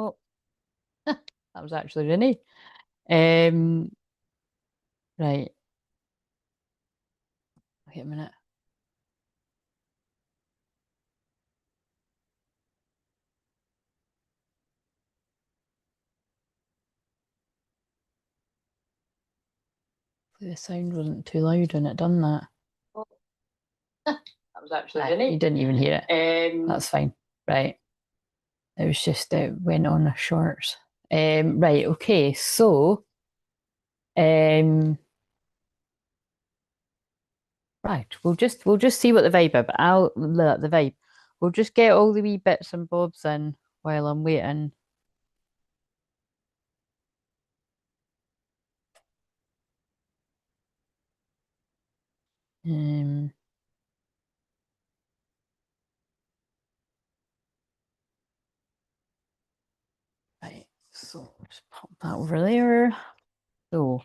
Oh, that was actually Renee. Right. Wait a minute. The sound wasn't too loud when it done that. Oh. That was actually Renee. You didn't even hear it. That's fine. Right. It was just it went on a shorts. Right, okay, so right, we'll just see what the vibe is, but the vibe. We'll just get all the wee bits and bobs in while I'm waiting. Um right, so just pop that over there. So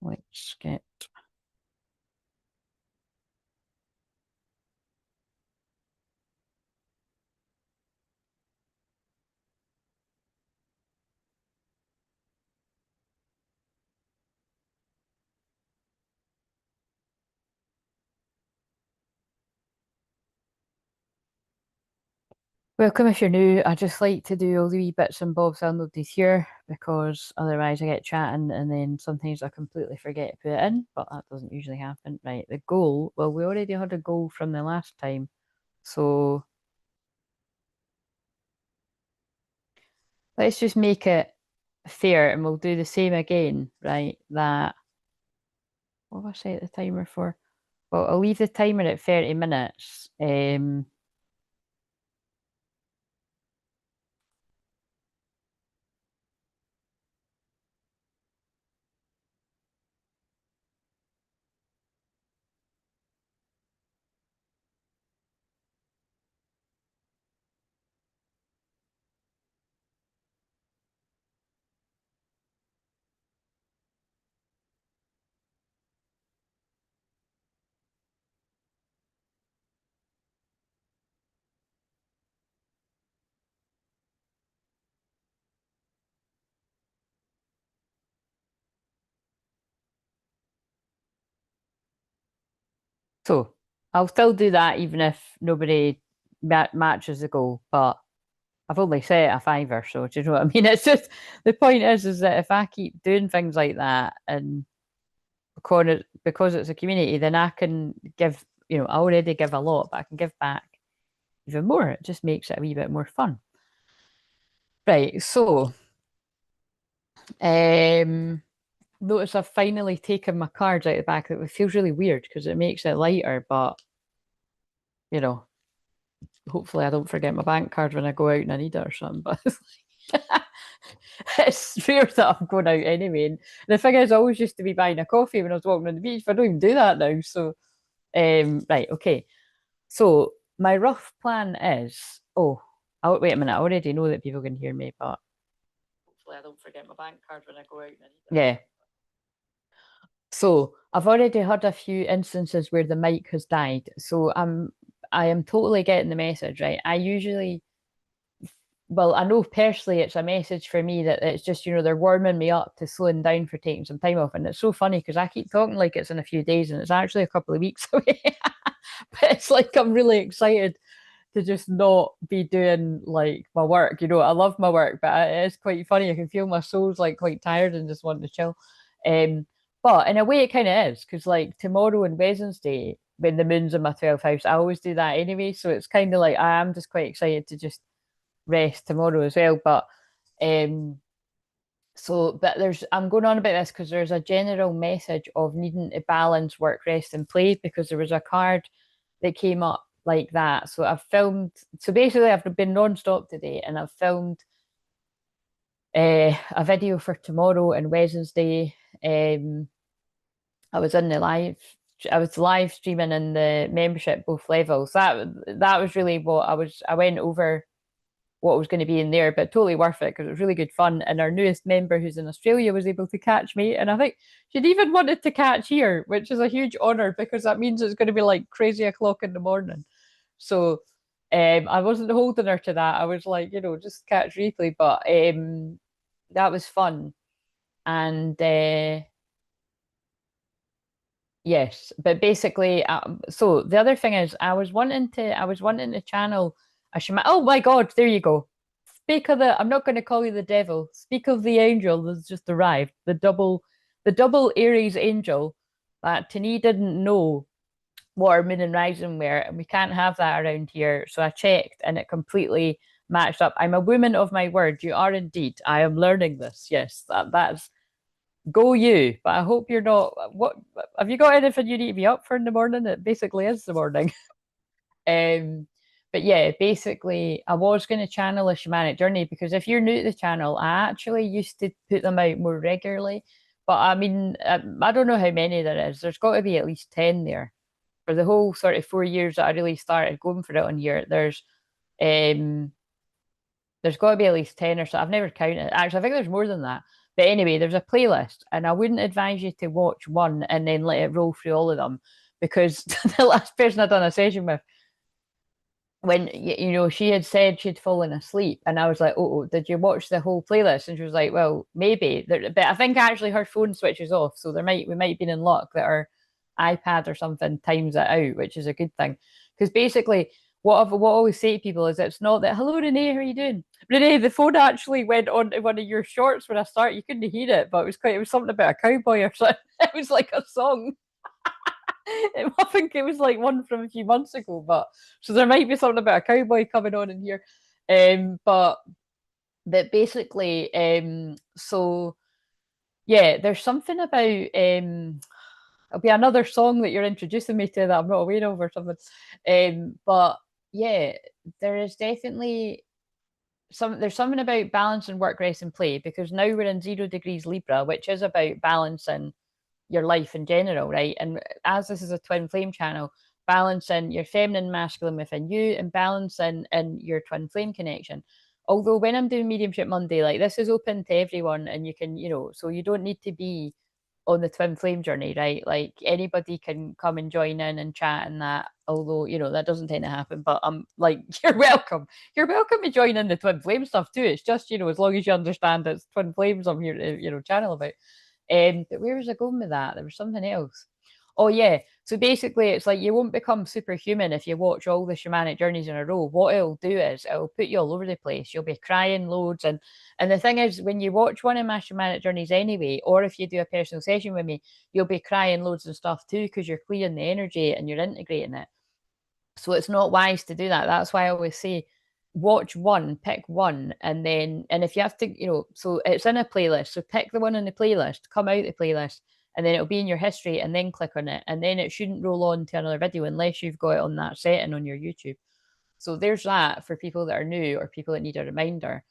let's get welcome if you're new. I just like to do all the wee bits and bobs while nobody's here because otherwise I get chatting and then sometimes I completely forget to put it in, but that doesn't usually happen. Right, the goal, well, we already had a goal from the last time. So let's just make it fair and we'll do the same again, right? What have I set the timer for? Well, I'll leave the timer at 30 minutes. So I'll still do that even if nobody matches the goal, but I've only set a fiver, so do you know what I mean? It's just the point is that if I keep doing things like that and because it's a community, then I can give, I already give a lot, but I can give back even more. It just makes it a wee bit more fun. Right, so notice I've finally taken my cards out the back. It feels really weird because it makes it lighter, but you know, hopefully I don't forget my bank card when I go out and I need it or something. But it's rare that I'm going out anyway. And the thing is, I always used to be buying a coffee when I was walking on the beach, but I don't even do that now. So, right, okay. So my rough plan is, oh, wait a minute. I already know that people can hear me, but hopefully I don't forget my bank card when I go out and I need it. Yeah. So I've already had a few instances where the mic has died. So I am totally getting the message, right? Well, I know personally it's a message for me that it's just, they're warming me up to slowing down for taking some time off. And it's so funny because I keep talking like it's in a few days and it's actually a couple of weeks away. But it's like I'm really excited to just not be doing like my work. I love my work, but it's quite funny. I can feel my soul's like quite tired and just wanting to chill. Um, but in a way, it kind of is because like tomorrow and Wednesday, when the moon's in my 12th house, I always do that anyway. So it's kind of like I am just quite excited to just rest tomorrow as well. But um, but I'm going on about this because there's a general message of needing to balance work, rest, and play because there was a card that came up like that. So I've filmed. So basically, I've been non-stop today, and I've filmed a video for tomorrow and Wednesday. I was in the live. I was live streaming in the membership both levels. That was really what I was. I went over what was going to be in there, but totally worth it because it was really good fun. And our newest member, who's in Australia, was able to catch me, and I think she'd even wanted to catch here, which is a huge honor because that means it's going to be like crazy o'clock in the morning. So I wasn't holding her to that. I was like, just catch replay. But that was fun. And yes, but basically, so the other thing is, I was wanting to channel a shaman. Oh my God, there you go. Speak of the. I'm not going to call you the devil. Speak of the angel that's just arrived. The double Aries angel that Tani didn't know what our moon and rising were, and we can't have that around here. So I checked, and it completely matched up. I'm a woman of my word. You are indeed. I am learning this. Yes, that's go you. But I hope you're not. What have you got anything you need to be up for in the morning? It basically is the morning. Um, but yeah, basically, I was going to channel a shamanic journey because if you're new to the channel, I actually used to put them out more regularly. But I mean, I don't know how many there is. There's got to be at least 10 there. For the whole sort of 4 years that I really started going for it on here, um there's got to be at least 10 or so. I've never counted. Actually, I think there's more than that. But anyway, there's a playlist, and I wouldn't advise you to watch one and then let it roll through all of them because the last person I'd done a session with, when she had said she'd fallen asleep, and I was like, "Oh, did you watch the whole playlist?" And she was like, "Well, maybe." But I think actually her phone switches off, so we might have been in luck that her iPad or something times it out, which is a good thing. Because basically, what I always say to people is, it's not that, "Hello, Renee, how are you doing?" Renee, the phone actually went on to one of your shorts when I started. You couldn't hear it, but it was something about a cowboy or something. It was like a song. I think it was like one from a few months ago, but so there might be something about a cowboy coming on in here. But basically, so yeah, there's something about it'll be another song that you're introducing me to that I'm not aware of or something. But yeah, there is definitely there's something about balance and work, rest, and play because now we're in 0 degrees Libra, which is about balancing your life in general, right? And as this is a twin flame channel, balancing your feminine masculine within you and balancing in your twin flame connection. Although when I'm doing mediumship Monday, like this is open to everyone and you can, so you don't need to be on the twin flame journey, right? Like anybody can come and join in and chat and that, although, that doesn't tend to happen. But I'm like, you're welcome. You're welcome to join in the twin flame stuff too. It's just, as long as you understand it's twin flames I'm here to, channel about. But where was I going with that? There was something else. Oh yeah. So basically, it's like you won't become superhuman if you watch all the shamanic journeys in a row. What it'll do is it'll put you all over the place. You'll be crying loads, and the thing is, when you watch one of my shamanic journeys anyway, or if you do a personal session with me, you'll be crying loads and stuff too because you're clearing the energy and you're integrating it. So it's not wise to do that. That's why I always say watch one, pick one, and if you have to, so it's in a playlist. So pick the one in the playlist, come out the playlist, and then it'll be in your history, and then click on it, and then it shouldn't roll on to another video unless you've got it on that setting on your YouTube. So there's that for people that are new or people that need a reminder.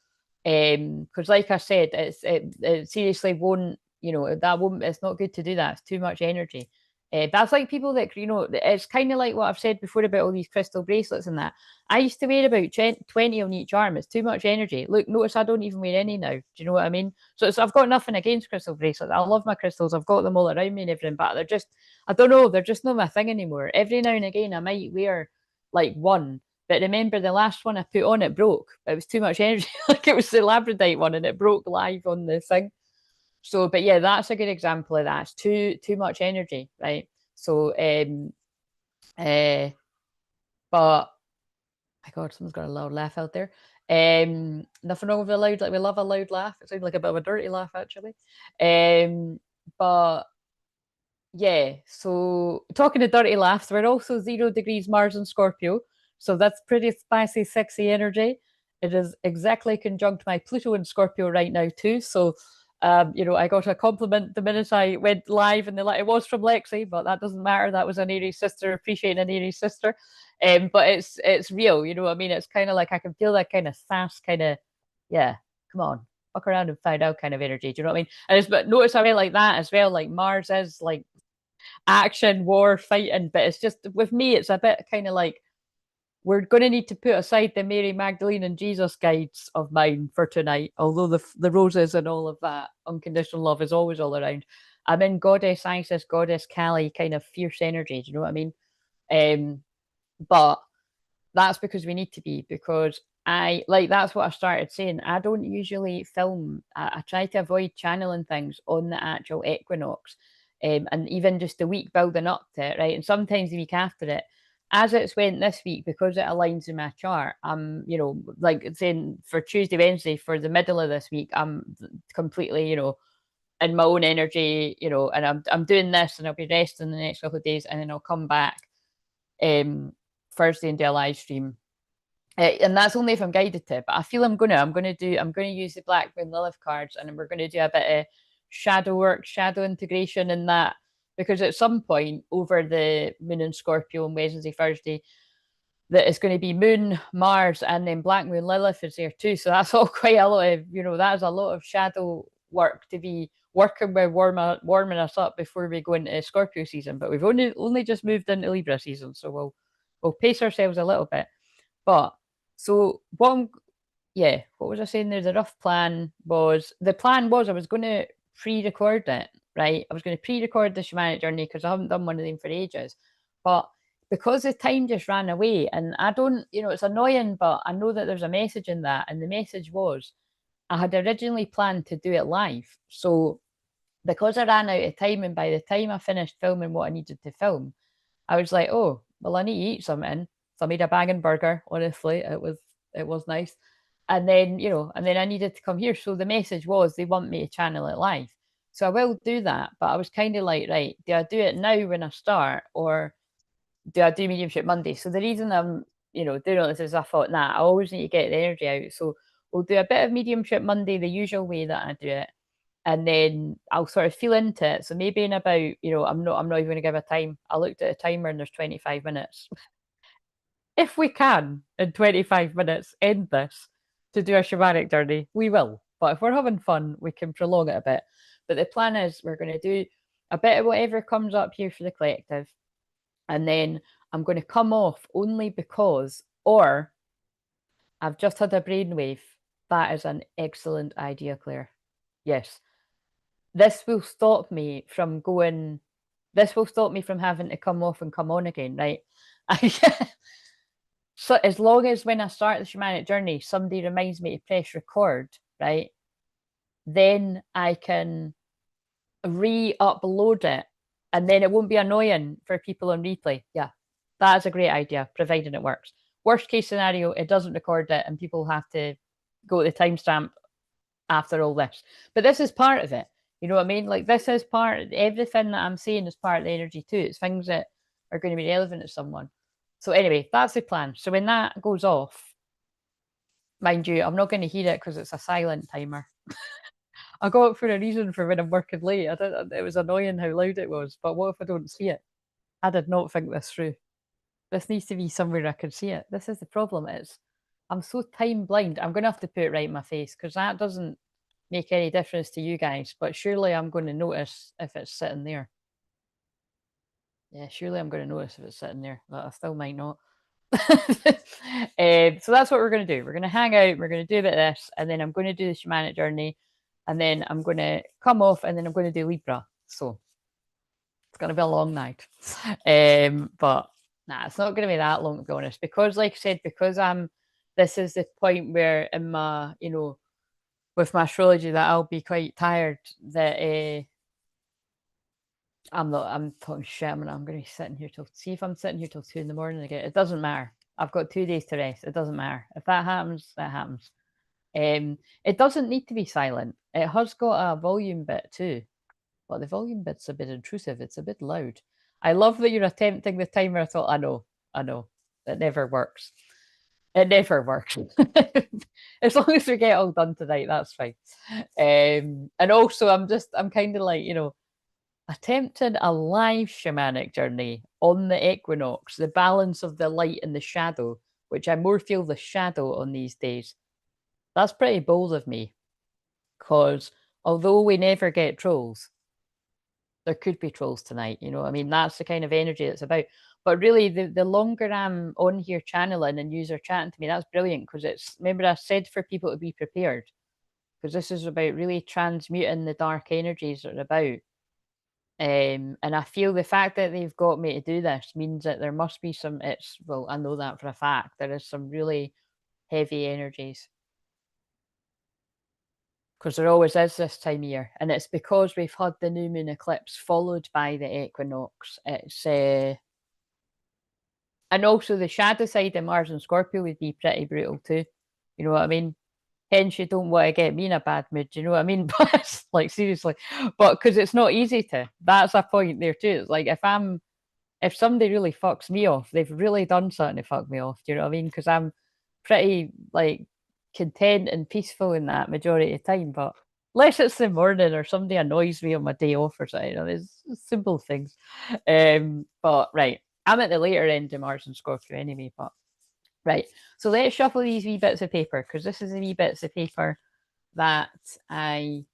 Because like I said, it seriously won't, that won't, it's not good to do that. It's too much energy. That's like people that, it's kind of like what I've said before about all these crystal bracelets and that. I used to wear about 20 on each arm. It's too much energy. Look, notice I don't even wear any now. Do you know what I mean? So I've got nothing against crystal bracelets. I love my crystals. I've got them all around me and everything, but they're just, I don't know, they're just not my thing anymore. Every now and again, I might wear like one. But remember, the last one I put on, it broke. It was too much energy. Like it was the labradorite one, and it broke live on the thing. So, but yeah, that's a good example of that. It's too much energy, right? So, but my God, someone's got a loud laugh out there. Nothing wrong with a loud, like we love a loud laugh. It sounds like a bit of a dirty laugh, actually. But yeah, so talking of dirty laughs, we're also 0 degrees Mars and Scorpio. So that's pretty spicy, sexy energy. It is exactly conjunct my Pluto in Scorpio right now, too. So, I got a compliment the minute I went live, and it was from Lexi, but that doesn't matter. That was an Aries sister appreciating an Aries sister. But it's real, you know what I mean? It's kind of like I can feel that kind of sass, kind of, yeah, come on, fuck around and find out kind of energy. Do you know what I mean? But notice I mean like that as well. Like Mars is like action, war, fighting, but it's just with me, it's a bit kind of like we're going to need to put aside the Mary Magdalene and Jesus guides of mine for tonight. Although the roses and all of that unconditional love is always all around. I'm in Goddess Isis, Goddess Kali kind of fierce energy. Do you know what I mean? But that's because we need to be, because that's what I started saying. I don't usually film. I try to avoid channeling things on the actual equinox, and even just the week building up to it, right? And sometimes the week after it. As it's went this week, because it aligns in my chart, I'm, like saying for Tuesday, Wednesday, for the middle of this week, I'm completely, in my own energy, and I'm doing this, and I'll be resting the next couple of days, and then I'll come back Thursday and do a live stream. And that's only if I'm guided to, but I feel I'm gonna use the Black Moon Lilith cards, and we're gonna do a bit of shadow work, shadow integration in that, because at some point over the moon in Scorpio on Wednesday, Thursday, that it's going to be Moon, Mars, and then Black Moon Lilith is there too. So that's all quite a lot of, that is a lot of shadow work to be working with, warming us up before we go into Scorpio season. But we've only just moved into Libra season, so we'll pace ourselves a little bit. But so what was I saying there? The rough plan was I was going to pre-record it, right? I was going to pre-record the shamanic journey because I haven't done one of them for ages. But because the time just ran away, and I don't, it's annoying, but I know that there's a message in that. And the message was, I had originally planned to do it live. So because I ran out of time, and by the time I finished filming what I needed to film, I was like, oh, well, I need to eat something. So I made a banging burger, honestly. It was nice. And then, I needed to come here. So the message was they want me to channel it live. So I will do that. But I was kind of like, right, do I do it now when I start, or do I do Mediumship Monday? So the reason I'm, doing all this is I thought, I always need to get the energy out. So we'll do a bit of Mediumship Monday the usual way that I do it. And then I'll sort of feel into it. So maybe in about, I'm not even going to give a time. I looked at a timer and there's 25 minutes. If we can, in 25 minutes, end this to do a shamanic journey, we will. But if we're having fun, we can prolong it a bit. But the plan is we're going to do a bit of whatever comes up here for the collective. And then I'm going to come off only because, or I've just had a brainwave. That is an excellent idea, Claire. Yes. This will stop me from having to come off and come on again, right? So as long as when I start the shamanic journey, somebody reminds me to press record, right? Then I can re-upload it, and then it won't be annoying for people on replay. Yeah, that is a great idea, providing it works. Worst case scenario, it doesn't record it and people have to go to the timestamp after all this. But this is part of it. You know what I mean? Like, this is everything that I'm saying is part of the energy too. It's things that are going to be relevant to someone. So anyway, that's the plan. So when that goes off, mind you, I'm not going to hear it because it's a silent timer. I got it for a reason for when I'm working late. It was annoying how loud it was, but what if I don't see it? I did not think this through. This needs to be somewhere I can see it. This is the problem. I'm so time blind. I'm going to have to put it right in my face because that doesn't make any difference to you guys. But surely I'm going to notice if it's sitting there. Yeah, surely I'm going to notice if it's sitting there, but I still might not. So that's what we're going to do. We're going to hang out. We're going to do a bit of this, and then I'm going to do the shamanic journey, and then I'm going to come off, and then I'm going to do Libra. So it's going to be a long night. But it's not going to be that long, to be honest, because like I said, because this is the point where in my, with my astrology that I'll be quite tired, that I'm talking shit. I'm going to be sitting here see if I'm sitting here till 2 in the morning again. It doesn't matter. I've got 2 days to rest. It doesn't matter. If that happens, that happens. It doesn't need to be silent. It has got a volume bit too. But the volume bit's a bit intrusive. It's a bit loud. I love that you're attempting the timer. I thought, I know. It never works. It never works. As long as we get it all done tonight, that's fine. And also, I'm kind of like, attempting a live shamanic journey on the equinox, the balance of the light and the shadow, which I more feel the shadow on these days. That's pretty bold of me, because although we never get trolls, there could be trolls tonight. I mean, that's the kind of energy it's about. But really, the longer I'm on here channeling and user chatting to me, that's brilliant, because remember I said for people to be prepared, because this is about really transmuting the dark energies that are about. And I feel the fact that they've got me to do this means that there must be some, well, I know that for a fact, there is some really heavy energies. Because there always is this time of year. And it's because we've had the new moon eclipse followed by the equinox. And also the shadow side of Mars and Scorpio would be pretty brutal too. You know what I mean? Hence, you don't want to get me in a bad mood. Do you know what I mean? But it's like, seriously, but because it's not easy to. That's a point there too. It's like if somebody really fucks me off, they've really done something to fuck me off. Do you know what I mean? Because I'm pretty like content and peaceful in that majority of the time. But unless it's the morning or somebody annoys me on my day off or something, you know, there's simple things. But right, I'm at the later end of Mars and Scorpio anyway. But right, so let's shuffle these wee bits of paper because this is the wee bits of paper that I.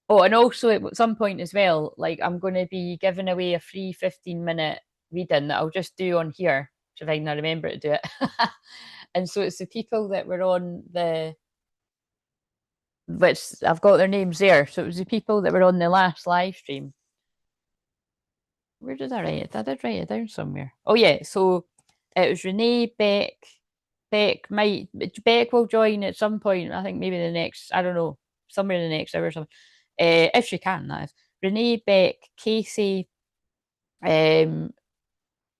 Oh, and also at some point as well, like I'm going to be giving away a free 15-minute reading that I'll just do on here, if I can remember to do it. And so it's the people that were on which I've got their names there. So it was the people that were on the last live stream. Where did I write it? I did write it down somewhere. Oh yeah, so it was Renee, Beck will join at some point. I think maybe the next, I don't know, somewhere in the next hour or something. If she can, that is. Renee, Beck, Casey. I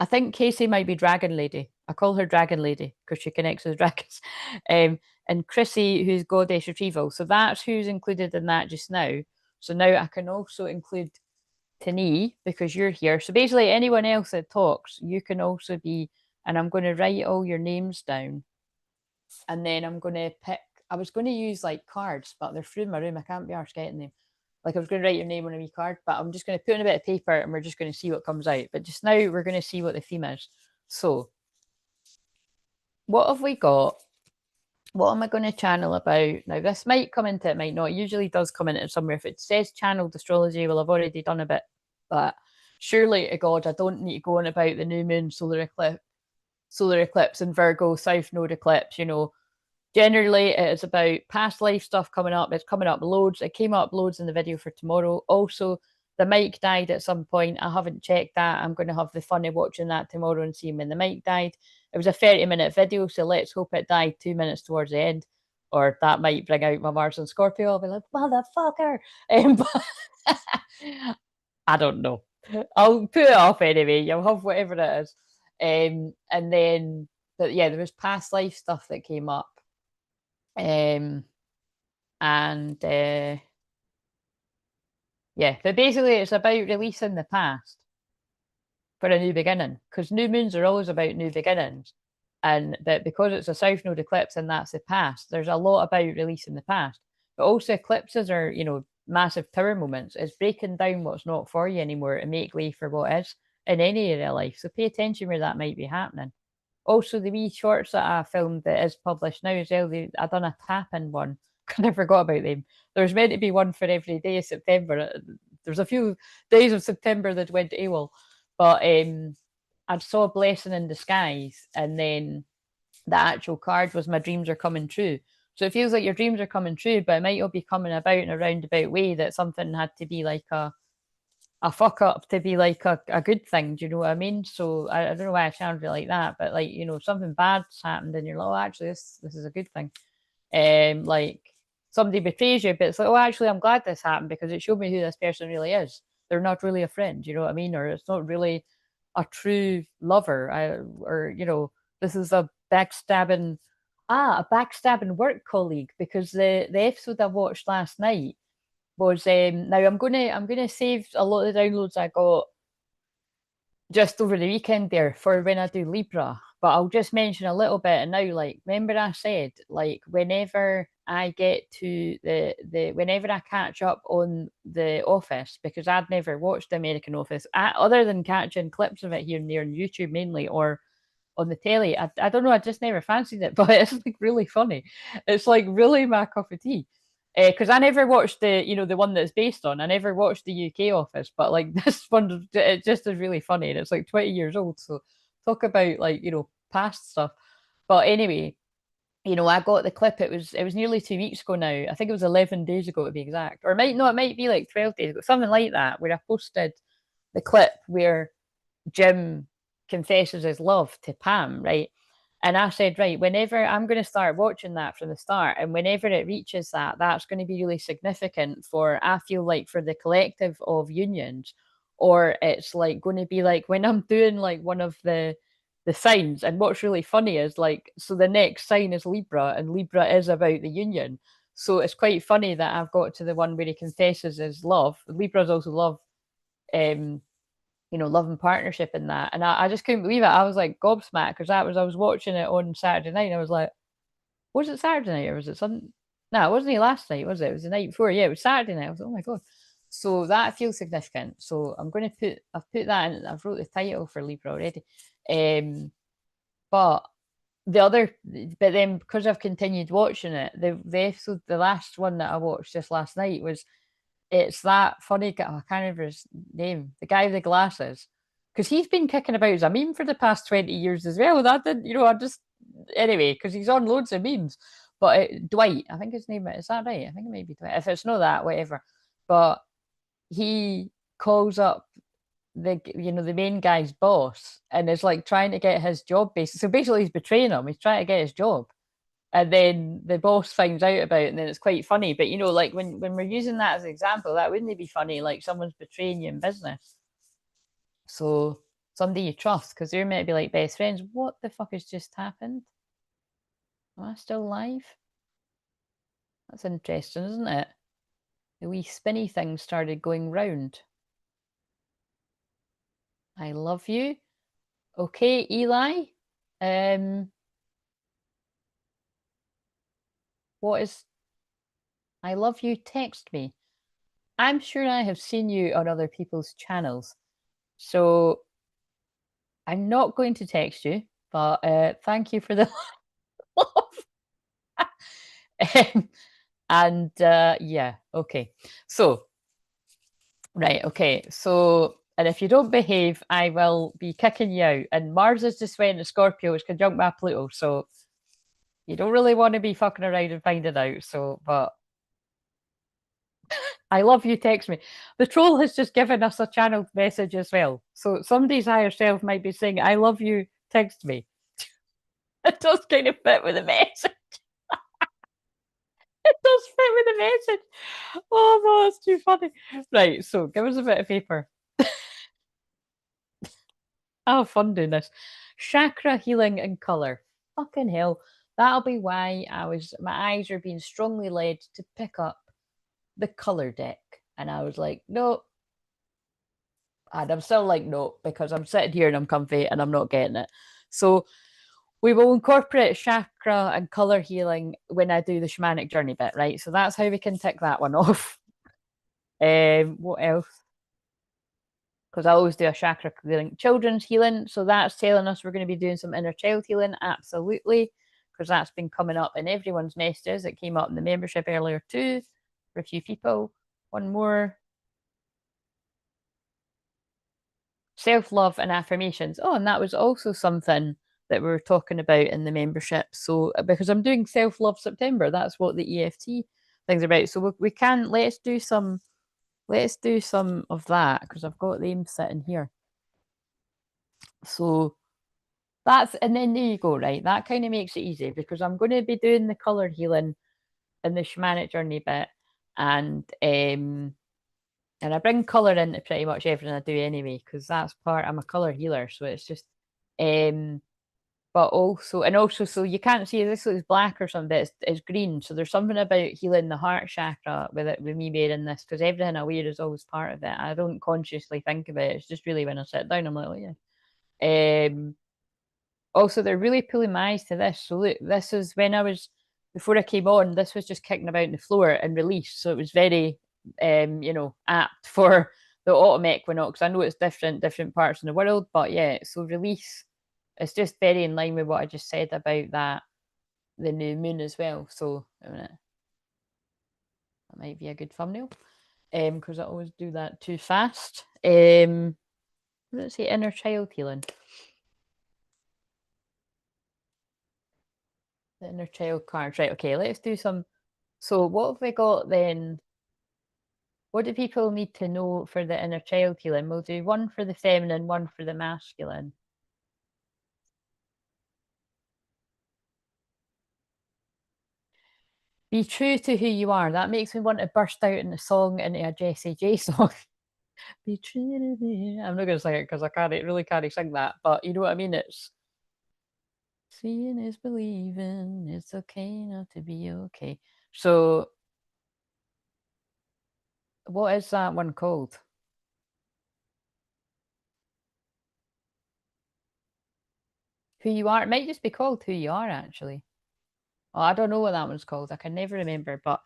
think Casey might be Dragon Lady. I call her Dragon Lady because she connects with dragons. And Chrissy, who's Goddess Retrieval. So that's who's included in that just now. So now I can also include Tani because you're here. So basically, anyone else that talks, you can also be. And I'm going to write all your names down. And then I'm going to pick. I was going to use like cards, but they're through my room. I can't be arsed getting them. Like I was going to write your name on a wee card, but I'm just going to put in a bit of paper and we're just going to see what comes out. But just now we're going to see what the theme is. So, what have we got? What am I going to channel about? Now, this might come into it, might not. It usually does come into it somewhere. If it says channeled astrology, well, I've already done a bit. But surely to God, I don't need to go on about the new moon, solar eclipse in Virgo, South Node eclipse, you know. Generally, it is about past life stuff coming up. It's coming up loads. It came up loads in the video for tomorrow. Also, the mic died at some point. I haven't checked that. I'm going to have the fun of watching that tomorrow and seeing when the mic died. It was a 30-minute video, so let's hope it died 2 minutes towards the end, or that might bring out my Mars and Scorpio. I'll be like, motherfucker. But I don't know. I'll put it off anyway. You'll have whatever it is. And then, but yeah, there was past life stuff that came up. And yeah, but basically it's about releasing the past for a new beginning, because new moons are always about new beginnings, and that because it's a south node eclipse and that's the past, there's a lot about releasing the past. But also eclipses are, you know, massive power moments. It's breaking down what's not for you anymore and make way for what is in any area of life. So pay attention where that might be happening. Also, the wee shorts that I filmed that is published now as well, I done a tap-in one. I forgot about them. There's meant to be one for every day of September. There's a few days of September that went AWOL. But I saw Blessing in Disguise, and then the actual card was My Dreams Are Coming True. So it feels like your dreams are coming true, but it might all be coming about in a roundabout way, that something had to be like a fuck up to be like a good thing. Do you know what I mean? So I don't know why I sounded like that, but like, you know, something bad's happened and you're like, oh, actually this is a good thing. Like somebody betrays you, but it's like, oh, actually I'm glad this happened because it showed me who this person really is. They're not really a friend, you know what I mean? Or it's not really a true lover. Or you know, this is a backstabbing work colleague, because the episode I watched last night was now I'm gonna save a lot of the downloads I got just over the weekend there for when I do Libra. But I'll just mention a little bit. And now, like, remember I said, like, whenever I get to whenever I catch up on The Office, because I'd never watched the American Office, other than catching clips of it here and there on YouTube mainly, or on the telly. I don't know, I just never fancied it, but it's like really funny. It's like really my cup of tea. Because I never watched the one that's based on. I never watched the UK Office, but like this one, it just is really funny, and it's like 20 years old. So talk about like, you know, past stuff. But anyway, you know, I got the clip. It was nearly 2 weeks ago now. I think it was 11 days ago to be exact, or it might be like 12 days ago, something like that, where I posted the clip where Jim confesses his love to Pam, right? And I said, right, whenever I'm going to start watching that from the start, and whenever it reaches that, that's going to be really significant for, I feel like, for the collective of unions, or it's like going to be like when I'm doing like one of the signs. And what's really funny is like, so the next sign is Libra, and Libra is about the union. So it's quite funny that I've got to the one where he confesses his love. Libra's also love, um, love and partnership in that. And I just couldn't believe it. I was like gobsmacked because I was watching it on Saturday night. And I was like, was it Saturday night or was it Sunday? No, it wasn't last night, was it? It was the night before. Yeah, it was Saturday night. I was like, oh my God. So that feels significant. So I've put that in, I've wrote the title for Libra already. But but then because I've continued watching it, the episode, the last one that I watched just last night was, it's that funny guy. Oh, I can't remember his name. The guy with the glasses, because he's been kicking about as a meme for the past 20 years as well. That didn't, I just anyway because he's on loads of memes. But Dwight, I think his name is that right? I think it may be Dwight. If it's not that, whatever. But he calls up the main guy's boss and is like trying to get his job basically. So basically, he's betraying him. He's trying to get his job. And then the boss finds out about it, and then it's quite funny. But like when we're using that as an example, that wouldn't be funny? Like someone's betraying you in business. So somebody you trust, because they're meant to be like best friends. What the fuck has just happened? Am I still live? That's interesting, isn't it? The wee spinny thing started going round. I love you. Okay, Eli. What is I love you? Text me. I'm sure I have seen you on other people's channels. So I'm not going to text you, but thank you for the love. And yeah, okay. So, right, okay. So, and if you don't behave, I will be kicking you out. And Mars is just went to Scorpio, which conjunct my Pluto. So you don't really want to be fucking around and finding out. So, but I love you, text me. The troll has just given us a channeled message as well. So somebody's higher self might be saying, I love you, text me. It does kind of fit with the message. It does fit with the message. Oh no, that's too funny. Right, so give us a bit of paper. I'll have fun doing this. Chakra healing and colour. Fucking hell. That'll be why my eyes are being strongly led to pick up the colour deck. And I was like, no. And I'm still like, no, because I'm sitting here and I'm comfy and I'm not getting it. So we will incorporate chakra and colour healing when I do the shamanic journey bit, right? So that's how we can tick that one off. What else? Because I always do a chakra healing, children's healing. So that's telling us we're going to be doing some inner child healing. Absolutely. Because that's been coming up in everyone's messages. It came up in the membership earlier too for a few people. One more. Self-love and affirmations. Oh, and that was also something that we were talking about in the membership. So because I'm doing self-love September, that's what the EFT thing's about. So we can let's do some of that because I've got them sitting here. So and then there you go, right? That kind of makes it easy because I'm going to be doing the color healing in the shamanic journey bit, and I bring colour into pretty much everything I do anyway, because that's part, I'm a colour healer. So it's just, but also, so you can't see this looks black or something, but it's green. So there's something about healing the heart chakra with me wearing this, because everything I wear is always part of it. I don't consciously think of it. It's just really when I sit down, I'm like, oh, yeah. Also, they're really pulling my eyes to this. So look, this is before I came on, this was just kicking about on the floor and released. So it was very, apt for the autumn equinox. I know it's different parts in the world, but yeah, so release, it's just very in line with what I just said about the new moon as well. So a minute, that might be a good thumbnail, because I always do that too fast. Let's say inner child healing. The inner child cards, right? Okay, let's do some. So what have we got then? What do people need to know for the inner child healing? We'll do one for the feminine, one for the masculine. Be true to who you are. That makes me want to burst out in a song, into a Jessie J song. Be true to who you are. I'm not going to sing it because I can't really can't sing that, but you know what I mean? It's seeing is believing. It's okay not to be okay. So, what is that one called? Who you are. It might just be called Who You Are, actually. Oh, I don't know what that one's called. I can never remember. But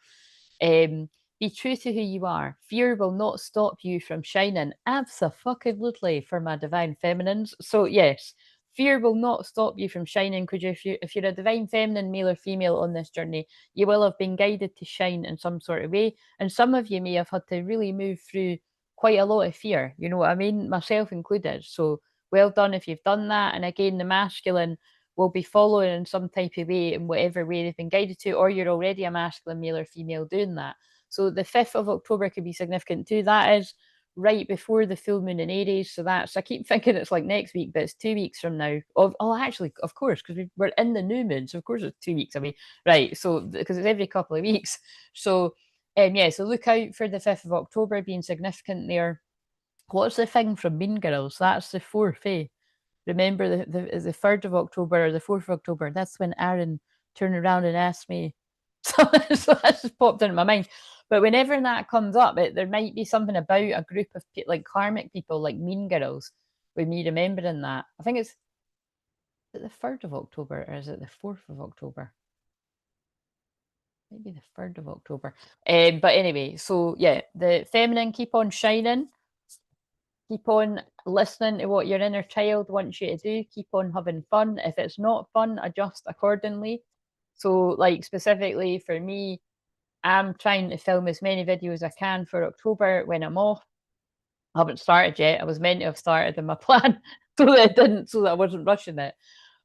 um, be true to who you are. Fear will not stop you from shining. Abso-fucking-lutely for my divine feminines. So yes, fear will not stop you from shining because if you're a divine feminine, male or female on this journey, you will have been guided to shine in some sort of way. And some of you may have had to really move through quite a lot of fear. You know what I mean? Myself included. So well done if you've done that. And again, the masculine will be following in some type of way in whatever way they've been guided to, or you're already a masculine, male, or female doing that. So the 5th of October could be significant too. That is right before the full moon in Aries. So that's, I keep thinking it's like next week, but it's 2 weeks from now. Oh, actually, of course, because we're in the new moon. So of course it's 2 weeks away. Right. So because it's every couple of weeks. So yeah, so look out for the 5th of October being significant there. What's the thing from Mean Girls? That's the 4th, eh? Remember the 3rd of October or the 4th of October, that's when Aaron turned around and asked me. So that just popped into my mind. But whenever that comes up, there might be something about a group of like karmic people, like Mean Girls, with me remembering that. I think it's the 3rd of October or is it the 4th of October? Maybe the 3rd of October. But anyway, so yeah, the feminine, keep on shining. Keep on listening to what your inner child wants you to do. Keep on having fun. If it's not fun, adjust accordingly. So, like specifically for me, I'm trying to film as many videos as I can for October when I'm off. I haven't started yet. I was meant to have started in my plan, so that it didn't, so that I wasn't rushing it.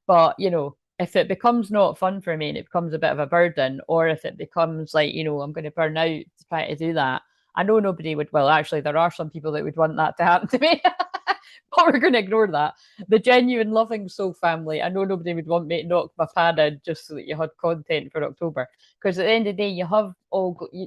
But if it becomes not fun for me and it becomes a bit of a burden, or if it becomes like, I'm going to burn out to try to do that, I know nobody would. Well, actually, there are some people that would want that to happen to me, but we're going to ignore that. The genuine loving soul family, I know nobody would want me to knock my pad in just so that you had content for October. Because at the end of the day, you have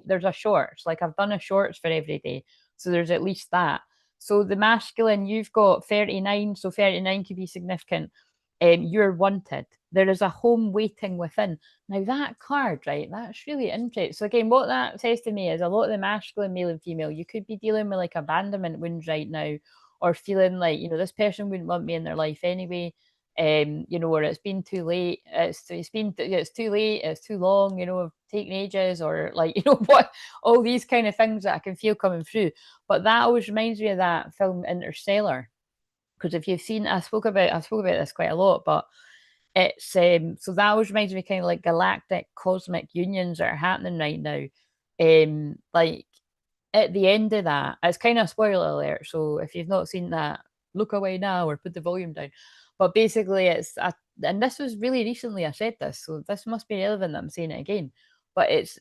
there's a shorts. Like I've done a shorts for every day. So there's at least that. So the masculine, you've got 39. So 39 could be significant. You're wanted. There is a home waiting within. Now that card, right? That's really interesting. So again, what that says to me is a lot of the masculine, male and female, you could be dealing with like abandonment wounds right now, or feeling like this person wouldn't want me in their life anyway. Or it's been too late. It's too late. It's too long. Taking ages, or like what all these kind of things that I can feel coming through. But that always reminds me of that film Interstellar, because if you've seen, I spoke about this quite a lot, but it's so that always reminds me kind of like galactic cosmic unions that are happening right now. Like at the end of that, it's kind of a spoiler alert. So if you've not seen that, look away now or put the volume down. But basically, and this was really recently I said this, so this must be relevant that I'm saying it again. But it's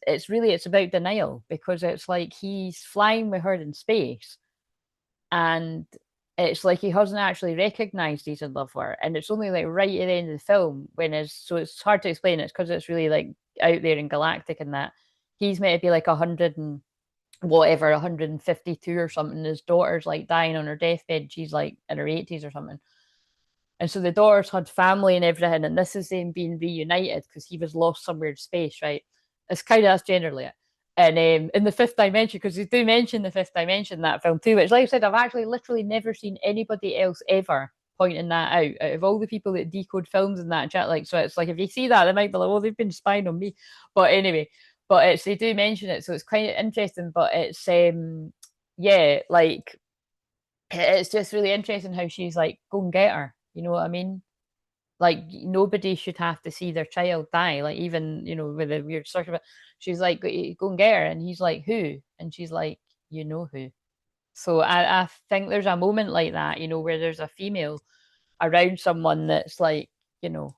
about denial, because it's like he's flying with her in space, and it's like he hasn't actually recognized he's in love with her, and it's only like right at the end of the film so it's hard to explain. It's because it's really like out there in galactic, and that he's meant to be like 100 and whatever, 152 or something. His daughter's like dying on her deathbed, she's like in her 80s or something, and so the daughter's had family and everything, and this is them being reunited because he was lost somewhere in space, right? It's kind of, that's generally it. And in the 5th dimension, because they do mention the 5th dimension in that film too, which, like I said, I've actually literally never seen anybody else ever pointing that out of all the people that decode films in that chat. Like, so it's like if you see that, they might be like, "Oh, they've been spying on me." But anyway, they do mention it, so it's kind of interesting. But it's yeah, like it's just really interesting how she's like, "Go and get her." You know what I mean? Like nobody should have to see their child die. Like even with a weird circle, she's like, "Go and get her," and he's like, "Who?" And she's like, "You know who." So I think there's a moment like that, where there's a female around someone that's like, go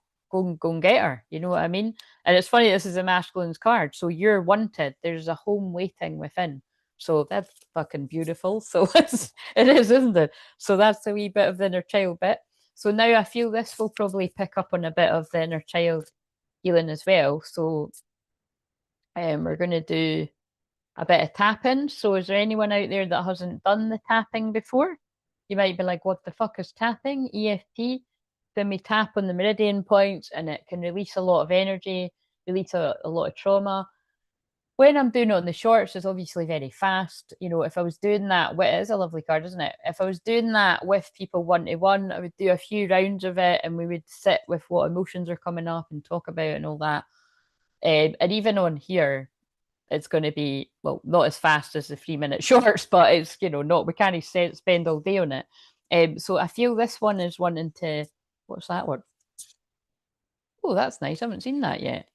and get her. You know what I mean? And it's funny, this is a masculine's card. So you're wanted. There's a home waiting within. So that's fucking beautiful. So it is, isn't it? So that's a wee bit of the inner child bit. So now I feel this will probably pick up on a bit of the inner child healing as well. So we're going to do a bit of tapping. So is there anyone out there that hasn't done the tapping before? You might be like, what the fuck is tapping? EFT. Then we tap on the meridian points and it can release a lot of energy, release a lot of trauma. When I'm doing it on the shorts, it's obviously very fast. You know, if I was doing that, well, it is a lovely card, isn't it? If I was doing that with people one to one, I would do a few rounds of it and we would sit with what emotions are coming up and talk about and all that. And even on here, it's going to be, well, not as fast as the 3 minute shorts, but it's, you know, not, we can't spend all day on it. So I feel this one is wanting to, what's that one? Oh, that's nice. I haven't seen that yet.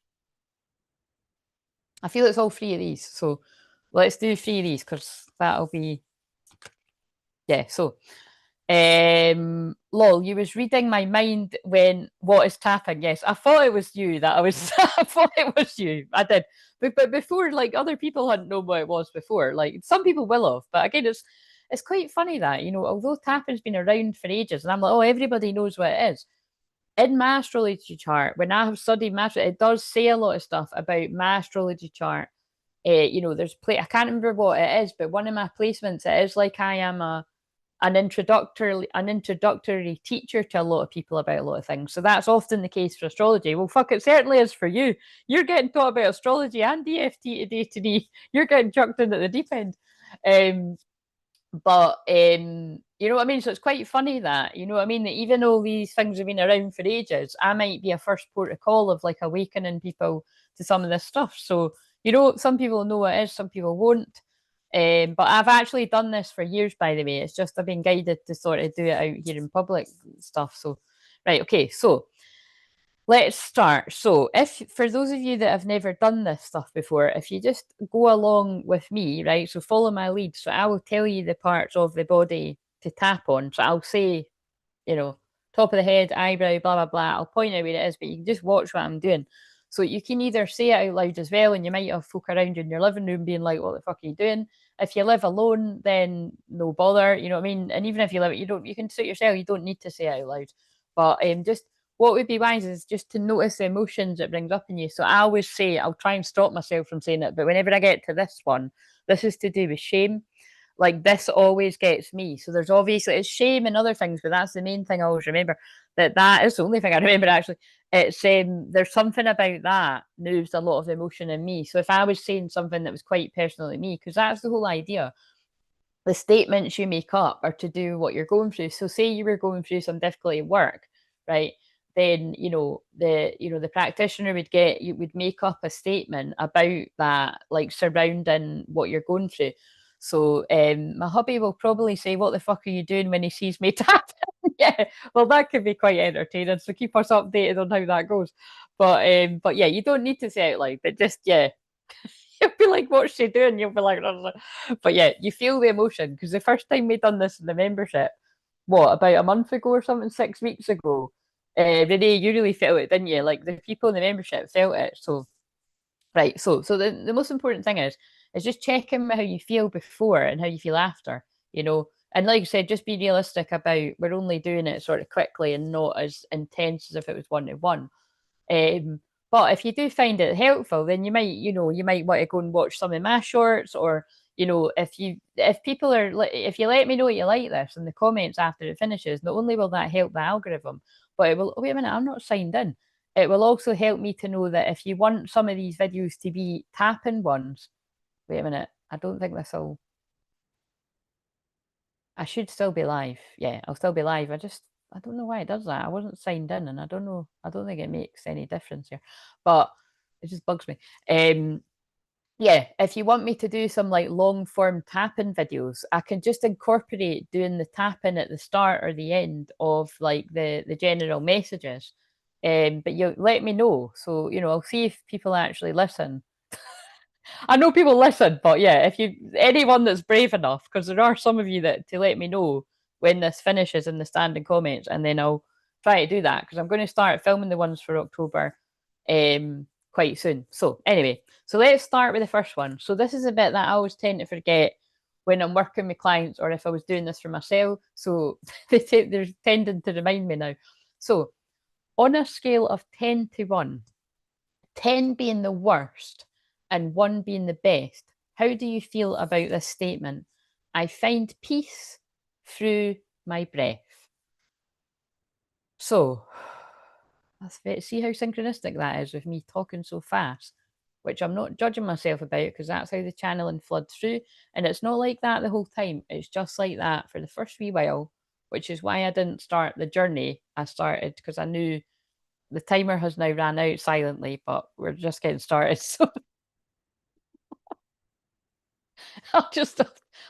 I feel it's all three of these. So let's do three of these because that'll be, yeah. So, lol, you was reading my mind when what is tapping? Yes, I thought it was you that I was, I thought it was you. I did. But before, like other people hadn't known what it was before. Like some people will have, but again, it's quite funny that, you know, although tapping's been around for ages, and I'm like, oh, everybody knows what it is. In my astrology chart, when I have studied my, it does say a lot of stuff about my astrology chart. You know, there's I can't remember what it is, but one of my placements, it is like I am an introductory teacher to a lot of people about a lot of things. So that's often the case for astrology. Well, fuck, it certainly is for you. You're getting taught about astrology and EFT today. You're getting chucked in at the deep end. But you know what I mean? So it's quite funny that, you know what I mean, that even though these things have been around for ages, I might be a first port of call of like awakening people to some of this stuff. So, you know, some people know what it is, some people won't. But I've actually done this for years, by the way. It's just I've been guided to sort of do it out here in public stuff. So, right, okay, so let's start. So, if for those of you that have never done this stuff before, if you just go along with me, right? So, follow my lead. So, I will tell you the parts of the body to tap on. So, I'll say, you know, top of the head, eyebrow, blah, blah, blah. I'll point out where it is, but you can just watch what I'm doing. So, you can either say it out loud as well, and you might have folk around in your living room being like, what the fuck are you doing? If you live alone, then no bother, you know what I mean? And even if you live, you can sit yourself, you don't need to say it out loud. But just what would be wise is just to notice the emotions it brings up in you. So I always say, I'll try and stop myself from saying it, but whenever I get to this one, this is to do with shame. Like this always gets me. So there's obviously it's shame and other things, but that's the main thing I always remember. That is the only thing I remember actually. It's there's something about that moves a lot of emotion in me. So if I was saying something that was quite personal to me, because that's the whole idea, the statements you make up are to do what you're going through. So say you were going through some difficulty at work, right? Then the practitioner would make up a statement about that, like surrounding what you're going through. So my hubby will probably say, "What the fuck are you doing?" when he sees me tapping. Yeah, well, that could be quite entertaining. So keep us updated on how that goes. But yeah, you don't need to say it like, but just yeah, you'll be like, "What's she doing?" You'll be like, but yeah, you feel the emotion because the first time we done this in the membership, what about a month ago or something, 6 weeks ago, Renee, you really felt it, didn't you? Like the people in the membership felt it. So right, so the most important thing is just checking how you feel before and how you feel after, you know. And like I said, just be realistic about we're only doing it sort of quickly and not as intense as if it was one to one. But if you do find it helpful, then you might want to go and watch some of my shorts, or if people are if you let me know you like this in the comments after it finishes, not only will that help the algorithm, but it will. Wait a minute, I'm not signed in. It will also help me to know that if you want some of these videos to be tapping ones, wait a minute, I don't think this will. I should still be live. Yeah, I'll still be live. I don't know why it does that. I wasn't signed in, and I don't know. I don't think it makes any difference here, but it just bugs me. Yeah, if you want me to do some like long form tapping videos, I can just incorporate doing the tapping at the start or the end of like the general messages. But you let me know, so I'll see if people actually listen. I know people listen, but yeah, if you anyone that's brave enough, because there are some of you that to let me know when this finishes in the standing comments, and then I'll try to do that because I'm going to start filming the ones for October. quite soon. So anyway, so let's start with the first one. So this is a bit that I always tend to forget when I'm working with clients or if I was doing this for myself. So they're tending to remind me now. So on a scale of 10 to 1, 10 being the worst and 1 being the best, how do you feel about this statement? I find peace through my breath. So, see how synchronistic that is with me talking so fast, which I'm not judging myself about because that's how the channeling floods through. And it's not like that the whole time. It's just like that for the first wee while, which is why I didn't start the journey. I started because I knew the timer has now ran out silently, but we're just getting started. So I'll just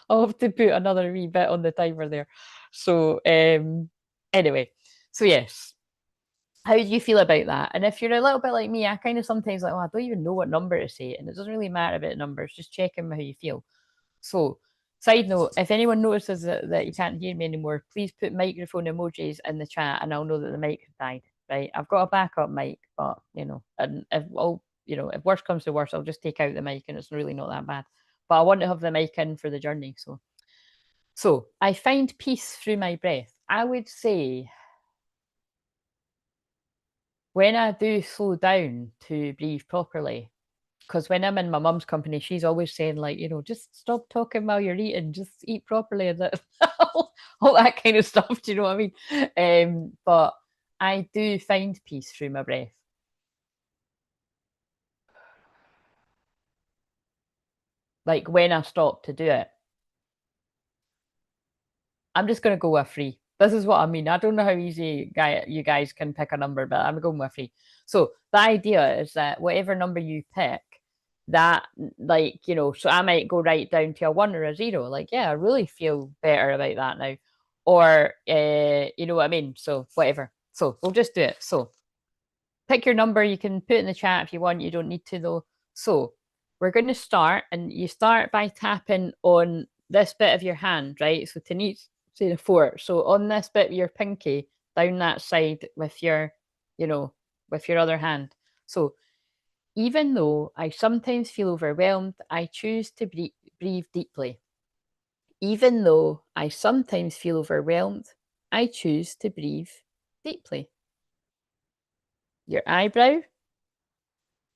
I'll have to put another wee bit on the timer there. So anyway, so yes. How do you feel about that? And if you're a little bit like me, I kind of sometimes like, oh, I don't even know what number to say. And it doesn't really matter about numbers, just check in with how you feel. So, side note, if anyone notices that you can't hear me anymore, please put microphone emojis in the chat and I'll know that the mic has died. Right. I've got a backup mic, but and if if worst comes to worst, I'll just take out the mic and it's really not that bad. But I want to have the mic in for the journey. So I find peace through my breath. I would say when I do slow down to breathe properly, because when I'm in my mum's company, she's always saying, like, just stop talking while you're eating, just eat properly, and all that kind of stuff. Do you know what I mean? But I do find peace through my breath. Like when I stop to do it, I'm just going to go with 3. This is what I mean. I don't know how easy you guys can pick a number, but I'm going with 3. So the idea is that whatever number you pick, that so I might go right down to a 1 or a 0. Like, yeah, I really feel better about that now. Or you know what I mean? So whatever. So we'll just do it. So pick your number. You can put it in the chat if you want. You don't need to though. So we're going to start, and you start by tapping on this bit of your hand, right? So to need say the 4. So on this bit of your pinky, down that side with with your other hand. So even though I sometimes feel overwhelmed, I choose to breathe deeply. Even though I sometimes feel overwhelmed, I choose to breathe deeply. Your eyebrow,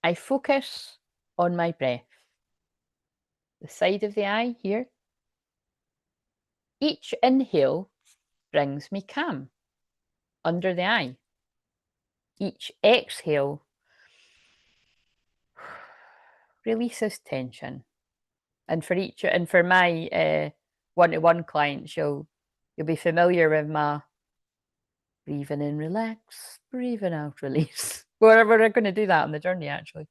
I focus on my breath. The side of the eye here. Each inhale brings me calm. Under the eye. Each exhale releases tension. And for my one-to-one clients, you'll be familiar with my breathing in, relax, breathing out, release. We're going to do that on the journey, actually.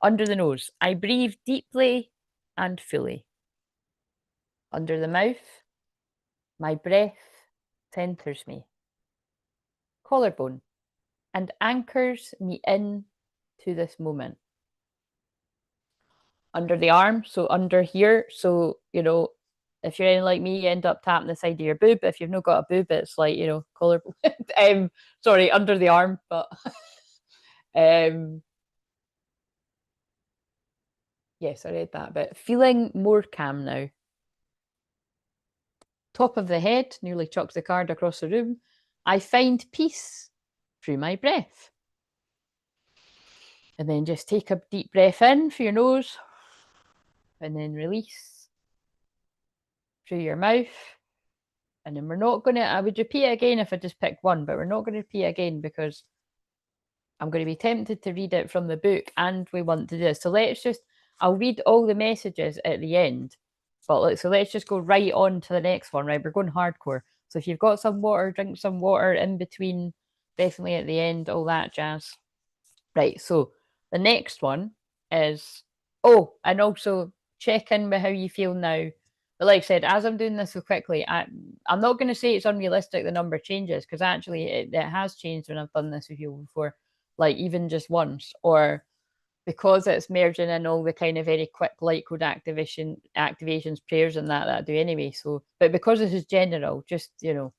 Under the nose, I breathe deeply and fully. Under the mouth, my breath centers me. Collarbone, and anchors me in to this moment. Under the arm, so under here, so if you're anything like me, you end up tapping the side of your boob. If you've not got a boob, it's like collarbone. Sorry, under the arm, but yes, I read that bit. Feeling more calm now. Top of the head, nearly chucked the card across the room. I find peace through my breath. And then just take a deep breath in through your nose and then release through your mouth. And then we're not going to, I would repeat it again if I just picked one, but we're not going to repeat it again because I'm going to be tempted to read it from the book and we want to do this. So I'll read all the messages at the end. But so let's just go right on to the next one, right? We're going hardcore. So if you've got some water, drink some water in between, definitely at the end, all that jazz. Right, so the next one is, and also check in with how you feel now. But like I said, as I'm doing this so quickly, I'm not going to say it's unrealistic the number changes, because actually it has changed when I've done this with you before, like even just once, or because it's merging in all the kind of very quick light code activations, prayers and that I do anyway. So, but because this is general, just, you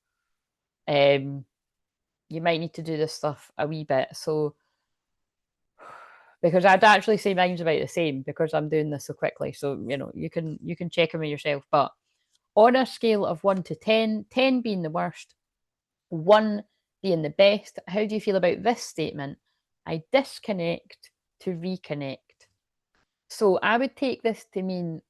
might need to do this stuff a wee bit. So because I'd actually say mine's about the same because I'm doing this so quickly. So, you can check in with yourself. But on a scale of 1 to 10, 10 being the worst, 1 being the best, how do you feel about this statement? I disconnect to reconnect. So I would take this to mean,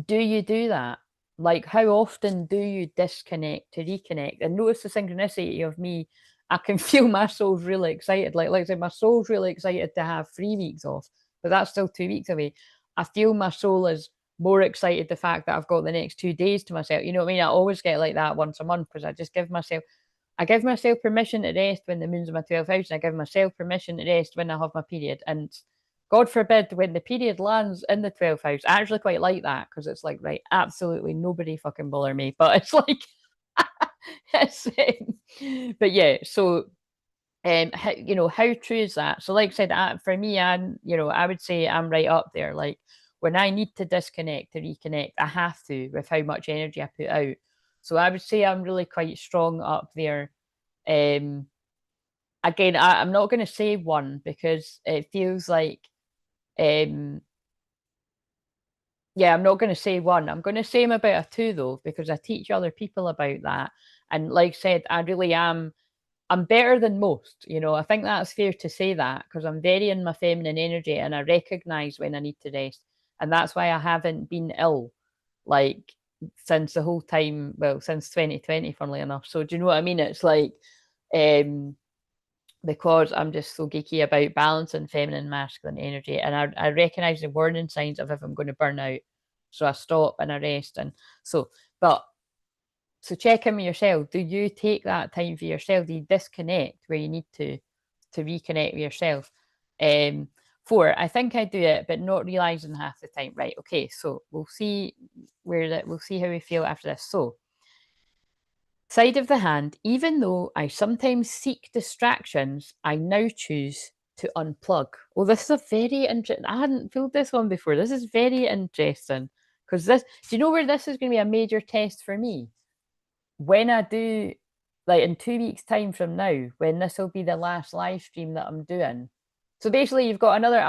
do you do that? Like, how often do you disconnect to reconnect? And notice the synchronicity of me. I can feel my soul's really excited. Like I said, my soul's really excited to have 3 weeks off, but that's still 2 weeks away. I feel my soul is more excited the fact that I've got the next 2 days to myself. You know what I mean? I always get like that once a month because I give myself permission to rest when the moon's in my 12th house, and I give myself permission to rest when I have my period. And God forbid, when the period lands in the 12th house, I actually quite like that because it's like, right, absolutely nobody fucking bother me. But it's like, it's, but yeah, so how true is that? So, like I said, for me, I would say I'm right up there. Like when I need to disconnect to reconnect, I have to with how much energy I put out. So I would say I'm really quite strong up there. Um, Again, I'm not going to say 1 because it feels like, um, yeah, I'm not going to say 1. I'm going to say I'm about a 2 though because I teach other people about that. And like I said, I really am. I'm better than most. I think that's fair to say that because I'm very in my feminine energy and I recognize when I need to rest. And that's why I haven't been ill like since the whole time, well, since 2020, funnily enough. So do you know what I mean? It's like, um, because I'm just so geeky about balancing feminine and masculine energy. And I recognize the warning signs of if I'm going to burn out. So I stop and I rest. And so, but so check in with yourself. Do you take that time for yourself? Do you disconnect where you need to reconnect with yourself? 4, I think I do it, but not realizing half the time. Right. Okay. So we'll see we'll see how we feel after this. So side of the hand, even though I sometimes seek distractions, I now choose to unplug. Well, this is a very interesting. I hadn't filled this one before. This is very interesting because do you know where this is going to be a major test for me? When I do, like in 2 weeks' time from now, when this will be the last live stream that I'm doing. So basically, you've got another.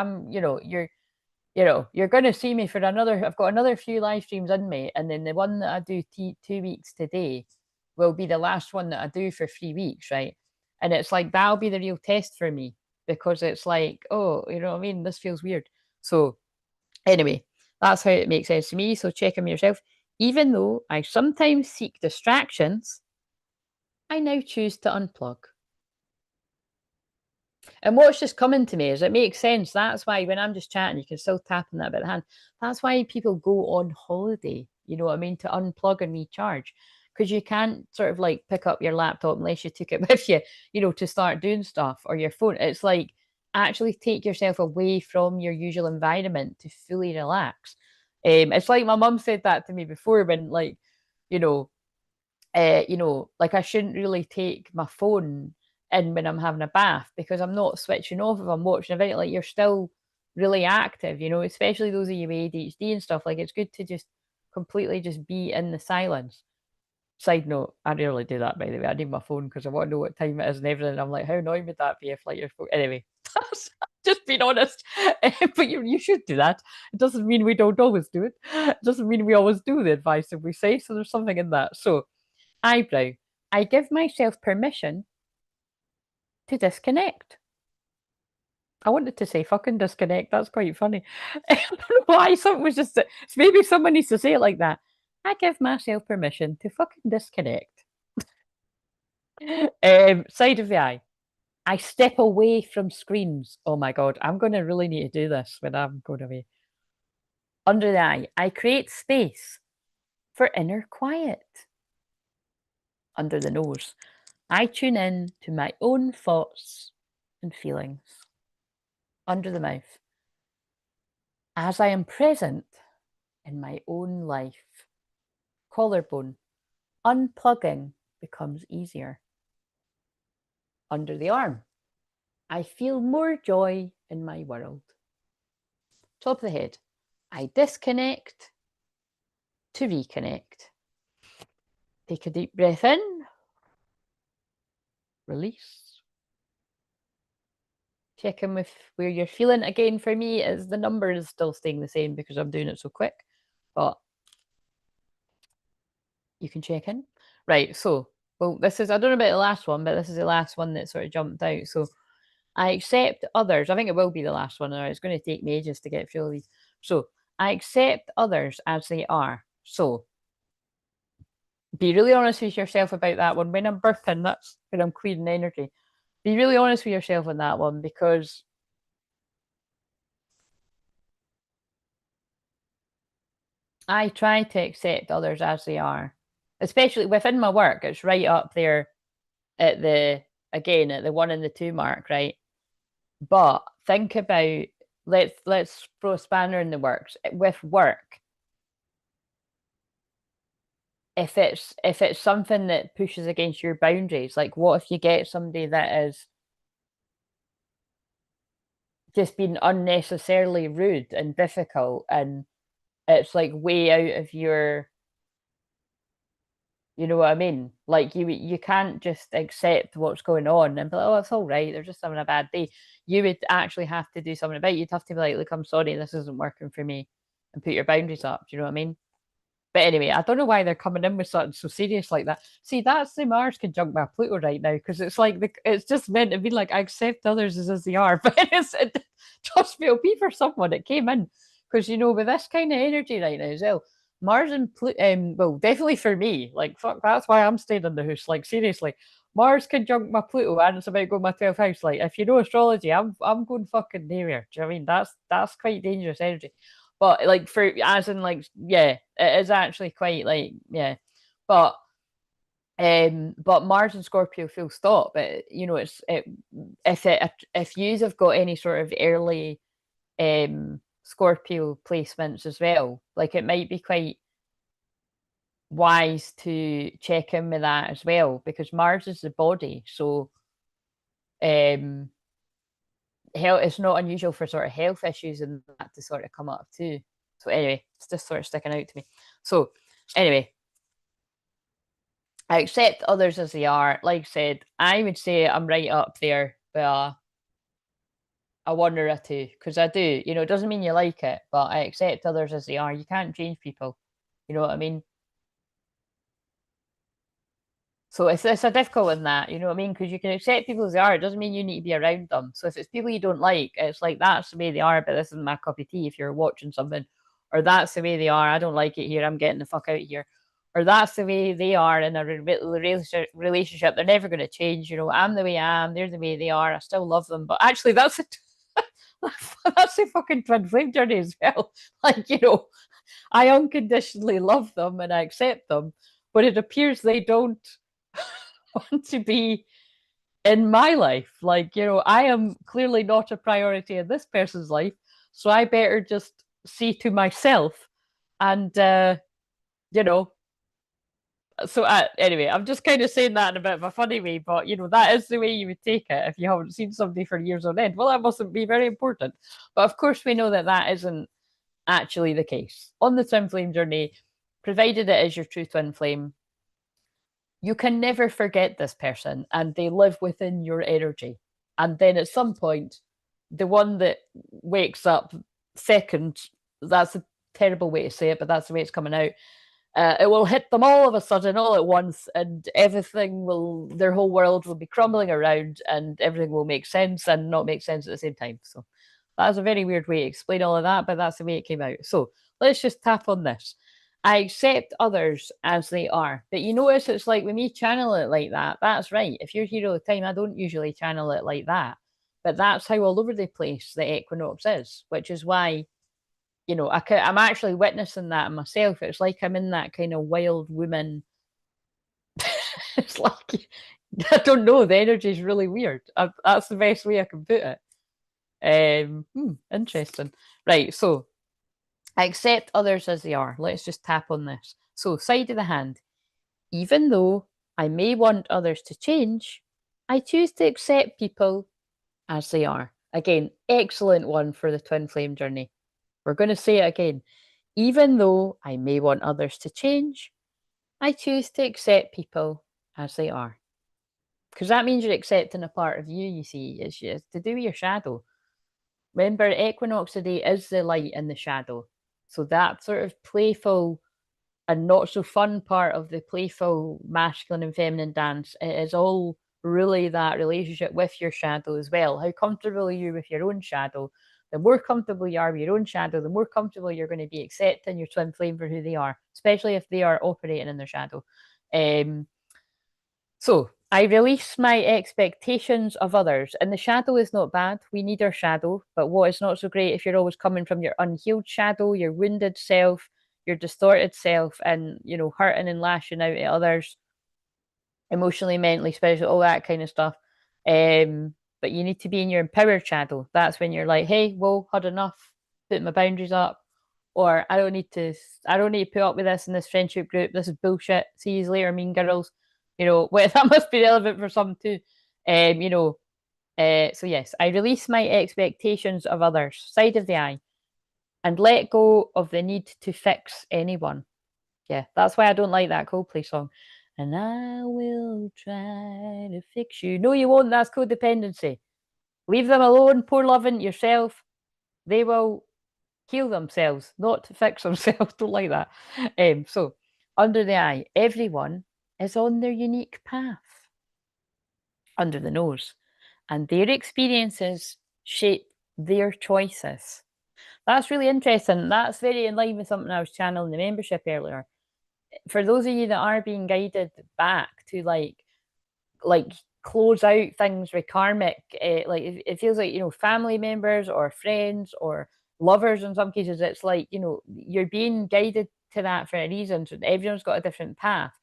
You're going to see me for another. I've got another few live streams in me, and then the one that I do 2 weeks today will be the last one that I do for 3 weeks, right? And it's like that'll be the real test for me because it's like, oh, you know what I mean? This feels weird. So anyway, that's how it makes sense to me. So check in yourself. Even though I sometimes seek distractions, I now choose to unplug. And what's just coming to me is it makes sense. That's why when I'm just chatting, you can still tap on that bit of hand. That's why people go on holiday, you know what I mean, to unplug and recharge. Because you can't sort of like pick up your laptop unless you took it with you, to start doing stuff or your phone. It's like actually take yourself away from your usual environment to fully relax. It's like my mum said that to me before when like, you know, like I shouldn't really take my phone in when I'm having a bath because I'm not switching off if I'm watching a video. Like you're still really active, especially those of you with ADHD and stuff. Like it's good to just completely just be in the silence. Side note, I rarely do that, by the way. I need my phone because I want to know what time it is and everything. I'm like, how annoying would that be if like your phone? Anyway, just being honest. But you should do that. It doesn't mean we don't always do it. It doesn't mean we always do the advice that we say. So there's something in that. So eyebrow. I give myself permission to disconnect. I wanted to say fucking disconnect. That's quite funny. I don't know why something was just. Maybe someone needs to say it like that. I give myself permission to fucking disconnect. Side of the eye. I step away from screens. Oh my god, I'm going to really need to do this when I'm going away. Under the eye. I create space for inner quiet. Under the nose. I tune in to my own thoughts and feelings. Under the mouth. As I am present in my own life. Collarbone. Unplugging becomes easier. Under the arm. I feel more joy in my world. Top of the head. I disconnect to reconnect. Take a deep breath in. Release. check in with where you're feeling. Again, for me, is the number is still staying the same because I'm doing it so quick, but you can check in. Right, so, well, this is, I don't know about the last one, but this is the last one that sort of jumped out. So I accept others. I think it will be the last one, or it's going to take me ages to get through all these. So I accept others as they are. So be really honest with yourself about that one. When I'm burping, that's when I'm clearing energy. Be really honest with yourself on that one, because I try to accept others as they are, especially within my work. It's right up there at the, again, at the 1 and the 2 mark, right? But think about, let's throw a spanner in the works with work. If it's something that pushes against your boundaries, like what if you get somebody that is just being unnecessarily rude and difficult, and it's like way out of your, you know what I mean? Like you can't just accept what's going on and be like, oh, it's all right, they're just having a bad day. You would actually have to do something about it. You'd have to be like, look, I'm sorry, this isn't working for me, and put your boundaries up. Do you know what I mean? But anyway, I don't know why they're coming in with something so serious like that. See, that's the Mars conjunct my Pluto right now, because it's like it's just meant to be like I accept others as they are. But trust me, it'll be for someone. It came in because, with this kind of energy right now as well. Mars and Pluto, well, definitely for me, like fuck, that's why I'm staying in the house. Like seriously, Mars conjunct my Pluto, and it's about going my 12th house. Like if you know astrology, I'm going fucking nowhere. Do you know what I mean? That's quite dangerous energy. But like for as in like yeah, it is actually quite like yeah. But Mars and Scorpio full stop. If yous have got any sort of early Scorpio placements as well, like it might be quite wise to check in with that as well, because Mars is the body. So um health, it's not unusual for sort of health issues and that to sort of come up too. So anyway, it's just sort of sticking out to me. So anyway, I accept others as they are. Like I said, I would say I'm right up there with a 1 or a 2, because I do. It doesn't mean you like it, but I accept others as they are. You can't change people. You know what I mean? So it's a difficult one, that, you know what I mean? Because you can accept people as they are. It doesn't mean you need to be around them. So if it's people you don't like, it's like that's the way they are, but this isn't my cup of tea if you're watching something. Or that's the way they are. I don't like it here. I'm getting the fuck out of here. Or that's the way they are in a relationship. They're never going to change. I'm the way I am. They're the way they are. I still love them. But actually, that's it. That's a fucking twin flame journey as well. Like, I unconditionally love them and I accept them, but it appears they don't want to be in my life. Like, I am clearly not a priority in this person's life. So I better just see to myself. And, you know, so anyway, I'm just kind of saying that in a bit of a funny way, but that is the way you would take it if you haven't seen somebody for years on end. Well, that mustn't be very important. But of course, we know that that isn't actually the case. On the twin flame journey, provided it is your true twin flame, you can never forget this person and they live within your energy. And then at some point, the one that wakes up second, that's a terrible way to say it, but that's the way it's coming out. It will hit them all of a sudden, all at once, and their whole world will be crumbling around, and everything will make sense and not make sense at the same time. So that's a very weird way to explain all of that, but that's the way it came out. So let's just tap on this. I accept others as they are. But you notice it's like when we channel it like that, that's right. If you're here all the time, I don't usually channel it like that. But that's how all over the place the equinox is, which is why, I'm actually witnessing that in myself. It's like I'm in that kind of wild woman. It's like, I don't know, the energy is really weird. That's the best way I can put it. Interesting. Right, so I accept others as they are. Let's just tap on this. So, side of the hand. Even though I may want others to change, I choose to accept people as they are. Again, excellent one for the twin flame journey. We're going to say it again. Even though I may want others to change, I choose to accept people as they are. because that means you're accepting a part of you, you see. It's to do with your shadow. Remember, equinox today is the light and the shadow. So that sort of playful and not so fun part of the playful masculine and feminine dance, it is all really that relationship with your shadow as well. How comfortable are you with your own shadow? The more comfortable you are with your own shadow, the more comfortable you're going to be accepting your twin flame for who they are, especially if they are operating in their shadow. So I release my expectations of others, and the shadow is not bad. We need our shadow, but what is not so great if you're always coming from your unhealed shadow, your wounded self, your distorted self, and hurting and lashing out at others, emotionally, mentally, spiritually, all that kind of stuff. But you need to be in your empowered shadow. That's when you're like, hey, whoa, had enough, put my boundaries up, or I don't need to put up with this in this friendship group. This is bullshit. See you later, mean girls. Well, that must be relevant for some too. So yes, I release my expectations of others, side of the eye, and let go of the need to fix anyone. Yeah, that's why I don't like that Coldplay song. And I will try to fix you. No, you won't. That's codependency. Leave them alone. Pour love into yourself. They will heal themselves, not fix themselves. Don't like that. So, under the eye, everyone is on their unique path. Under the nose, and their experiences shape their choices. That's really interesting. That's very in line with something I was channeling the membership earlier. For those of you that are being guided back to like close out things with karmic, like it feels like family members or friends or lovers in some cases, it's like you're being guided to that for a reason. So everyone's got a different path,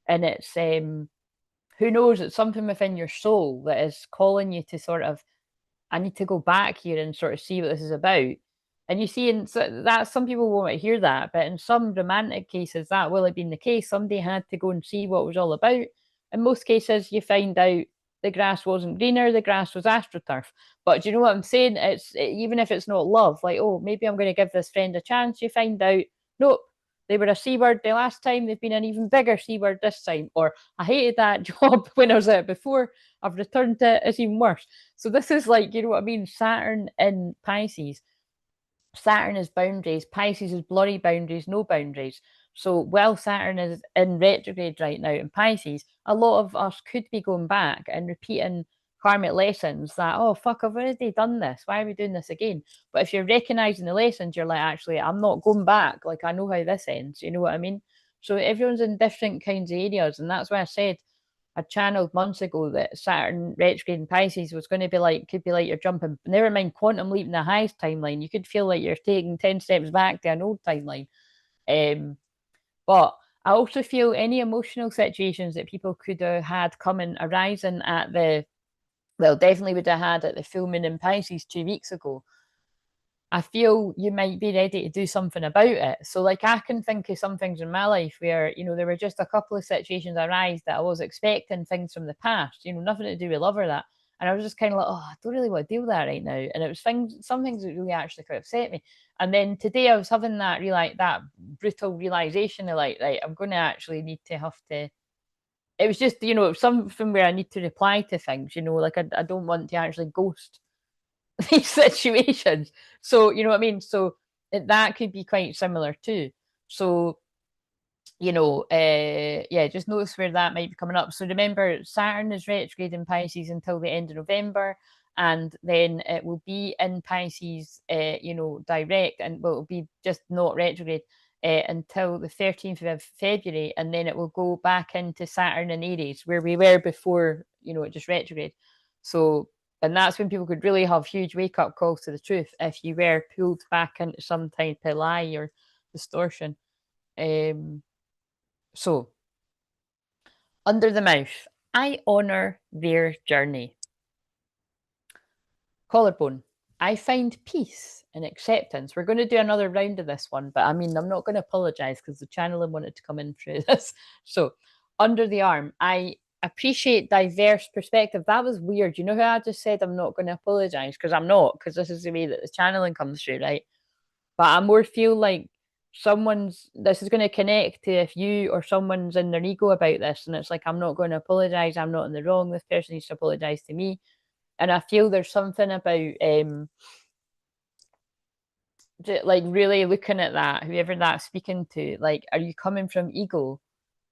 and it's who knows, it's something within your soul that is calling you to sort of, I need to go back here and sort of see what this is about. And you see, that some people won't hear that, but in some romantic cases, that will have been the case. Somebody had to go and see what it was all about. In most cases, you find out the grass wasn't greener, the grass was astroturf. But do you know what I'm saying? Even if it's not love, like, oh, maybe I'm going to give this friend a chance. You find out, nope, they were a C word the last time, they've been an even bigger C word this time. Or I hated that job when I was at it before, I've returned to it, it's even worse. So this is like, you know what I mean? Saturn in Pisces. Saturn is boundaries. Pisces is blurry boundaries, no boundaries. So while Saturn is in retrograde right now in Pisces, a lot of us could be going back and repeating karmic lessons that, oh, fuck, I've already done this. Why are we doing this again? But if you're recognizing the lessons, you're like, actually, I'm not going back. Like, I know how this ends. You know what I mean? So everyone's in different kinds of areas. And that's why I said I channeled months ago that Saturn retrograde in Pisces was going to be like, could be like you're jumping, never mind quantum leap in the highest timeline. You could feel like you're taking 10 steps back to an old timeline. But I also feel any emotional situations that people could have had coming arising at definitely would have had at the full moon in Pisces 2 weeks ago. I feel you might be ready to do something about it. So, like, I can think of some things in my life where, there were just a couple of situations arise that I was expecting things from the past, nothing to do with love or that. And I was just kind of like, oh, I don't really want to deal with that right now. And it was some things that really actually quite upset me. And then today I was having that brutal realization of like, right, I'm going to actually need to have to. It was just, something where I need to reply to things, like I don't want to actually ghost these situations. So, you know what I mean? So that could be quite similar too. So, yeah, just notice where that might be coming up. So remember, Saturn is retrograde in Pisces until the end of November, and then it will be in Pisces, direct, and well, it'll be just not retrograde until the 13th of February, and then it will go back into Saturn and Aries, where we were before, it just retrograde. So, and that's when people could really have huge wake up calls to the truth if you were pulled back into some type of lie or distortion. So, under the mouth, I honor their journey. Collarbone, I find peace and acceptance. We're going to do another round of this one, but I mean, I'm not going to apologize because the channeling wanted to come in through this. So, under the arm, I appreciate diverse perspective. That was weird. You know how I just said I'm not going to apologize? Because I'm not, because this is the way that the channeling comes through, right? But I more feel like this is going to connect to if you or someone's in their ego about this, and it's like, I'm not going to apologize, I'm not in the wrong, this person needs to apologize to me. And I feel there's something about like really looking at that, whoever that's speaking to, like, are you coming from ego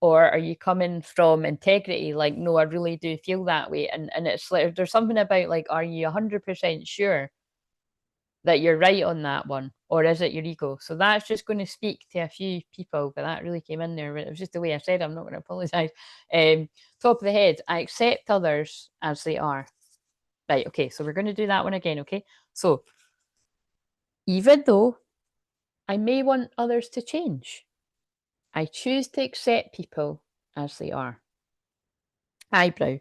or are you coming from integrity? Like, no, I really do feel that way. And it's like there's something about like, are you 100% sure that you're right on that one, or is it your ego? So that's just going to speak to a few people, but that really came in there. It was just the way I said it. I'm not going to apologize. Top of the head, I accept others as they are. Right, okay, so we're going to do that one again, okay? So even though I may want others to change, I choose to accept people as they are. Eyebrow,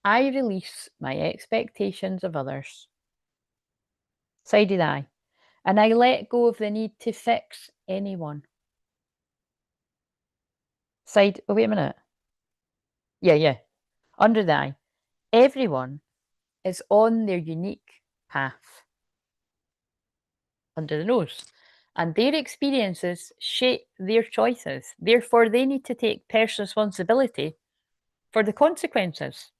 I release my expectations of others. Sided eye, and I let go of the need to fix anyone. Side, oh, wait a minute. Yeah. Under the eye, everyone is on their unique path. Under the nose, and their experiences shape their choices. Therefore, they need to take personal responsibility for the consequences.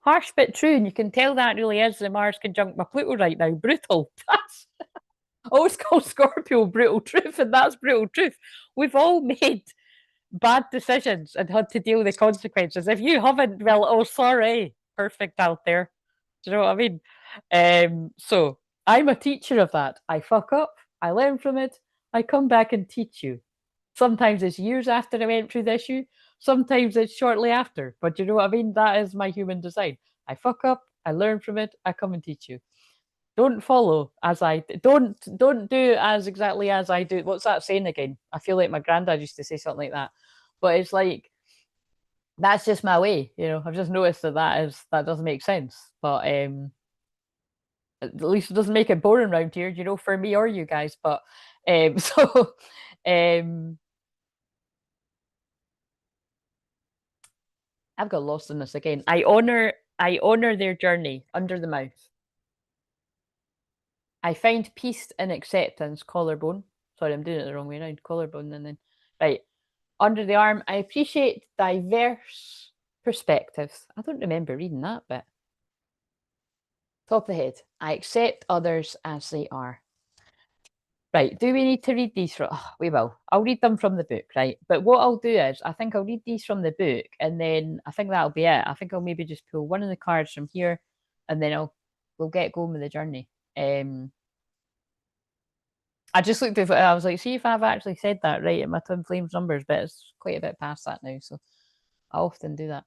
Harsh but true, and you can tell that really is the Mars conjunct my Pluto right now. Brutal. That's it's called Scorpio brutal truth, and that's brutal truth. We've all made bad decisions and had to deal with the consequences. If you haven't, well, oh, sorry, perfect out there. Do you know what I mean? So I'm a teacher of that. I fuck up, I learn from it, I come back and teach you. Sometimes it's years after I went through the issue, sometimes it's shortly after. But you know what I mean? That is my human design. I fuck up, I learn from it, I come and teach you. Don't follow as I don't do as exactly as I do. What's that saying again? I feel like my granddad used to say something like that. But it's like that's just my way, you know. I've just noticed that doesn't make sense. But at least it doesn't make it boring around here, you know, for me or you guys. But so um I've got lost in this again. I honor their journey under the mouth. I find peace and acceptance, collarbone. Sorry, I'm doing it the wrong way around. Collarbone and then right. Under the arm, I appreciate diverse perspectives. I don't remember reading that bit. Top of the head, I accept others as they are. Right, do we need to read these from? Oh, we will. I'll read them from the book, right? But what I'll do is, I think I'll read these from the book, and then I think that'll be it. I think I'll maybe just pull one of the cards from here, and then we'll get going with the journey. I just looked at it, I was like, see if I've actually said that right in my Twin Flames numbers, but it's quite a bit past that now, so I often do that.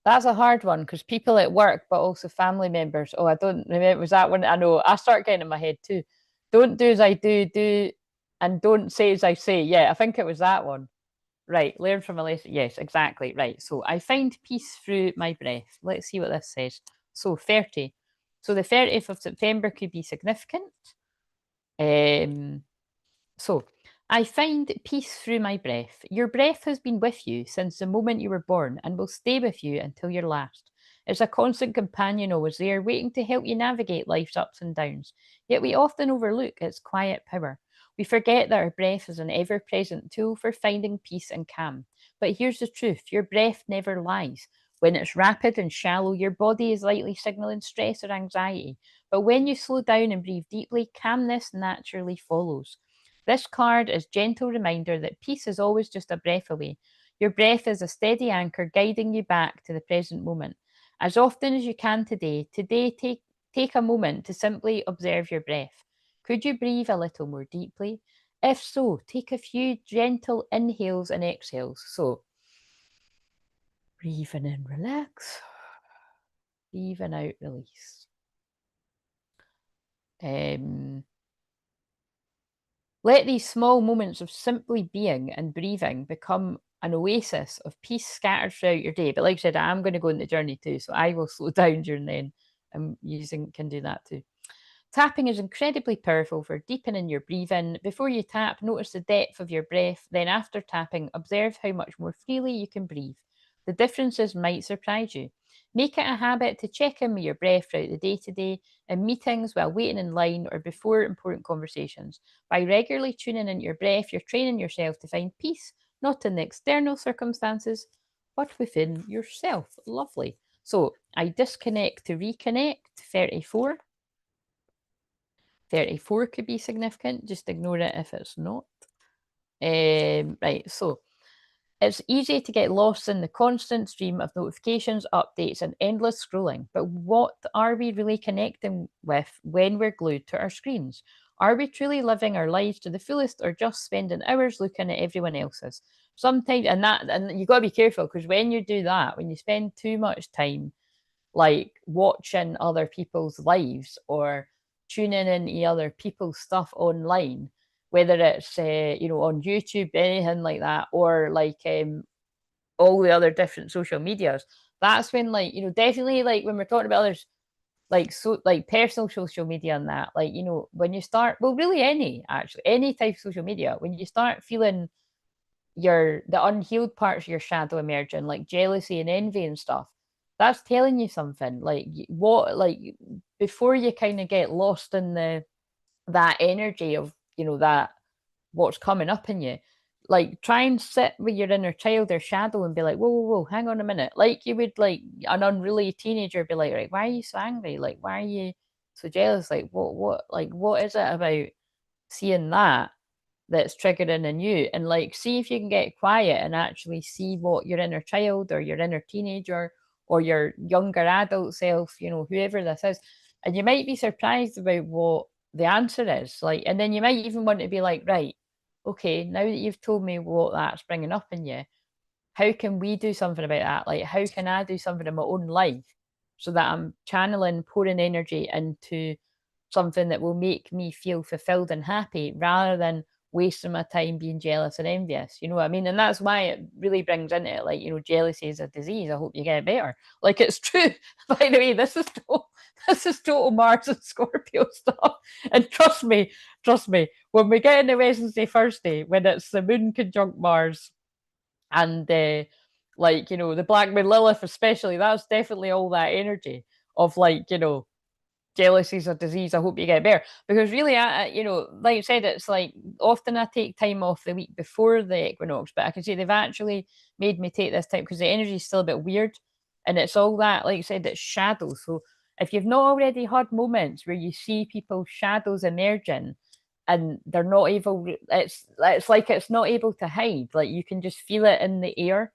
That's a hard one because people at work, but also family members. Oh, I don't remember. Was that one? I know. I start getting in my head too. Don't do as I do, and don't say as I say. Yeah, I think it was that one. Right. Learn from a lesson. Yes, exactly. Right. So I find peace through my breath. Let's see what this says. So 30. So the 30th of September could be significant. So I find peace through my breath. Your breath has been with you since the moment you were born and will stay with you until your last. It's a constant companion always there, waiting to help you navigate life's ups and downs. Yet we often overlook its quiet power. We forget that our breath is an ever present tool for finding peace and calm. But here's the truth, your breath never lies. When it's rapid and shallow, your body is likely signaling stress or anxiety. But when you slow down and breathe deeply, calmness naturally follows. This card is a gentle reminder that peace is always just a breath away. Your breath is a steady anchor guiding you back to the present moment. As often as you can today, take a moment to simply observe your breath. Could you breathe a little more deeply? If so, take a few gentle inhales and exhales. So, breathing in, relax. Breathing out, release. Let these small moments of simply being and breathing become an oasis of peace scattered throughout your day. But like I said, I'm going to go on the journey too, so I will slow down during then. I'm can do that too. Tapping is incredibly powerful for deepening your breathing. Before you tap, notice the depth of your breath. Then after tapping, observe how much more freely you can breathe. The differences might surprise you. Make it a habit to check in with your breath throughout the day today, in meetings, while waiting in line, or before important conversations. By regularly tuning into your breath, you're training yourself to find peace, not in the external circumstances, but within yourself. Lovely. So I disconnect to reconnect, 34. 34 could be significant. Just ignore it if it's not. Right, so it's easy to get lost in the constant stream of notifications, updates, and endless scrolling. But what are we really connecting with when we're glued to our screens? Are we truly living our lives to the fullest, or just spending hours looking at everyone else's? Sometimes, and you got to be careful, because when you do that, when you spend too much time like watching other people's lives or tuning into other people's stuff online, whether it's on YouTube, anything like that, or like all the other different social medias. That's when definitely like when we're talking about others, like so like personal social media and that, like when you start, well, really any type of social media, when you start feeling the unhealed parts of your shadow emerging, like jealousy and envy and stuff, that's telling you something. Before you kind of get lost in that energy of that what's coming up in you, like try and sit with your inner child or shadow and be like, whoa, whoa, whoa, hang on a minute. Like you would like an unruly teenager be like, right, why are you so angry? Like, why are you so jealous? Like, what is it about seeing that's triggering in you? And like see if you can get quiet and actually see what your inner child or your inner teenager or your younger adult self, whoever this is, and you might be surprised about what the answer is. Like, and then you might even want to be like, right, okay, now that you've told me what that's bringing up in you, how can we do something about that? Like, how can I do something in my own life so that I'm channeling, pouring energy into something that will make me feel fulfilled and happy, rather than wasting my time being jealous and envious? You know what I mean? And that's why it really brings into it, like, jealousy is a disease. I hope you get better. Like, it's true. By the way, this is total Mars and Scorpio stuff. And trust me, when we get into Wednesday, Thursday, when it's the moon conjunct Mars, and the Black Moon Lilith especially, that's definitely all that energy of like, jealousy is a disease. I hope you get better. Because really, like I said, it's like often I take time off the week before the equinox, but I can see they've actually made me take this time because the energy is still a bit weird, and it's all that, like I said, it's shadows. So if you've not already had moments where you see people's shadows emerging and they're not able, it's like it's not able to hide. Like you can just feel it in the air.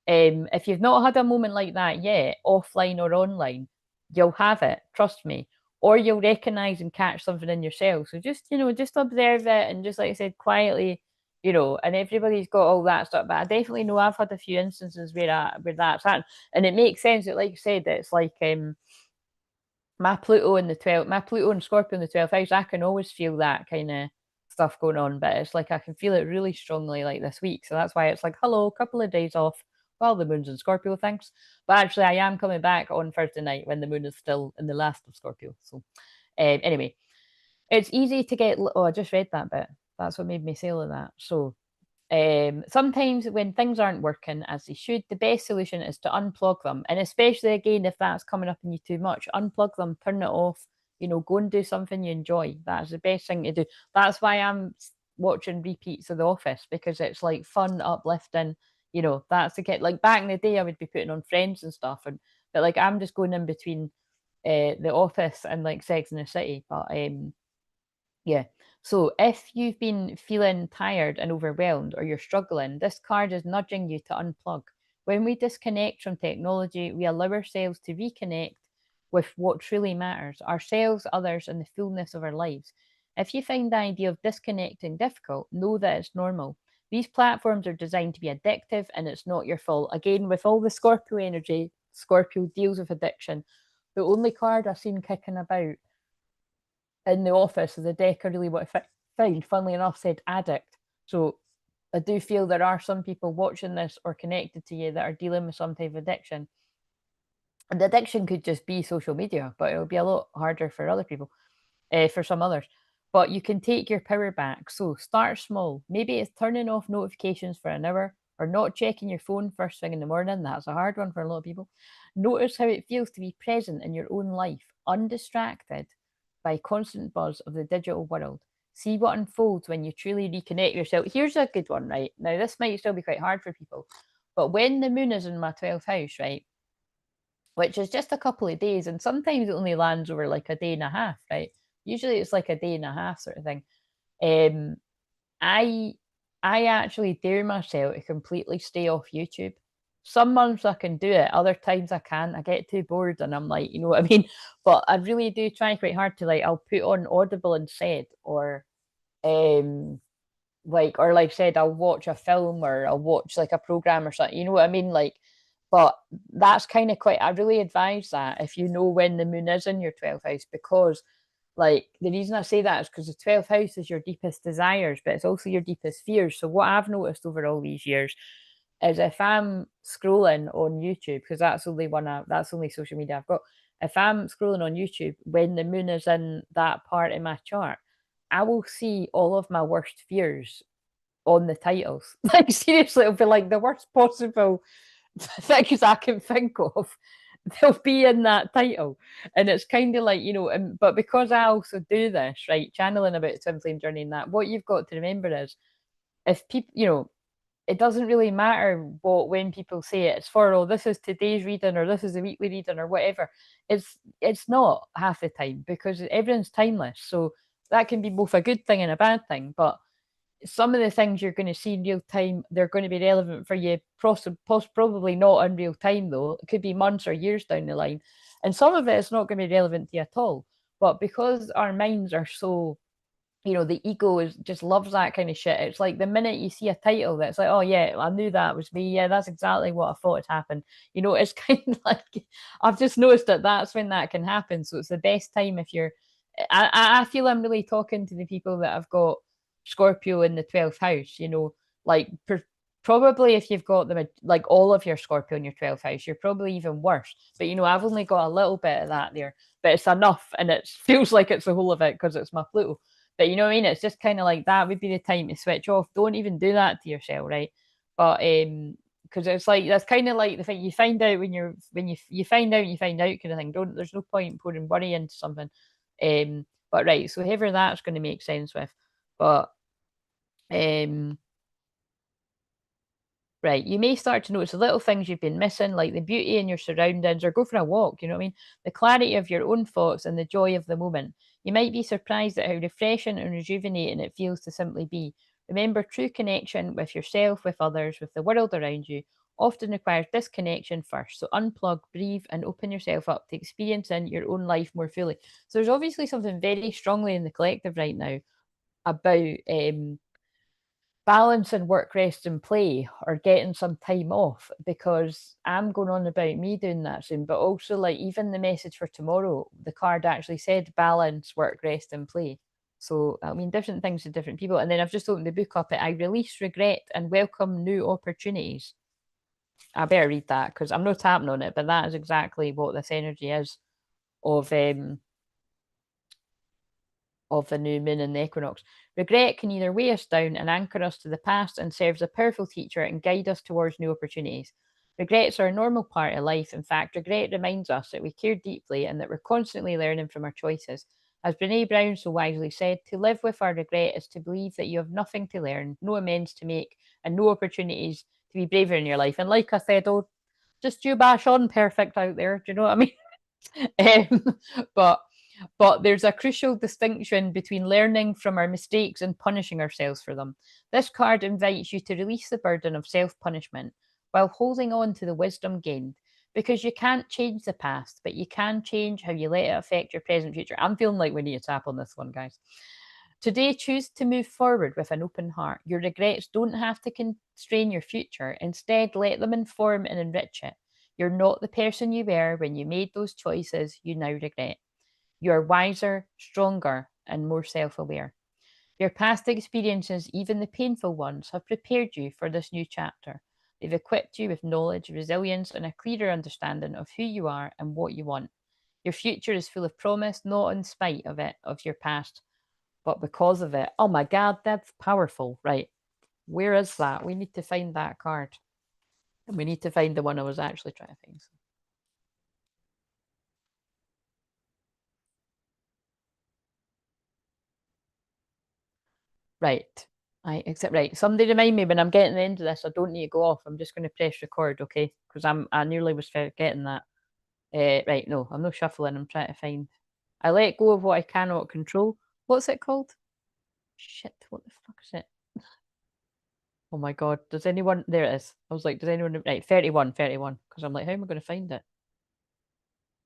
If you've not had a moment like that yet, offline or online, you'll have it. Trust me. Or you'll recognize and catch something in yourself. So just observe it, and just like I said, quietly, and everybody's got all that stuff. But I definitely know I've had a few instances where that's happened, and it makes sense that, like you said, it's like my Pluto and Scorpio in the 12th house, I can always feel that kind of stuff going on, but it's like I can feel it really strongly like this week. So that's why it's like, hello, couple of days off while the moon's in Scorpio, thanks. But actually, I am coming back on Thursday night when the moon is still in the last of Scorpio. So anyway, it's easy to get. Oh, I just read that bit. That's what made me say all of that. So sometimes when things aren't working as they should, the best solution is to unplug them. And especially again, if that's coming up in you too much, unplug them, turn it off, go and do something you enjoy. That's the best thing to do. That's why I'm watching repeats of The Office, because it's like fun, uplifting. That's the kid. Like back in the day, I would be putting on Friends and stuff, but like I'm just going in between The Office and like Sex and the City. But yeah. So if you've been feeling tired and overwhelmed, or you're struggling, this card is nudging you to unplug. When we disconnect from technology, we allow ourselves to reconnect with what truly matters: ourselves, others, and the fullness of our lives. If you find the idea of disconnecting difficult, know that it's normal. These platforms are designed to be addictive, and it's not your fault. Again, with all the Scorpio energy, Scorpio deals with addiction. The only card I've seen kicking about in The Office, the deck I really want to find, funnily enough, said addict. So I do feel there are some people watching this or connected to you that are dealing with some type of addiction. And the addiction could just be social media, but it'll be a lot harder for other people, for some others. But you can take your power back. So start small. Maybe it's turning off notifications for an hour, or not checking your phone first thing in the morning. That's a hard one for a lot of people. Notice how it feels to be present in your own life, undistracted by constant buzz of the digital world. See what unfolds when you truly reconnect yourself. Here's a good one, right? Now, this might still be quite hard for people, but when the moon is in my 12th house, right, which is just a couple of days, and sometimes it only lands over like a day and a half, right? Usually it's like a day and a half sort of thing. Um, I I actually dare myself to completely stay off YouTube. Some months I can do it, other times I can't. I get too bored and I'm like, you know what I mean? But I really do try quite hard to, like, I'll put on Audible instead, or um like I said, I'll watch a film or I'll watch like a program or something, you know what I mean? Like, but that's kind of quite, I really advise that if you know when the moon is in your 12th house, because like the reason I say that is because the 12th house is your deepest desires, but it's also your deepest fears. So what I've noticed over all these years is if I'm scrolling on YouTube, because that's the only social media I've got. If I'm scrolling on YouTube when the moon is in that part in my chart, I will see all of my worst fears on the titles. Like seriously, it'll be like the worst possible things I can think of. They'll be in that title. And it's kind of like, you know, but because I also do this, right, channeling about Twinflame journey and that, what you've got to remember is if people, you know, it doesn't really matter when people say it's for, oh, this is today's reading or this is the weekly reading or whatever. It's not half the time, because everyone's timeless. So that can be both a good thing and a bad thing. But some of the things you're going to see in real time, they're going to be relevant for you, probably not in real time though. It could be months or years down the line. And some of it is not going to be relevant to you at all. But because our minds are so, you know, the ego just loves that kind of shit. It's like the minute you see a title that's like, oh yeah, I knew that was me. Yeah, that's exactly what I thought had happened. You know, it's kind of like, I've just noticed that that's when that can happen. So it's the best time if you're, I feel I'm really talking to the people that have got Scorpio in the 12th house, you know, like probably if you've got them like all of your Scorpio in your 12th house, you're probably even worse. But you know, I've only got a little bit of that there, but it's enough, and it feels like it's the whole of it because it's my Pluto. But you know what I mean? It's just kind of like that would be the time to switch off. Don't even do that to yourself, right? But because it's like that's kind of like the thing you find out when you find out kind of thing. Don't There's no point in pouring worry into something. But right, so however that's going to make sense with, but um. Right, you may start to notice the little things you've been missing, like the beauty in your surroundings, or go for a walk, you know what I mean? The clarity of your own thoughts and the joy of the moment. You might be surprised at how refreshing and rejuvenating it feels to simply be. Remember, true connection with yourself, with others, with the world around you often requires disconnection first. So unplug, breathe, and open yourself up to experiencing your own life more fully. So there's obviously something very strongly in the collective right now about balancing work, rest, and play, or getting some time off, because I'm going on about me doing that soon. But also, like, even the message for tomorrow, the card actually said balance, work, rest, and play. So, I mean, different things to different people. And then I've just opened the book up. I release regret and welcome new opportunities. I better read that because I'm not tapping on it, but that is exactly what this energy is of the new moon and the equinox. Regret can either weigh us down and anchor us to the past and serves a powerful teacher and guide us towards new opportunities. Regrets are a normal part of life. In fact, regret reminds us that we care deeply and that we're constantly learning from our choices. As Brene Brown so wisely said, to live with our regret is to believe that you have nothing to learn, no amends to make, and no opportunities to be braver in your life. And like I said, oh, just you bash on perfect out there. Do you know what I mean? um, but there's a crucial distinction between learning from our mistakes and punishing ourselves for them. This card invites you to release the burden of self punishment while holding on to the wisdom gained, because you can't change the past, but you can change how you let it affect your present future. I'm feeling like we need to tap on this one, guys. Today, choose to move forward with an open heart. Your regrets don't have to constrain your future. Instead, let them inform and enrich it. You're not the person you were when you made those choices you now regret. You are wiser, stronger, and more self aware. Your past experiences, even the painful ones, have prepared you for this new chapter. They've equipped you with knowledge, resilience, and a clearer understanding of who you are and what you want. Your future is full of promise, not in spite of your past, but because of it. Oh my God, that's powerful. Right. Where is that? We need to find that card. And we need to find the one I was actually trying to find. Right. Right. Somebody remind me when I'm getting the end of this. I don't need to go off. I'm just going to press record, okay? Because I nearly was forgetting that. Right. No, I'm not shuffling. I'm trying to find. I let go of what I cannot control. What's it called? Shit. What the fuck is it? Oh my God. Does anyone? There it is. I was like, does anyone? Right. 31. 31. Because I'm like, how am I going to find it?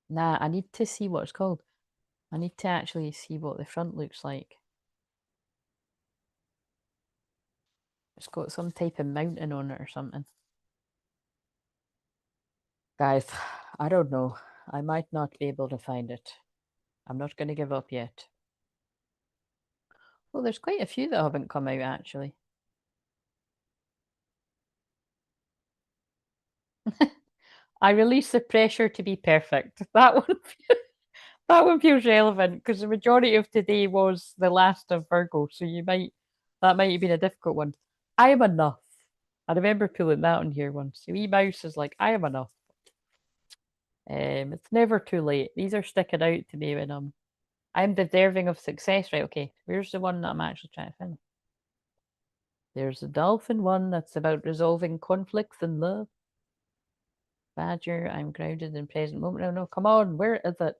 Nah. I need to see what it's called. I need to actually see what the front looks like. It's got some type of mountain on it or something. Guys, I don't know. I might not be able to find it. I'm not going to give up yet. Well, there's quite a few that haven't come out actually. I release the pressure to be perfect. That one feels relevant because the majority of today was the last of Virgo, so that might have been a difficult one. I am enough. I remember pulling that on here once. The wee mouse is like, I am enough. It's never too late. These are sticking out to me when I'm deserving of success. Right, okay. Where's the one that I'm actually trying to find? There's a dolphin one that's about resolving conflicts in love. Badger, I'm grounded in present moment. No, no, come on, where is it?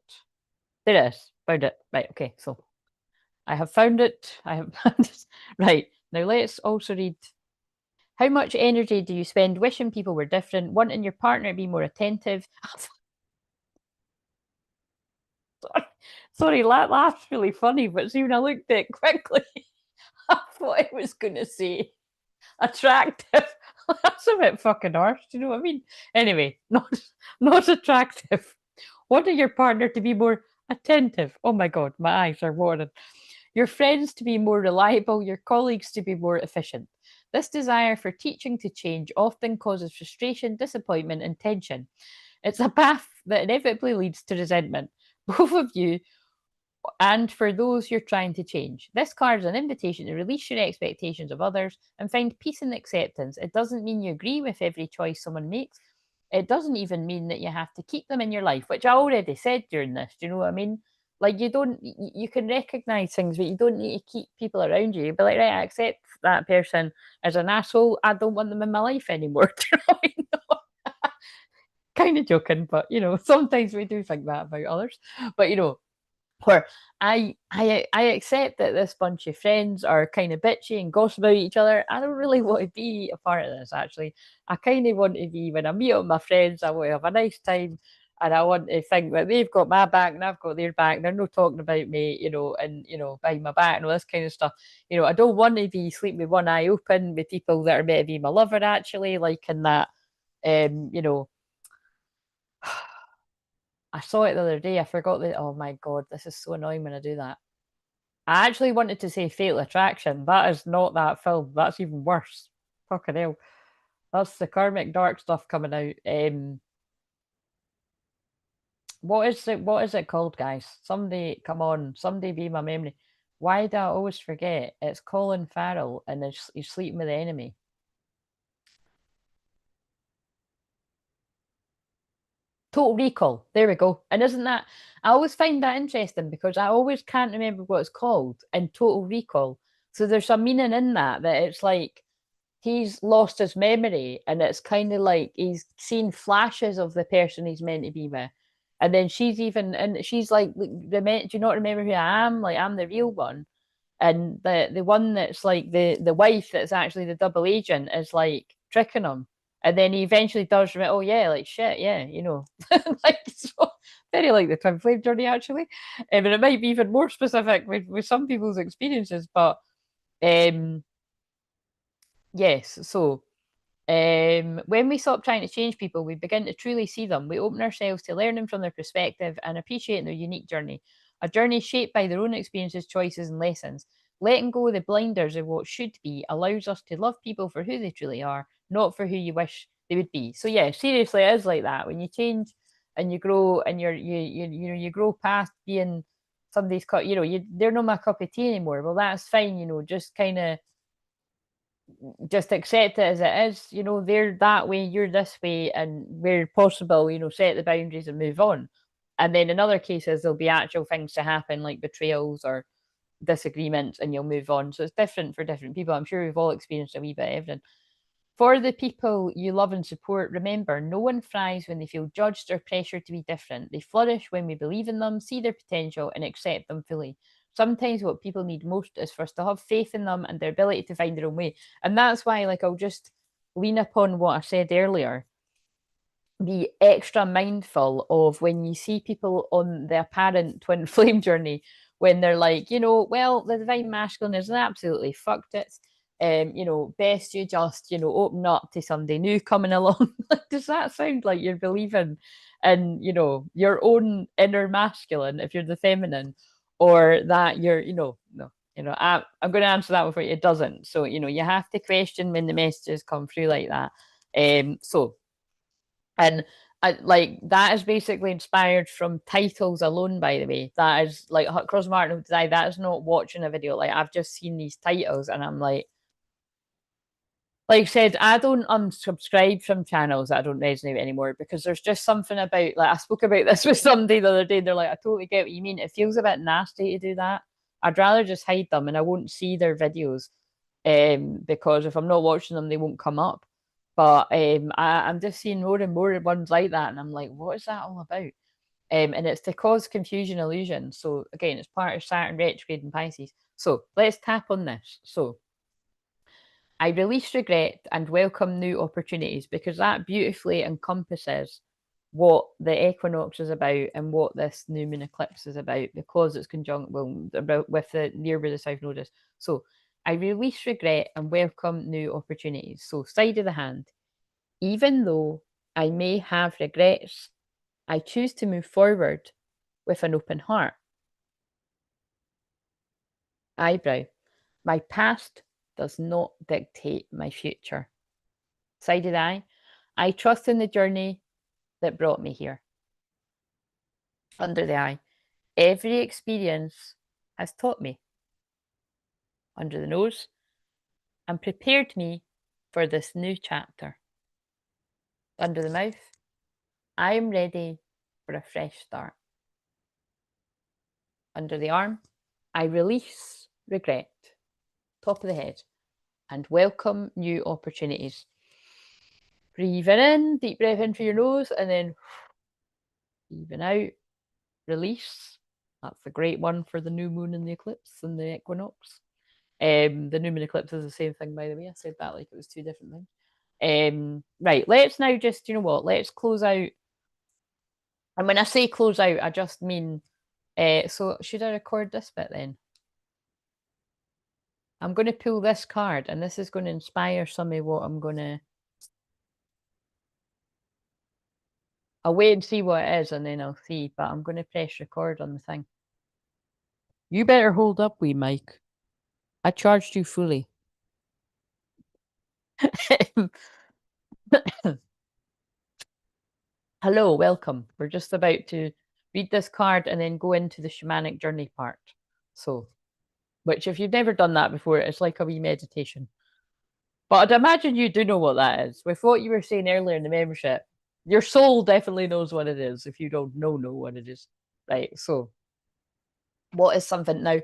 There it is. Found it. Right, okay, so I have found it. I have found it. Right, now let's also read. How much energy do you spend wishing people were different, wanting your partner to be more attentive? Sorry, that's really funny, but see, when I looked at it quickly, I thought I was going to say attractive. That's a bit fucking harsh. Do you know what I mean? Anyway, not attractive. Wanting your partner to be more attentive. Oh my god, my eyes are watering. Your friends to be more reliable, your colleagues to be more efficient. This desire for teaching to change often causes frustration, disappointment, and tension. It's a path that inevitably leads to resentment. Both of you and for those you're trying to change. This card is an invitation to release your expectations of others and find peace and acceptance. It doesn't mean you agree with every choice someone makes. It doesn't even mean that you have to keep them in your life, which I already said during this. Do you know what I mean? Like you can recognize things, but you don't need to keep people around you. You'd be like, right, I accept that person as an asshole. I don't want them in my life anymore. Do you know what I mean? Kind of joking, but sometimes we do think that about others. But where I accept that this bunch of friends are kind of bitchy and gossip about each other. I don't really want to be a part of this actually. I kind of want to be when I meet up with my friends, I want to have a nice time and I want to think that they've got my back and I've got their back. They're not talking about me, and behind my back and all this kind of stuff. I don't want to be sleeping with one eye open with people that are meant to be my lover actually, like in that um, you know, I saw it the other day. I forgot that. Oh my god, this is so annoying when I do that. I actually wanted to say Fatal Attraction. That is not that film. That's even worse. Fucking hell. That's the karmic dark stuff coming out. What is it called, guys? Somebody come on, somebody be my memory. Why do I always forget? It's Colin Farrell and he's sleeping with the enemy. Total Recall. There we go. And isn't that I always find that interesting because I always can't remember what it's called in Total Recall. So there's some meaning in that it's like he's lost his memory and it's kind of like he's seen flashes of the person he's meant to be with. And then she's like, do you not remember who I am? Like I'm the real one. And the one that's like the wife that's actually the double agent is like tricking him. And then he eventually does remember, oh yeah, like shit, yeah, like so very like the Twinflame journey actually. But it might be even more specific with some people's experiences, but um yes, so when we stop trying to change people, we begin to truly see them. We open ourselves to learning from their perspective and appreciating their unique journey. A journey shaped by their own experiences, choices, and lessons. Letting go of the blinders of what should be allows us to love people for who they truly are, not for who you wish they would be. So yeah, seriously, it is like that. When you change and you grow and you grow past being somebody's cup, they're not my cup of tea anymore. Well, that's fine, just kind of just accept it as it is. They're that way, you're this way, and where possible, set the boundaries and move on. And then in other cases, there'll be actual things to happen like betrayals or disagreements and you'll move on. So it's different for different people. I'm sure we've all experienced a wee bit of everything. For the people you love and support, remember, no one thrives when they feel judged or pressured to be different. They flourish when we believe in them, see their potential, and accept them fully. Sometimes what people need most is for us to have faith in them and their ability to find their own way. And that's why, like, I'll just lean upon what I said earlier. Be extra mindful of when you see people on the apparent twin flame journey, when they're like, well, the divine masculine is absolutely fucked it. Best you just, open up to somebody new coming along. Like, does that sound like you're believing in, your own inner masculine if you're the feminine, or that you're, no, I'm going to answer that for you. It doesn't. So, you have to question when the messages come through like that. And like that is basically inspired from titles alone, by the way. That is like Cross Martin Who Died. That is not watching a video. Like, I've just seen these titles and I'm like I said, I don't unsubscribe from channels that I don't resonate with anymore, because there's just something about, like, I spoke about this with somebody the other day, and they're like, I totally get what you mean. It feels a bit nasty to do that. I'd rather just hide them and I won't see their videos, because if I'm not watching them, they won't come up. But I'm just seeing more and more ones like that, and I'm like, what is that all about? And it's to cause confusion, illusion. So again, it's part of Saturn retrograde in Pisces. So let's tap on this. So I release regret and welcome new opportunities, because that beautifully encompasses what the equinox is about and what this new moon eclipse is about, because it's conjunct with the near where the south node is. So I release regret and welcome new opportunities. So side of the hand, even though I may have regrets, I choose to move forward with an open heart. Eyebrow, my past does not dictate my future. Sided eye, I trust in the journey that brought me here. Under the eye, every experience has taught me. Under the nose, and prepared me for this new chapter. Under the mouth, I am ready for a fresh start. Under the arm, I release regret. Top of the head, and welcome new opportunities. Breathing in, deep breath in through your nose, and then breathing out, release. That's a great one for the new moon and the eclipse and the equinox. The new moon eclipse is the same thing, by the way. I said that like it was two different things. Right, let's now just, let's close out. And when I say close out, I just mean, so should I record this bit then? I'm going to pull this card, and this is going to inspire some of what I'm going to... I'll wait and see what it is, and then I'll see, but I'm going to press record on the thing. You better hold up, wee Mike. I charged you fully. Hello, welcome. We're just about to read this card and then go into the shamanic journey part. So, which if you've never done that before, it's like a wee meditation. But I'd imagine you do know what that is. With what you were saying earlier in the membership, your soul definitely knows what it is if you don't know what it is. Right, so what is something now?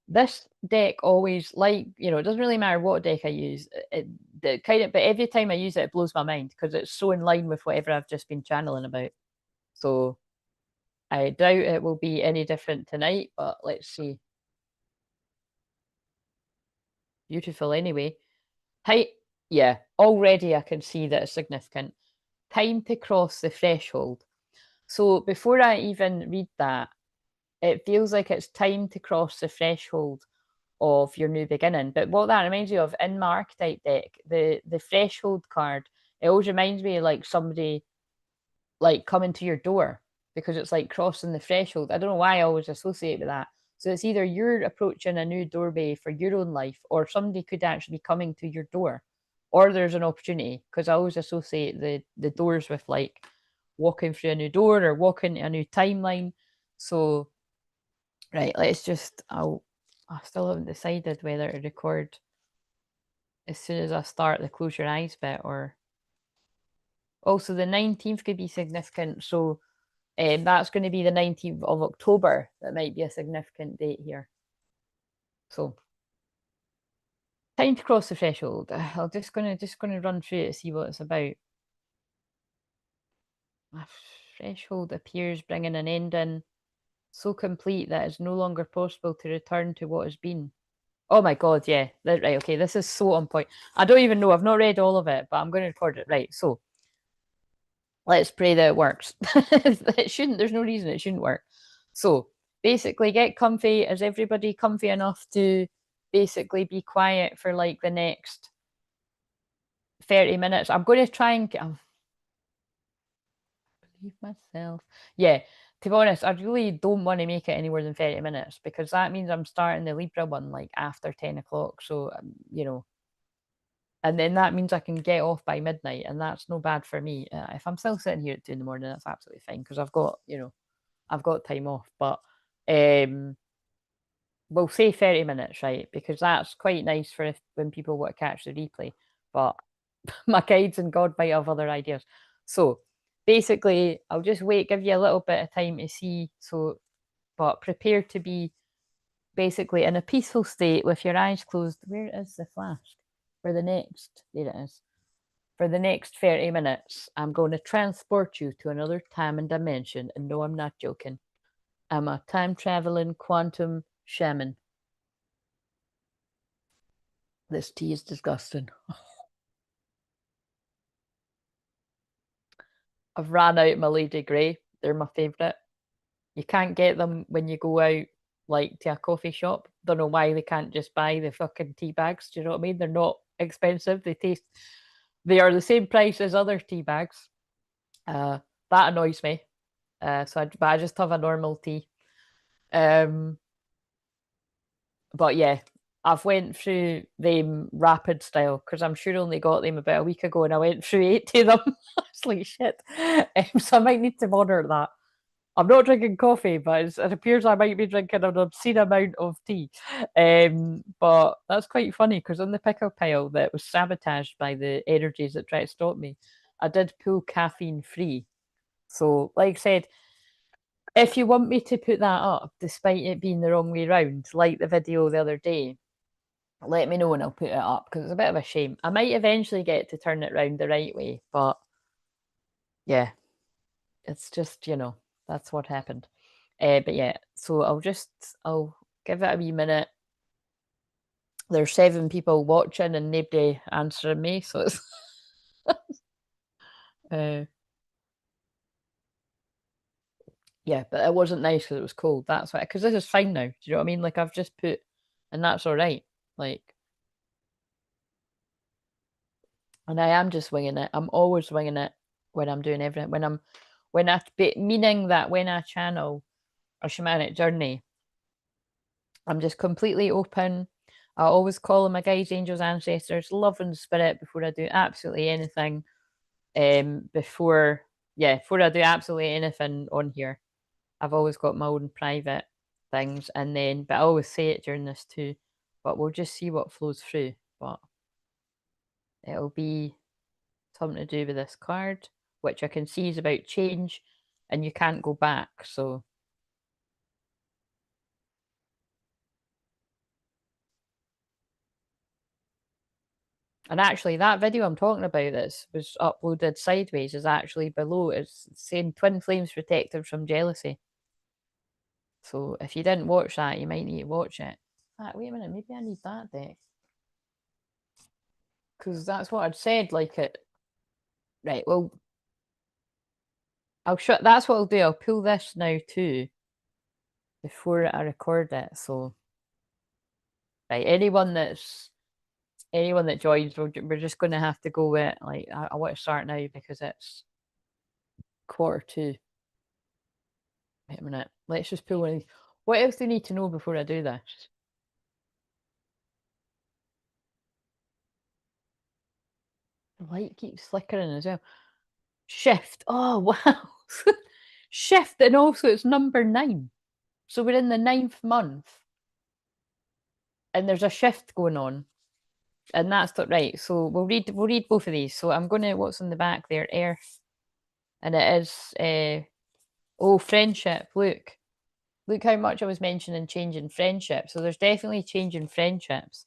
This deck always, like, it doesn't really matter what deck I use. But every time I use it, it blows my mind because it's so in line with whatever I've just been channeling about. So I doubt it will be any different tonight, but let's see. Beautiful anyway. Yeah, already I can see that it's significant. Time to cross the threshold. So before I even read that, it feels like it's time to cross the threshold of your new beginning. But what that reminds me of in my archetype deck, the threshold card, it always reminds me of like somebody like coming to your door, because it's like crossing the threshold. I don't know why I always associate with that. So it's either you're approaching a new doorway for your own life, or somebody could actually be coming to your door, or there's an opportunity, because I always associate the doors with like walking through a new door or walking a new timeline. So right, let's just, I still haven't decided whether to record as soon as I start the close your eyes bit, or also the 19th could be significant. So that's going to be the 19th of October. That might be a significant date here. So time to cross the threshold. I'm just gonna run through it to see what it's about. A threshold appears, bringing an end in, so complete that it's no longer possible to return to what has been. Oh my god, yeah. Right, okay, this is so on point. I don't even know. I've not read all of it, but I'm going to record it. Right, so let's pray that it works. It shouldn't, there's no reason it shouldn't work. So basically, get comfy. Is everybody comfy enough to basically be quiet for like the next 30 minutes? I'm going to try and believe myself. Yeah, to be honest, I really don't want to make it any more than 30 minutes because that means I'm starting the Libra one like after 10 o'clock. So, you know, and then that means I can get off by midnight, and that's no bad for me. If I'm still sitting here at 2 in the morning, that's absolutely fine because I've got, you know, I've got time off. But we'll say 30 minutes, right? Because that's quite nice for if when people want to catch the replay. But my guides and God might have other ideas. So basically, I'll just wait, give you a little bit of time to see. So, but prepare to be basically in a peaceful state with your eyes closed. Where is the flash? For the next, there it is. For the next 30 minutes, I'm going to transport you to another time and dimension. And no, I'm not joking. I'm a time traveling quantum shaman. This tea is disgusting. I've ran out my Lady Grey. They're my favourite. You can't get them when you go out like to a coffee shop. Don't know why they can't just buy the fucking tea bags. Do you know what I mean? They're not expensive. They are the same price as other tea bags. That annoys me. But I just have a normal tea. Um, but yeah, I've went through them rapid style because I'm sure I only got them about a week ago, and I went through 80 of them. It's like shit. So I might need to monitor that. I'm not drinking coffee, but it appears I might be drinking an obscene amount of tea. But that's quite funny because on the pickle pile that was sabotaged by the energies that try to stop me, I did pull caffeine free. So, like I said, if you want me to put that up, despite it being the wrong way round, like the video the other day, let me know and I'll put it up because it's a bit of a shame. I might eventually get to turn it round the right way, but yeah, it's just, you know, that's what happened. But yeah, so I'll give it a wee minute. There's 7 people watching and nobody answering me, so it's yeah, but it wasn't nice because it was cold. That's why, because this is fine now. Do you know what I mean? Like I've just put, and that's all right. Like, and I am just winging it. I'm always winging it when I'm doing everything. Meaning that when I channel a shamanic journey, I'm just completely open. I always call on my guides, angels, ancestors, love and spirit before I do absolutely anything. Before I do absolutely anything on here, I've always got my own private things, and then but I always say it during this too. But we'll just see what flows through. But it'll be something to do with this card, which I can see is about change, and you can't go back. So, and actually, that video I'm talking about that was uploaded sideways is actually below. It's saying twin flames protected from jealousy. So if you didn't watch that, you might need to watch it. Wait a minute, maybe I need that deck because that's what I'd said. Like it, right? Well, I'll shut. That's what I'll do. I'll pull this now too before I record it. So, right, anyone that joins, we're just going to have to go with like I want to start now because it's 1:45. Wait a minute. Let's just pull one of these. What else do you need to know before I do this? The light keeps flickering as well. Shift. Oh wow. Shift, and also it's number 9. So we're in the 9th month, and there's a shift going on. And that's the right. So we'll read both of these. So I'm gonna what's on the back there, Earth, and it is friendship. Look, Look how much I was mentioning changing friendships. So there's definitely changing friendships.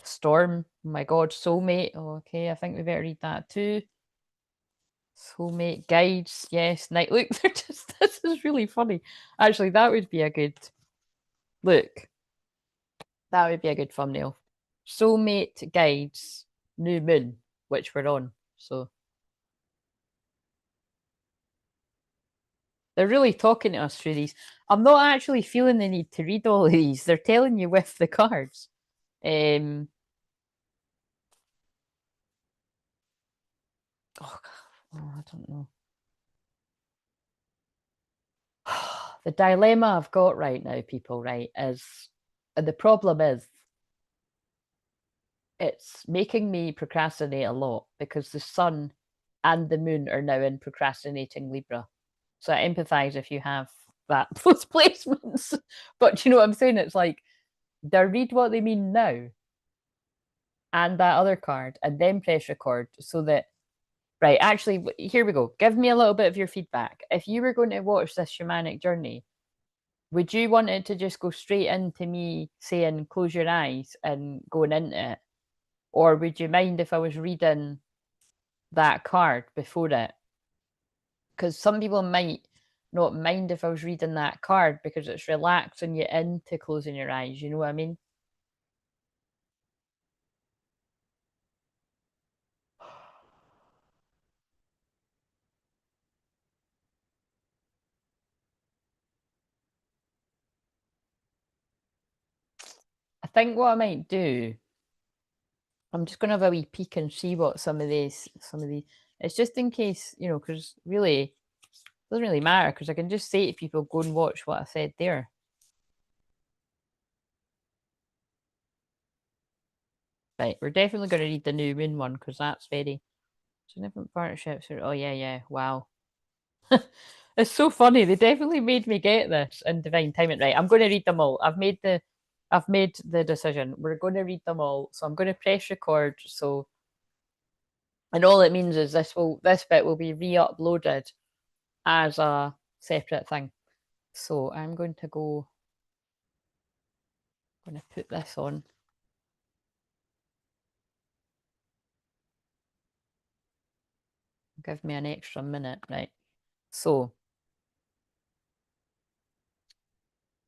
Storm, oh my God, soulmate. Oh, okay, I think we better read that too. Soulmate guides, yes. Night, look, they're just. This is really funny. Actually, that would be a good look. That would be a good thumbnail. Soulmate guides, new moon, which we're on. So they're really talking to us through these. I'm not actually feeling the need to read all of these. They're telling you with the cards. Um, oh, I don't know. The dilemma I've got right now, people, right, is the problem is it's making me procrastinate a lot because the sun and the moon are now in procrastinating Libra. So I empathize if you have that those placements. But you know what I'm saying? It's like they read what they mean now and that other card and then press record so that right, actually here we go. Give me a little bit of your feedback. If you were going to watch this shamanic journey, would you want it to just go straight into me saying close your eyes and going into it? Or would you mind if I was reading that card before it? Because some people might not mind if I was reading that card because it's relaxing you into closing your eyes. You know what I mean? I think what I might do, I'm just going to have a wee peek and see what some of these, it's just in case, you know, because really, it doesn't really matter because I can just say to people, go and watch what I said there. Right, we're definitely going to read the new moon one because that's very significant partnerships. Oh, yeah, yeah, wow. It's so funny. They definitely made me get this in divine timing. Right, I'm going to read them all. I've made the decision. We're going to read them all. So I'm going to press record. So, and all it means is this bit will be re-uploaded as a separate thing. So I'm going to put this on. Give me an extra minute, right? So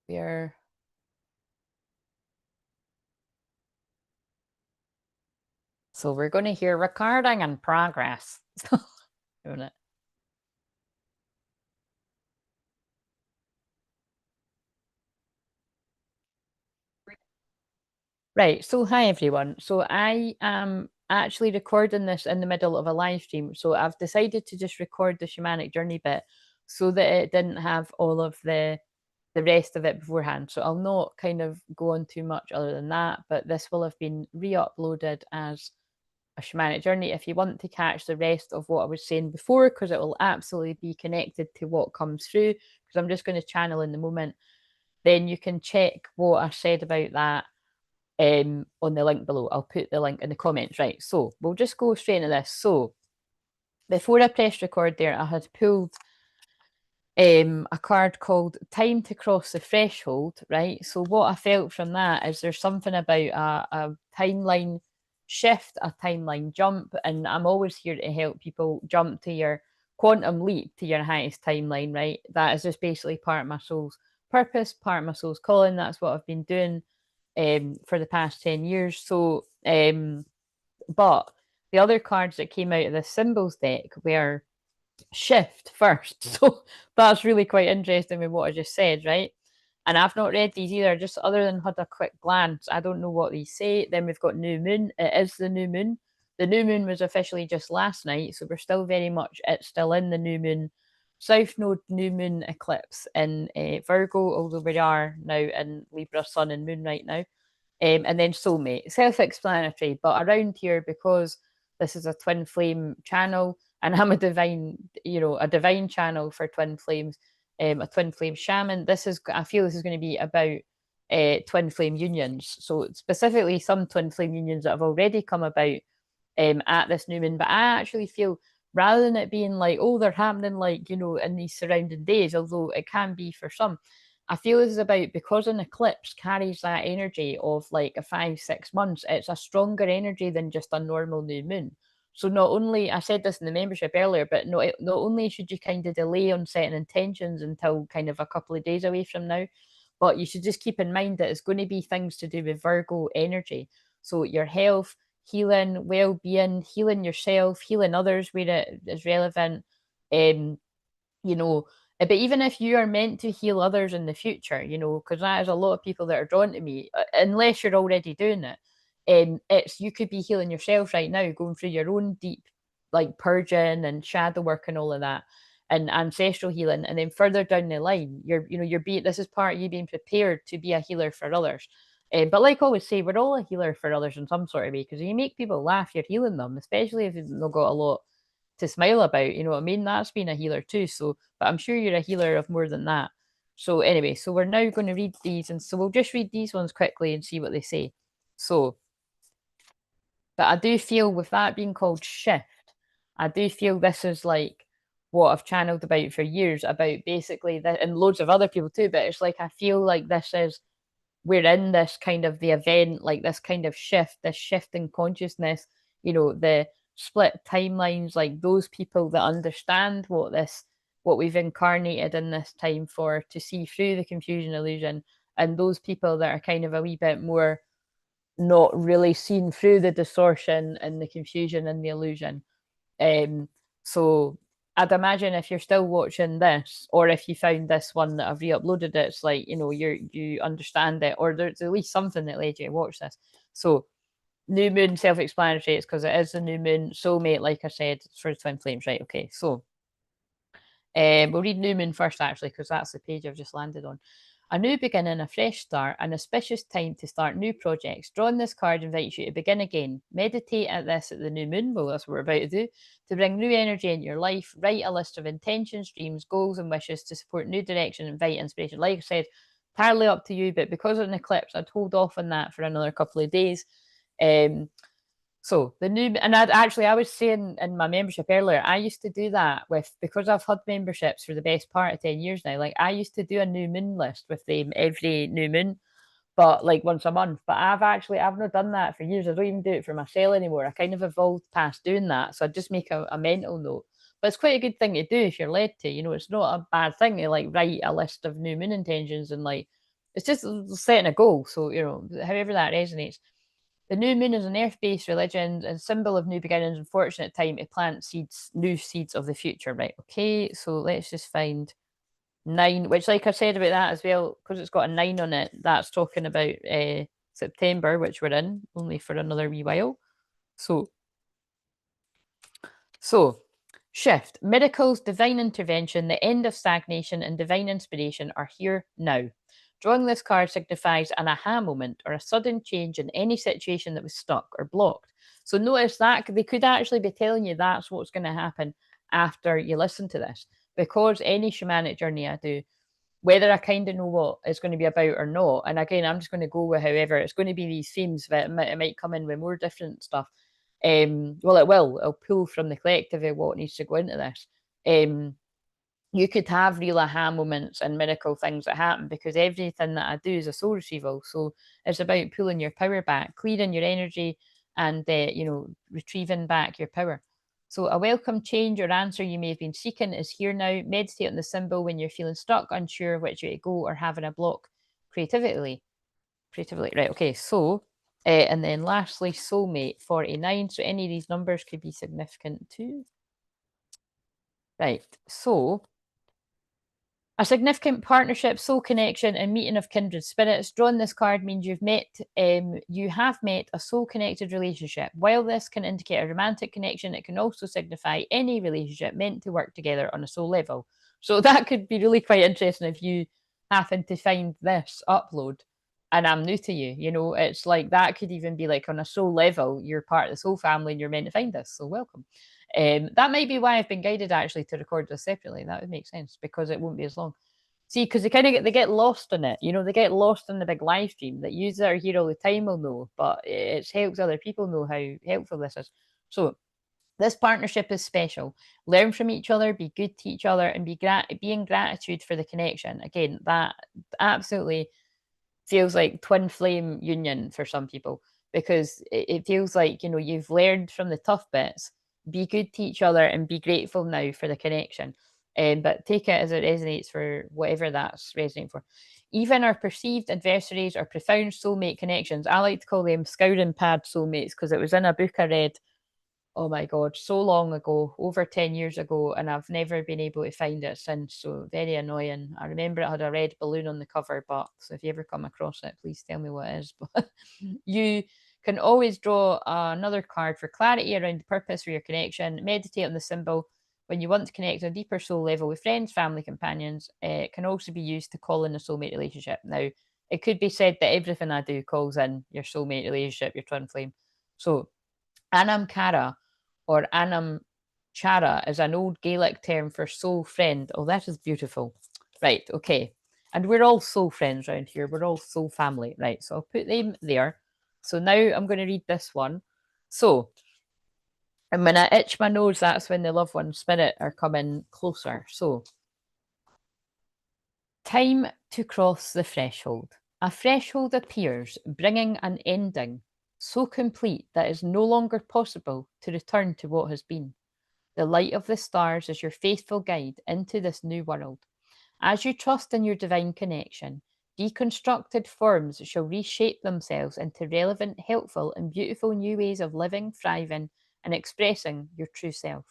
we're going to hear recording in progress. Doing it. Right. So, hi everyone. So, I am actually recording this in the middle of a live stream. So, I've decided to just record the shamanic journey bit so that it didn't have all of the rest of it beforehand. So, I'll not kind of go on too much other than that, but this will have been re-uploaded as a shamanic journey. If you want to catch the rest of what I was saying before, because it will absolutely be connected to what comes through, because I'm just going to channel in the moment, then you can check what I said about that on the link below. I'll put the link in the comments. Right, so we'll just go straight into this. So before I pressed record there, I had pulled a card called Time to Cross the Threshold, right? So what I felt from that is there's something about a timeline shift, a timeline jump, and I'm always here to help people jump to your quantum leap to your highest timeline, right? That is just basically part of my soul's purpose, part of my soul's calling. That's what I've been doing for the past 10 years. So, but the other cards that came out of the symbols deck were shift first. So that's really quite interesting with what I just said, right? And I've not read these either, just other than had a quick glance. I don't know what these say. Then we've got new moon. It is the new moon. The new moon was officially just last night, so we're still very much, it's still in the new moon. South Node new moon eclipse in Virgo, although we are now in Libra sun and moon right now. And then soulmate, self-explanatory, but around here, because this is a twin flame channel and I'm a divine, a divine channel for twin flames, a twin flame shaman, I feel this is going to be about twin flame unions. So specifically some twin flame unions that have already come about at this new moon, but I actually feel rather than it being like, oh, they're happening like, in these surrounding days, although it can be for some. I feel it's about, because an eclipse carries that energy of like a 5, 6 months, it's a stronger energy than just a normal new moon. So not only, I said this in the membership earlier, but not only should you kind of delay on setting intentions until kind of a couple of days away from now, but you should just keep in mind that it's going to be things to do with Virgo energy. So your health, healing, well-being, healing yourself, healing others where it is relevant. Um, you know, but even if you are meant to heal others in the future, because that is a lot of people that are drawn to me, unless you're already doing it. It's, you could be healing yourself right now, going through your own deep, like, purging and shadow work and all of that, and ancestral healing, and then further down the line, you're being, this is part of you being prepared to be a healer for others. But like I always say, we're all a healer for others in some sort of way, because you make people laugh, you're healing them, especially if they've not got a lot to smile about. You know what I mean? That's been a healer too. So, but I'm sure you're a healer of more than that. So anyway, so we're now going to read these, and so we'll just read these ones quickly and see what they say. So, but I do feel, with that being called shift, I do feel this is like what I've channeled about for years, about basically that, and loads of other people too. But it's like, I feel like this is, we're in this kind of the event, like this kind of shift, this shift in consciousness, the split timelines, like those people that understand what we've incarnated in this time for, to see through the confusion illusion, and those people that are kind of a wee bit more not really seeing through the distortion and the confusion and the illusion. So I'd imagine if you're still watching this, or if you found this one that I've re-uploaded, it's like, you understand it, or there's at least something that led you to watch this. So new moon, self-explanatory. It's because it is the new moon. Soulmate, like I said, for twin flames, right? Okay, so we'll read new moon first, actually, because that's the page I've just landed on. A new beginning, a fresh start, an auspicious time to start new projects. Drawing this card invites you to begin again. Meditate at this at the new moon. Well, that's what we're about to do. To bring new energy into your life, write a list of intentions, dreams, goals, and wishes to support new direction, invite inspiration. Like I said, entirely up to you, but because of an eclipse, I'd hold off on that for another couple of days. So the new, and I was saying in my membership earlier, I used to do that because I've had memberships for the best part of 10 years now. Like, I used to do a new moon list with them every new moon, but like once a month. But I've not done that for years. I don't even do it for myself anymore. I kind of evolved past doing that. So I just make a mental note. But it's quite a good thing to do if you're led to. It's not a bad thing to like write a list of new moon intentions, and like, it's just setting a goal. So, however that resonates. The new moon is an earth-based religion and symbol of new beginnings and fortunate time to plant seeds, new seeds of the future. Right. Okay. So let's just find 9, which, like I said about that as well, because it's got a 9 on it, that's talking about September, which we're in only for another wee while. So shift, miracles, divine intervention, the end of stagnation, and divine inspiration are here now. Drawing this card signifies an aha moment or a sudden change in any situation that was stuck or blocked. So notice that they could actually be telling you that's what's going to happen after you listen to this. Because any shamanic journey I do, whether I kind of know what it's going to be about or not, and again, I'm just going to go with however it's going to be these themes, but it might come in with more different stuff. Well, it will. It'll pull from the collective of what needs to go into this. You could have real aha moments and miracle things that happen, because everything that I do is a soul retrieval. So it's about pulling your power back, clearing your energy, and retrieving back your power. So a welcome change or answer you may have been seeking is here now. Meditate on the symbol when you're feeling stuck, unsure which way to go, or having a block creatively. Right. Okay. So, and then lastly, soulmate 49. So any of these numbers could be significant too. Right. So, a significant partnership, soul connection, and meeting of kindred spirits. Drawing this card means you have met a soul-connected relationship. While this can indicate a romantic connection, it can also signify any relationship meant to work together on a soul level. So that could be really quite interesting if you happen to find this upload and I'm new to you. It's like, that could even be like, on a soul level, you're part of the soul family and you're meant to find this. So welcome. That might be why I've been guided actually to record this separately. That would make sense, because it won't be as long. See, because they kind of get lost in it. They get lost in the big live stream. That users that are here all the time will know, but it helps other people know how helpful this is. So This partnership is special. Learn from each other, be good to each other, and be in gratitude for the connection. Again, that absolutely feels like twin flame union for some people, because it feels like, you know, you've learned from the tough bits, be good to each other, and be grateful now for the connection. But take it as it resonates for whatever that's resonating for. Even our perceived adversaries or profound soulmate connections, I like to call them scouring pad soulmates, because it was in a book I read, oh my God, so long ago, over 10 years ago, and I've never been able to find it since. So very annoying. I remember it had a red balloon on the cover, but so if you ever come across it, please tell me what it is. But you can always draw another card for clarity around the purpose for your connection. Meditate on the symbol when you want to connect on a deeper soul level with friends, family, companions. It can also be used to call in a soulmate relationship. Now, it could be said that everything I do calls in your soulmate relationship, your twin flame. So Anam Cara or Anam Chara is an old Gaelic term for soul friend. Oh, that is beautiful. Right, okay. And we're all soul friends around here. We're all soul family. Right, so I'll put them there. So now I'm going to read this one. So, and when I itch my nose, that's when the loved one spirit are coming closer. So, time to cross the threshold. A threshold appears, bringing an ending so complete that it is no longer possible to return to what has been. The light of the stars is your faithful guide into this new world. As you trust in your divine connection, deconstructed forms shall reshape themselves into relevant, helpful, and beautiful new ways of living, thriving, and expressing your true self.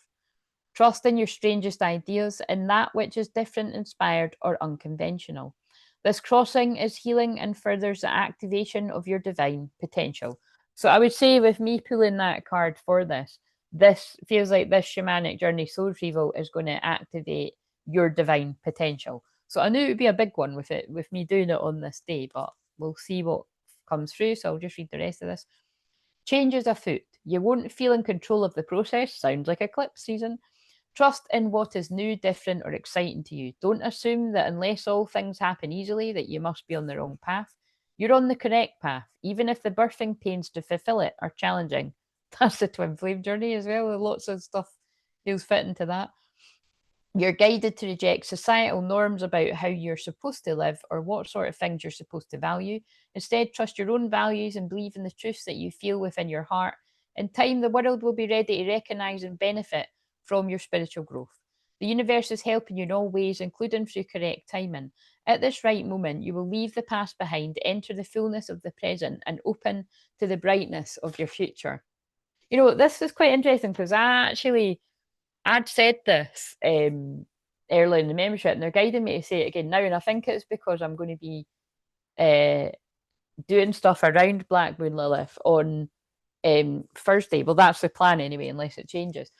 Trust in your strangest ideas, in that which is different, inspired, or unconventional. This crossing is healing and furthers the activation of your divine potential. So I would say, with me pulling that card for this feels like this shamanic journey soul retrieval is going to activate your divine potential. So I knew it would be a big one with me doing it on this day, but we'll see what comes through. So I'll just read the rest of this. Change is afoot. You won't feel in control of the process. Sounds like eclipse season. Trust in what is new, different, or exciting to you. Don't assume that unless all things happen easily, that you must be on the wrong path. You're on the correct path, even if the birthing pains to fulfill it are challenging. That's the twin flame journey as well. Lots of stuff feels fit into that. You're guided to reject societal norms about how you're supposed to live or what sort of things you're supposed to value. Instead, trust your own values and believe in the truths that you feel within your heart. In time, the world will be ready to recognize and benefit from your spiritual growth. The universe is helping you in all ways, including through correct timing. At this right moment, you will leave the past behind, enter the fullness of the present, and open to the brightness of your future. You know, this is quite interesting because I'd said this earlier in the membership, and they're guiding me to say it again now. And I think it's because I'm going to be doing stuff around Black Moon Lilith on Thursday. Well, that's the plan anyway, unless it changes.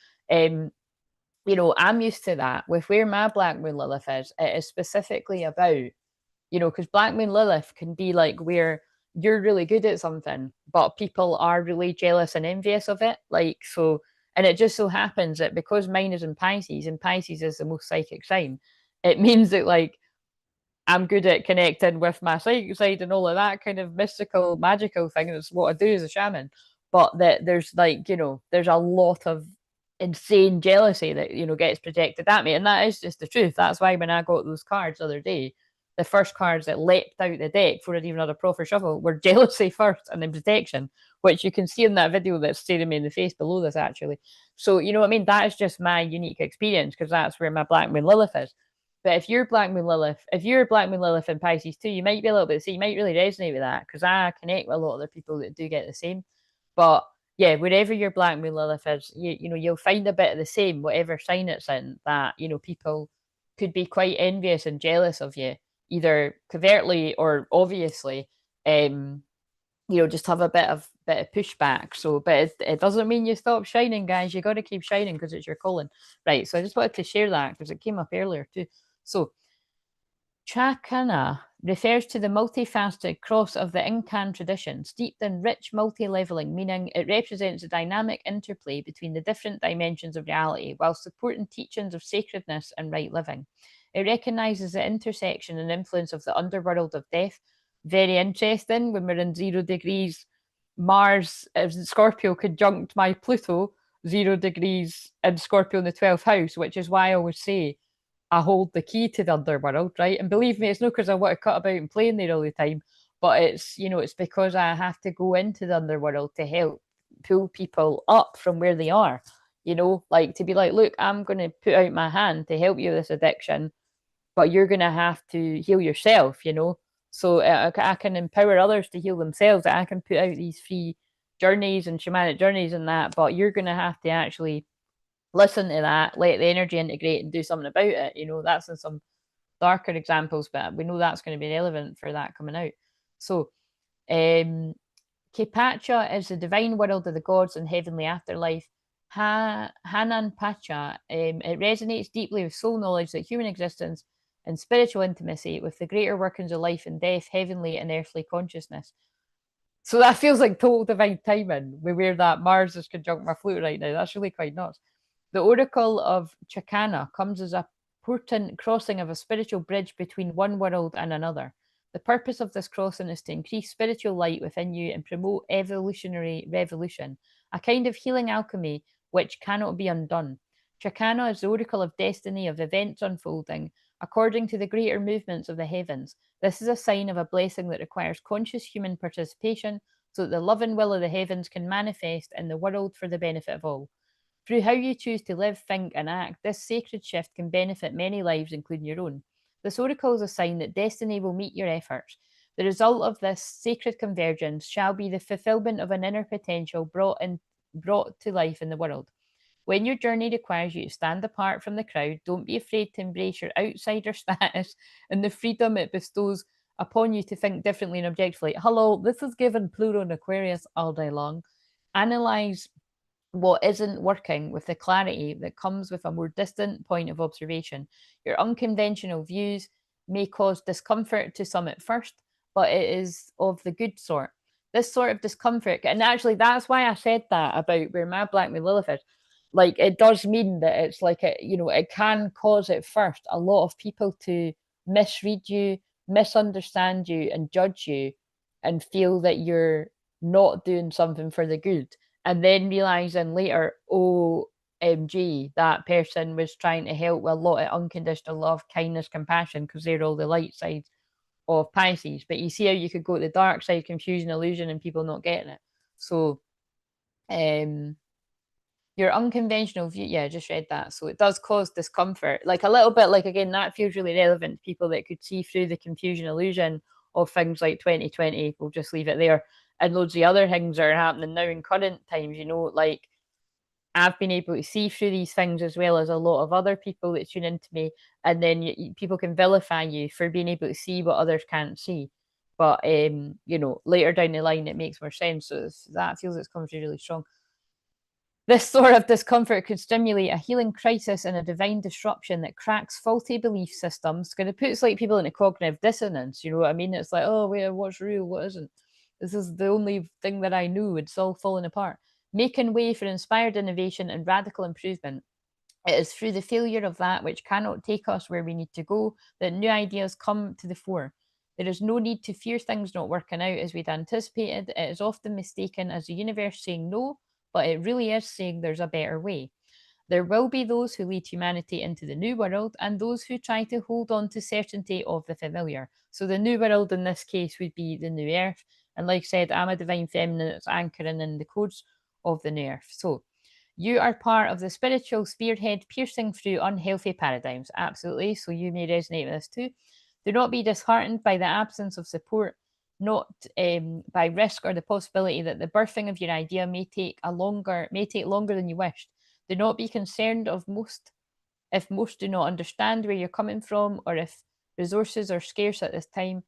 You know, I'm used to that. With where my Black Moon Lilith is, it is specifically about, you know, because Black Moon Lilith can be like where you're really good at something, but people are really jealous and envious of it. Like, so, and it just so happens that because mine is in Pisces, and Pisces is the most psychic sign, it means that, like, I'm good at connecting with my psychic side and all of that kind of mystical, magical thing. That's what I do as a shaman. But that there's, like, you know, there's a lot of insane jealousy that, you know, gets projected at me. And that is just the truth. That's why when I got those cards the other day, the first cards that leapt out the deck before I'd even had a proper shuffle were jealousy first and then protection, which you can see in that video that's staring me in the face below this, actually. So, you know what I mean? That is just my unique experience because that's where my Black Moon Lilith is. But if you're Black Moon Lilith, if you're Black Moon Lilith in Pisces too, you might be a little bit, so you might really resonate with that because I connect with a lot of other people that do get the same. But yeah, wherever your Black Moon Lilith is, you know, you'll find a bit of the same, whatever sign it's in, that, you know, people could be quite envious and jealous of you, either covertly or obviously, you know, just have a bit of pushback. So, but it doesn't mean you stop shining, guys. You got to keep shining because it's your calling. Right. So I just wanted to share that because it came up earlier too. So Chakana refers to the multifaceted cross of the Incan tradition, steeped in rich multi-leveling, meaning it represents a dynamic interplay between the different dimensions of reality while supporting teachings of sacredness and right living. It recognizes the intersection and influence of the underworld of death. Very interesting when we're in 0 degrees Mars, Scorpio conjunct my Pluto, 0 degrees in Scorpio in the 12th house, which is why I always say I hold the key to the underworld, right? And believe me, it's not because I want to cut about and play in there all the time, but it's, it's because I have to go into the underworld to help pull people up from where they are, like to be like, look, I'm going to put out my hand to help you with this addiction, but you're going to have to heal yourself. So I can empower others to heal themselves. I can put out these free journeys and shamanic journeys and that, but you're going to have to actually listen to that, let the energy integrate and do something about it. That's in some darker examples, but we know that's going to be relevant for that coming out. So, Kepacha is the divine world of the gods and heavenly afterlife. Hanan Pacha, it resonates deeply with soul knowledge that human existence and spiritual intimacy with the greater workings of life and death, heavenly and earthly consciousness. So that feels like total divine timing with where that Mars is conjunct my flute right now. That's really quite nuts. The Oracle of Chakana comes as a potent crossing of a spiritual bridge between one world and another. The purpose of this crossing is to increase spiritual light within you and promote evolutionary revolution, a kind of healing alchemy which cannot be undone. Chakana is the oracle of destiny, of events unfolding, according to the greater movements of the heavens. This is a sign of a blessing that requires conscious human participation so that the love and will of the heavens can manifest in the world for the benefit of all. Through how you choose to live, think, and act, this sacred shift can benefit many lives, including your own. This oracle is a sign that destiny will meet your efforts. The result of this sacred convergence shall be the fulfillment of an inner potential brought to life in the world. When your journey requires you to stand apart from the crowd, don't be afraid to embrace your outsider status and the freedom it bestows upon you to think differently and objectively. Hello, this is given Pluto and Aquarius all day long. Analyze what isn't working with the clarity that comes with a more distant point of observation. Your unconventional views may cause discomfort to some at first, but it is of the good sort. This sort of discomfort, and actually that's why I said that about where my Black Moon Lilith is. Like, it does mean that it's like, it can cause at first a lot of people to misread you, misunderstand you, and judge you, and feel that you're not doing something for the good, and then realizing later, OMG, that person was trying to help with a lot of unconditional love, kindness, compassion, because they're all the light side of Pisces. But you see how you could go to the dark side, confusion, illusion, and people not getting it. So, your unconventional view, yeah, I just read that. So it does cause discomfort, like a little bit, like, again, that feels really relevant to people that could see through the confusion, illusion of things like 2020. We'll just leave it there. And loads of other things are happening now in current times, like I've been able to see through these things as well as a lot of other people that tune into me. And then people can vilify you for being able to see what others can't see. But, later down the line, it makes more sense. So that feels it's coming through really strong. This sort of discomfort could stimulate a healing crisis and a divine disruption that cracks faulty belief systems. Because it puts like people into cognitive dissonance. You know what I mean? It's like, oh, wait, what's real? What isn't? This is the only thing that I knew. It's all falling apart. Making way for inspired innovation and radical improvement. It is through the failure of that which cannot take us where we need to go that new ideas come to the fore. There is no need to fear things not working out as we'd anticipated. It is often mistaken as the universe saying no, but it really is saying there's a better way. There will be those who lead humanity into the new world and those who try to hold on to certainty of the familiar. So the new world in this case would be the new earth. And like I said, I'm a divine feminine that's anchoring in the codes of the new earth. So you are part of the spiritual spearhead piercing through unhealthy paradigms. Absolutely. So you may resonate with this too. Do not be disheartened by the absence of support, not by risk or the possibility that the birthing of your idea may take longer than you wished. Do not be concerned if most do not understand where you're coming from, or if resources are scarce at this time,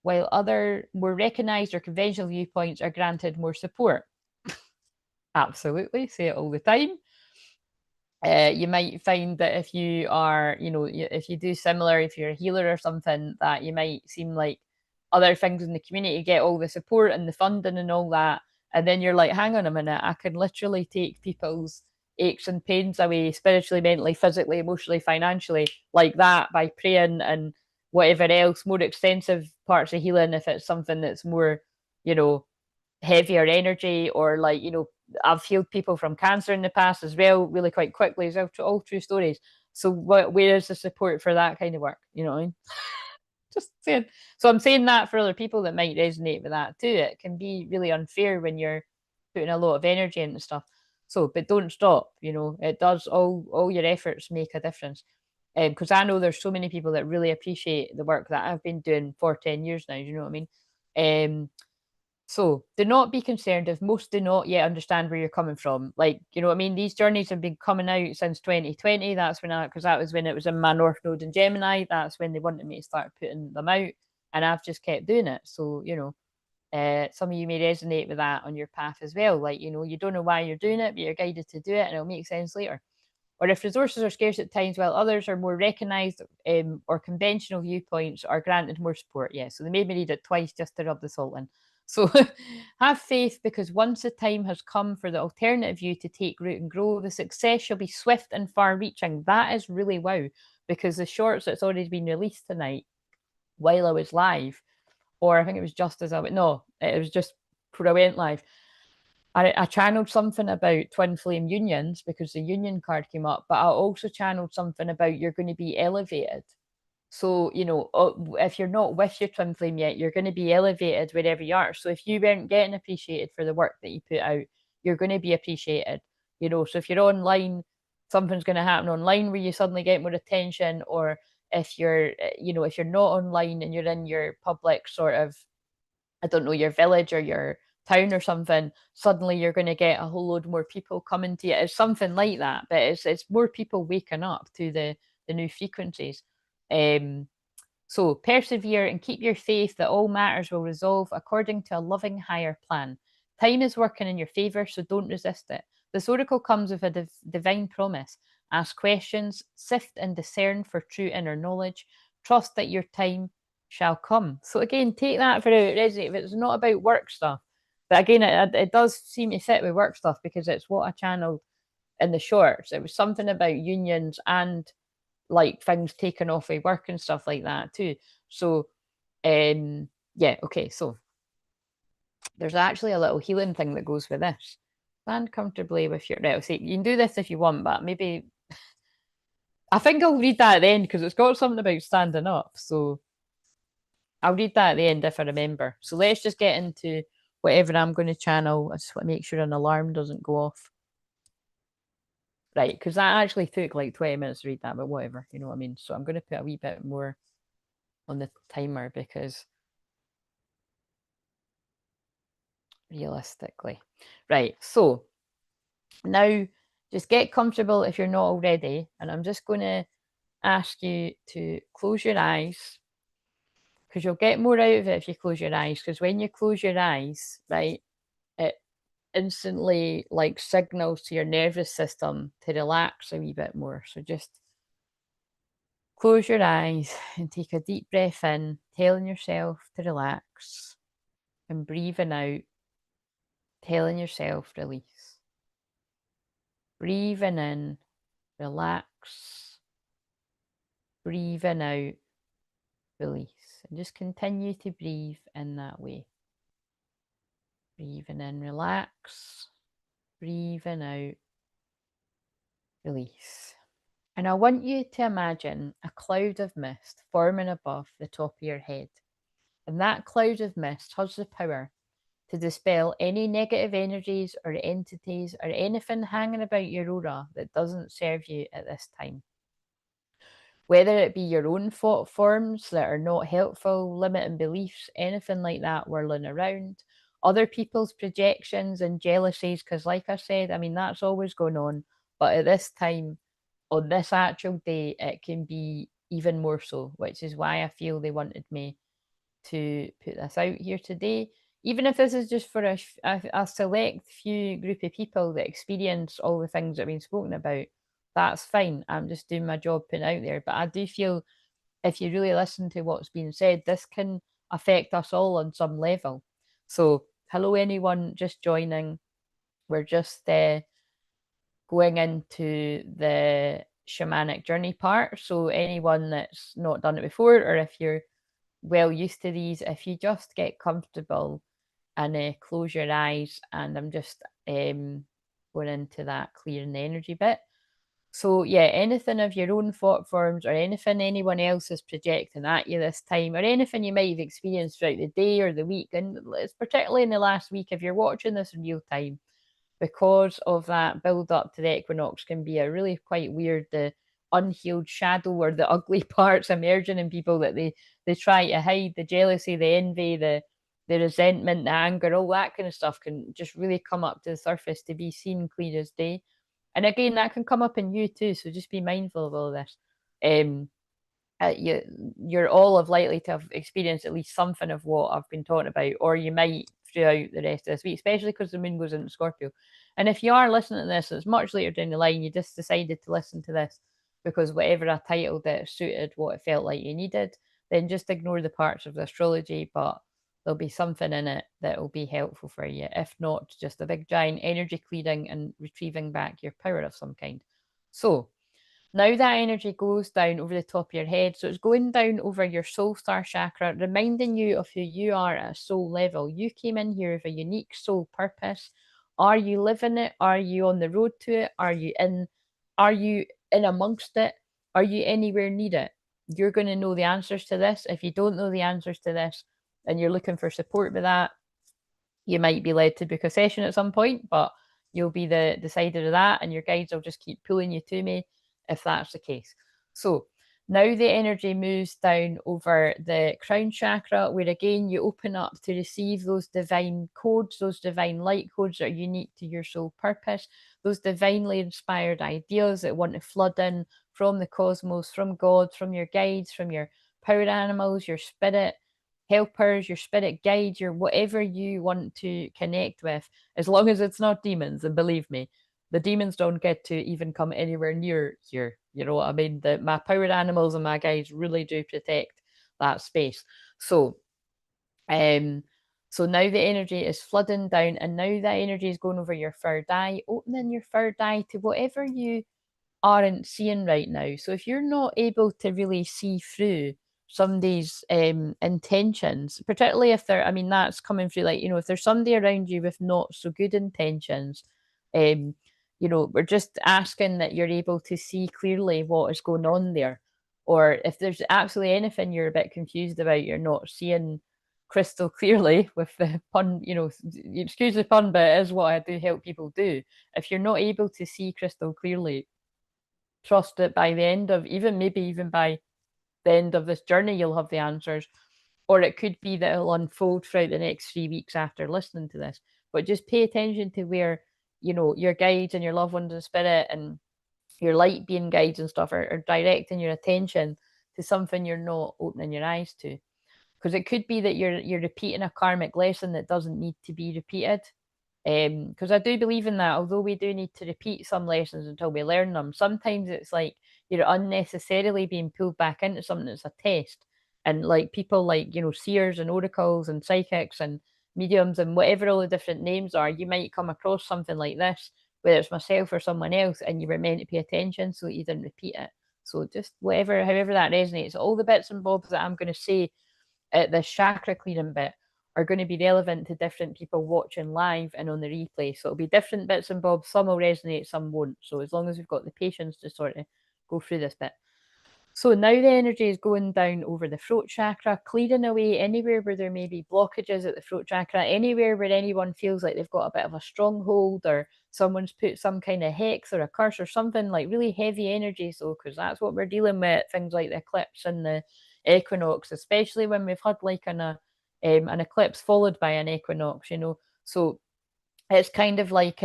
while other more recognized or conventional viewpoints are granted more support. Absolutely, say it all the time. You might find that if you are, if you do similar, if you're a healer or something, that you might seem like other things in the community get all the support and the funding and all that. And then you're like, hang on a minute, I can literally take people's aches and pains away spiritually, mentally, physically, emotionally, financially, like that by praying and whatever else, more extensive parts of healing if it's something that's more, heavier energy, or like, you know, I've healed people from cancer in the past as well, really quite quickly, as well, all true stories. So where is the support for that kind of work? You know what I mean? Just saying. So I'm saying that for other people that might resonate with that too. It can be really unfair when you're putting a lot of energy into stuff. So, but don't stop. You know, it does, all your efforts make a difference. Because I know there's so many people that really appreciate the work that I've been doing for 10 years now. You know what I mean? So do not be concerned if most do not yet understand where you're coming from. Like, you know what I mean? These journeys have been coming out since 2020. That's when because that was when it was in my North Node in Gemini. That's when they wanted me to start putting them out. And I've just kept doing it. So, you know, some of you may resonate with that on your path as well. Like, you know, you don't know why you're doing it, but you're guided to do it and it'll make sense later. Or if resources are scarce at times while others are more recognised, or conventional viewpoints are granted more support. Yeah, so they made me read it twice just to rub the salt in. So have faith, because once the time has come for the alternative view to take root and grow, the success shall be swift and far reaching. That is really wow, because the shorts that's already been released tonight while I was live, or I think it was just as I went, no, it was just before I went live. I channeled something about twin flame unions because the union card came up, but I also channeled something about you're going to be elevated. So, you know, if you're not with your twin flame yet, you're going to be elevated wherever you are. So if you weren't getting appreciated for the work that you put out, you're going to be appreciated. You know, so if you're online, something's going to happen online where you suddenly get more attention. Or if you're, you know, if you're not online and you're in your public sort of, I don't know, your village or your town or something, suddenly you're going to get a whole load more people coming to you. It's something like that, but it's more people waking up to the new frequencies. So persevere and keep your faith that all matters will resolve according to a loving higher plan. Time is working in your favor, so don't resist it. This oracle comes with a divine promise. Ask questions, sift and discern for true inner knowledge. Trust that your time shall come. So again, take that for it resonates. If it's not about work stuff, but again, it does seem to fit with work stuff because it's what I channeled in the shorts. It was something about unions and like things taken off of work and stuff like that too. So, yeah, okay. So there's actually a little healing thing that goes with this. Stand comfortably with your right. See, you can do this if you want, but maybe I think I'll read that at the end because it's got something about standing up. So I'll read that at the end if I remember. So let's just get into whatever I'm going to channel. I just want to make sure an alarm doesn't go off. Right, because that actually took like 20 minutes to read that, but whatever, you know what I mean? So I'm going to put a wee bit more on the timer because realistically. Right, so now just get comfortable if you're not already, and I'm just going to ask you to close your eyes because you'll get more out of it if you close your eyes, because when you close your eyes, right, it instantly like signals to your nervous system to relax a wee bit more. So just close your eyes and take a deep breath in, telling yourself to relax, and breathing out, telling yourself release. Breathing in, relax. Breathing out, release. And just continue to breathe in that way. Breathing in, relax. Breathing out, release. And I want you to imagine a cloud of mist forming above the top of your head. And that cloud of mist has the power to dispel any negative energies or entities or anything hanging about your aura that doesn't serve you at this time. Whether it be your own thought forms that are not helpful, limiting beliefs, anything like that whirling around, other people's projections and jealousies, because like I said, I mean, that's always going on. But at this time, on this actual day, it can be even more so, which is why I feel they wanted me to put this out here today. Even if this is just for a select few group of people that experience all the things that have been spoken about, that's fine. I'm just doing my job putting out there. But I do feel if you really listen to what's being said, this can affect us all on some level. So, hello, anyone just joining. We're just going into the shamanic journey part. So, anyone that's not done it before, or if you're well used to these, if you just get comfortable and close your eyes, and I'm just going into that clearing the energy bit. So yeah, anything of your own thought forms or anything anyone else is projecting at you this time, or anything you might have experienced throughout the day or the week, and it's particularly in the last week if you're watching this in real time, because of that build up to the equinox can be a really quite weird, the unhealed shadow or the ugly parts emerging in people that they try to hide, the jealousy, the envy, the resentment, the anger, all that kind of stuff can just really come up to the surface to be seen clear as day. And again, that can come up in you too, so just be mindful of all of this. Um, you're all of likely to have experienced at least something of what I've been talking about, or you might throughout the rest of this week, especially because the moon goes into Scorpio. And if you are listening to this, it's much later down the line, you just decided to listen to this because whatever I titled it suited what it felt like you needed, then just ignore the parts of the astrology, but there'll be something in it that will be helpful for you. If not, just a big giant energy clearing and retrieving back your power of some kind. So, now that energy goes down over the top of your head. So it's going down over your soul star chakra, reminding you of who you are at a soul level. You came in here with a unique soul purpose. Are you living it? Are you on the road to it? Are you in amongst it? Are you anywhere near it? You're going to know the answers to this. If you don't know the answers to this and you're looking for support with that, you might be led to book a session at some point, but you'll be the decider of that, and your guides will just keep pulling you to me if that's the case. So now the energy moves down over the crown chakra, where again you open up to receive those divine codes, those divine light codes that are unique to your soul purpose, those divinely inspired ideas that want to flood in from the cosmos, from God, from your guides, from your power animals, your spirit helpers, your spirit guides, your whatever you want to connect with, as long as it's not demons. And believe me, the demons don't get to even come anywhere near here. You know what I mean? My powered animals and my guides really do protect that space. So, um, so now the energy is flooding down, and now that energy is going over your third eye, opening your third eye to whatever you aren't seeing right now. So if you're not able to really see through somebody's intentions, particularly if they're, I mean, that's coming through, like, you know, if there's somebody around you with not so good intentions, um, you know, we're just asking that you're able to see clearly what is going on there. Or if there's absolutely anything you're a bit confused about, you're not seeing crystal clearly with the pun, you know, excuse the pun, but it is what I do help people do. If you're not able to see crystal clearly, trust that by the end of, even maybe even by the end of this journey, you'll have the answers. Or it could be that it'll unfold throughout the next 3 weeks after listening to this. But just pay attention to where, you know, your guides and your loved ones in spirit and your light being guides and stuff are directing your attention to something you're not opening your eyes to. Because it could be that you're repeating a karmic lesson that doesn't need to be repeated. Because I do believe in that, although we do need to repeat some lessons until we learn them, sometimes it's like you're unnecessarily being pulled back into something that's a test. And like people like, you know, seers and oracles and psychics and mediums and whatever all the different names are, you might come across something like this, whether it's myself or someone else, and you were meant to pay attention, so you didn't repeat it. So just whatever, however that resonates, all the bits and bobs that I'm going to say at the chakra clearing bit are going to be relevant to different people watching live and on the replay. So it'll be different bits and bobs. Some will resonate, some won't. So as long as we've got the patience to sort of go through this bit. So now the energy is going down over the throat chakra, clearing away anywhere where there may be blockages at the throat chakra, anywhere where anyone feels like they've got a bit of a stronghold or someone's put some kind of hex or a curse or something, like really heavy energy. So, because that's what we're dealing with, things like the eclipse and the equinox, especially when we've had like an eclipse followed by an equinox, you know. So it's kind of like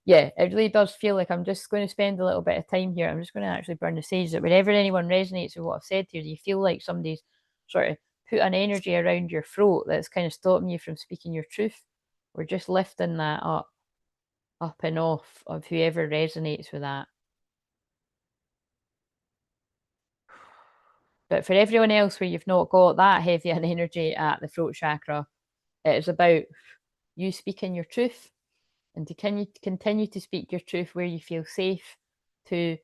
yeah, it really does feel like I'm just going to spend a little bit of time here. I'm just going to actually burn the sage that whenever anyone resonates with what I've said here, you feel like somebody's sort of put an energy around your throat that's kind of stopping you from speaking your truth. We're just lifting that up and off of whoever resonates with that. But for everyone else where you've not got that heavy an energy at the throat chakra, it is about you speaking your truth and to continue to speak your truth where you feel safe to,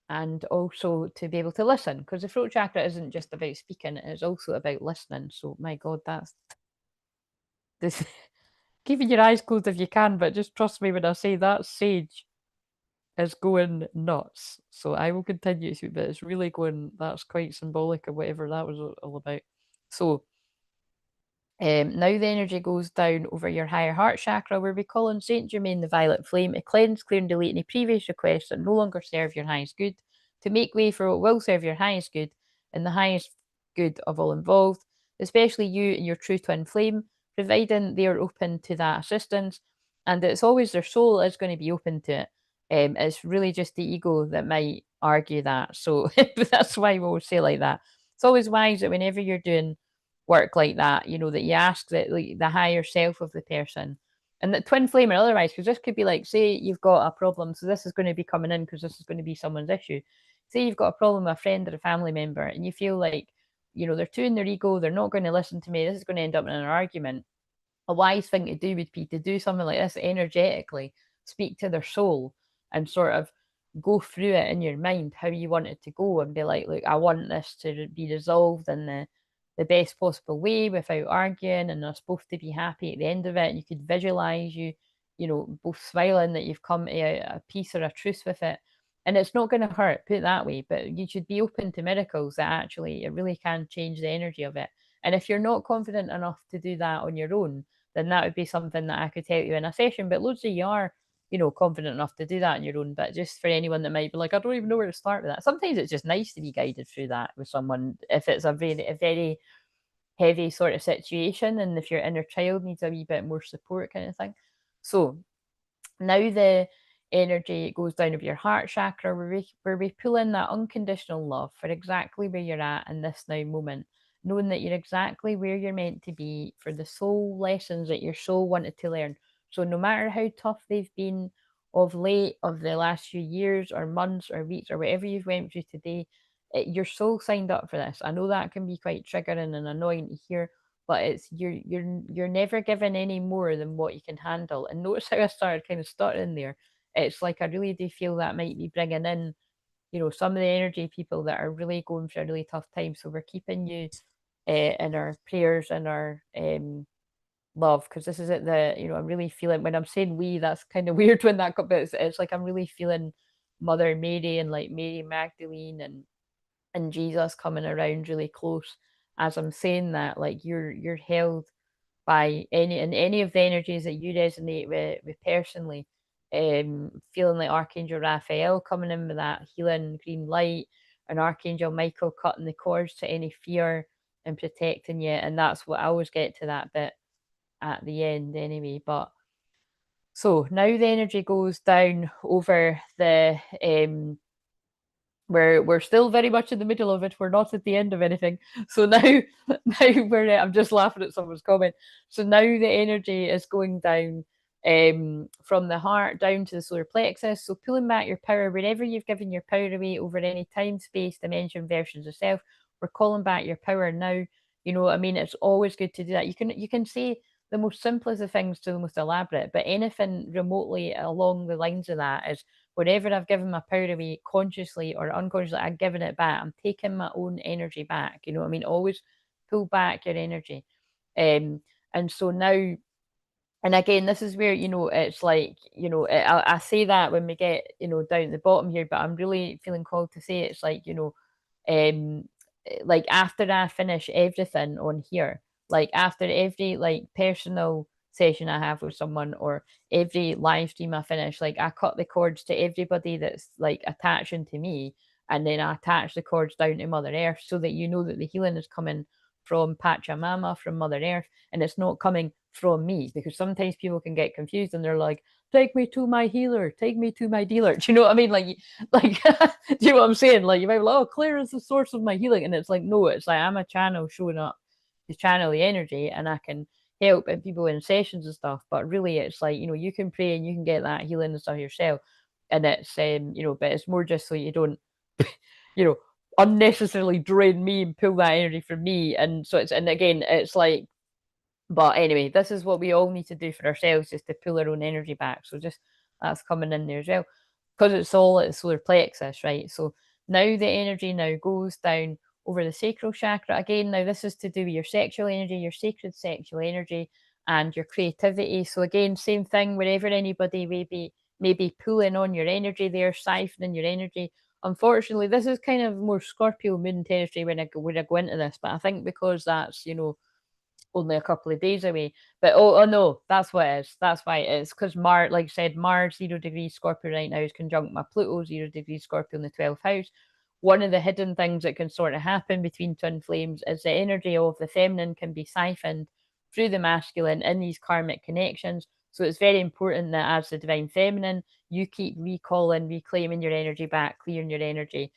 and also to be able to listen, because the throat chakra isn't just about speaking, it is also about listening. So my god, that's this keeping your eyes closed if you can, but just trust me when I say that sage is going nuts. So I will continue to, but it's really going, that's quite symbolic of whatever that was all about. So now the energy goes down over your higher heart chakra, where we call on Saint Germain the violet flame to cleanse, clear, and delete any previous requests that no longer serve your highest good, to make way for what will serve your highest good and the highest good of all involved, especially you and your true twin flame, providing they are open to that assistance. And it's always their soul is going to be open to it. It's really just the ego that might argue that. So that's why we always say like that. It's always wise that whenever you're doing work like that, that you ask that like the higher self of the person and that twin flame or otherwise, because this could be like, say you've got a problem, so this is going to be coming in because this is going to be someone's issue. Say you've got a problem with a friend or a family member and you feel like, they're too in their ego, they're not going to listen to me, this is going to end up in an argument. A wise thing to do would be to do something like this energetically, speak to their soul and sort of go through it in your mind how you want it to go and be like, look, I want this to be resolved in the best possible way without arguing, and they're supposed to be happy at the end of it. You could visualize both smiling that you've come to a peace or a truce with it. And it's not going to hurt, put it that way, but you should be open to miracles that actually it really can change the energy of it. And if you're not confident enough to do that on your own, then that would be something that I could help you in a session. But loads of you are, confident enough to do that on your own. But just for anyone that might be like, I don't even know where to start with that. Sometimes it's just nice to be guided through that with someone if it's a very heavy sort of situation, and if your inner child needs a wee bit more support, kind of thing. So now the energy goes down of your heart chakra, where we pull in that unconditional love for exactly where you're at in this now moment, knowing that you're exactly where you're meant to be for the soul lessons that your soul wanted to learn. So no matter how tough they've been of late, of the last few years or months or weeks or whatever you've went through today, your soul signed up for this. I know that can be quite triggering and annoying to hear, but it's you're never given any more than what you can handle. And notice how I started kind of stuttering there. It's like I really do feel that might be bringing in, some of the energy people that are really going through a really tough time. So we're keeping you in our prayers and our love, because this is it. I'm really feeling when I'm saying we. That's kind of weird when that comes. But it's like I'm really feeling Mother Mary and like Mary Magdalene and Jesus coming around really close as I'm saying that. Like you're held by any of the energies that you resonate with personally. Feeling like Archangel Raphael coming in with that healing green light, and Archangel Michael cutting the cords to any fear and protecting you. And that's what I always get to that bit at the end anyway. But so now the energy goes down over the we're still very much in the middle of it. We're not at the end of anything. So now we're I'm just laughing at someone's comment. So now the energy is going down from the heart down to the solar plexus. So pulling back your power wherever you've given your power away over any time, space, dimension, versions of self. We're calling back your power now. You know what I mean? It's always good to do that. You can say the most simplest of things to the most elaborate, but anything remotely along the lines of that is whenever I've given my power away consciously or unconsciously, I've given it back. I'm taking my own energy back. You know what I mean? Always pull back your energy. And so now, and again, this is where, it's like, I say that when we get, down at the bottom here, but I'm really feeling called to say it's like, um, like after I finish everything on here, like after every like personal session I have with someone or every live stream I finish, like I cut the cords to everybody that's like attaching to me, and then I attach the cords down to Mother Earth so that you know that the healing is coming from Pachamama, from Mother Earth, and it's not coming from me, because sometimes people can get confused and they're like, take me to my healer, take me to my dealer. Do you know what I mean? Like do you know what I'm saying? Like you might be like, oh, Claire is the source of my healing, and it's like, no, it's like I'm a channel showing up to channel the energy, and I can help and people in sessions and stuff. But really, it's like, you can pray and you can get that healing and stuff yourself, and it's but it's more just so you don't, you know, unnecessarily drain me and pull that energy from me. And so and again, it's like, but anyway, this is what we all need to do for ourselves, just to pull our own energy back. So just that's coming in there as well, because it's all at the solar plexus, right? So now the energy now goes down over the sacral chakra again. Now this is to do with your sexual energy, your sacred sexual energy, and your creativity. So again, same thing, wherever anybody maybe pulling on your energy, they're siphoning your energy. Unfortunately, this is kind of more Scorpio moon territory when I go into this, but I think because that's, you know, only a couple of days away. But oh no, that's what it is. That's why it is. Because Mars, like I said, Mars 0 degrees Scorpio right now is conjunct my Pluto 0 degrees Scorpio in the 12th house. One of the hidden things that can sort of happen between twin flames is the energy of the feminine can be siphoned through the masculine in these karmic connections. So it's very important that as the divine feminine, you keep recalling, reclaiming your energy back, clearing your energy,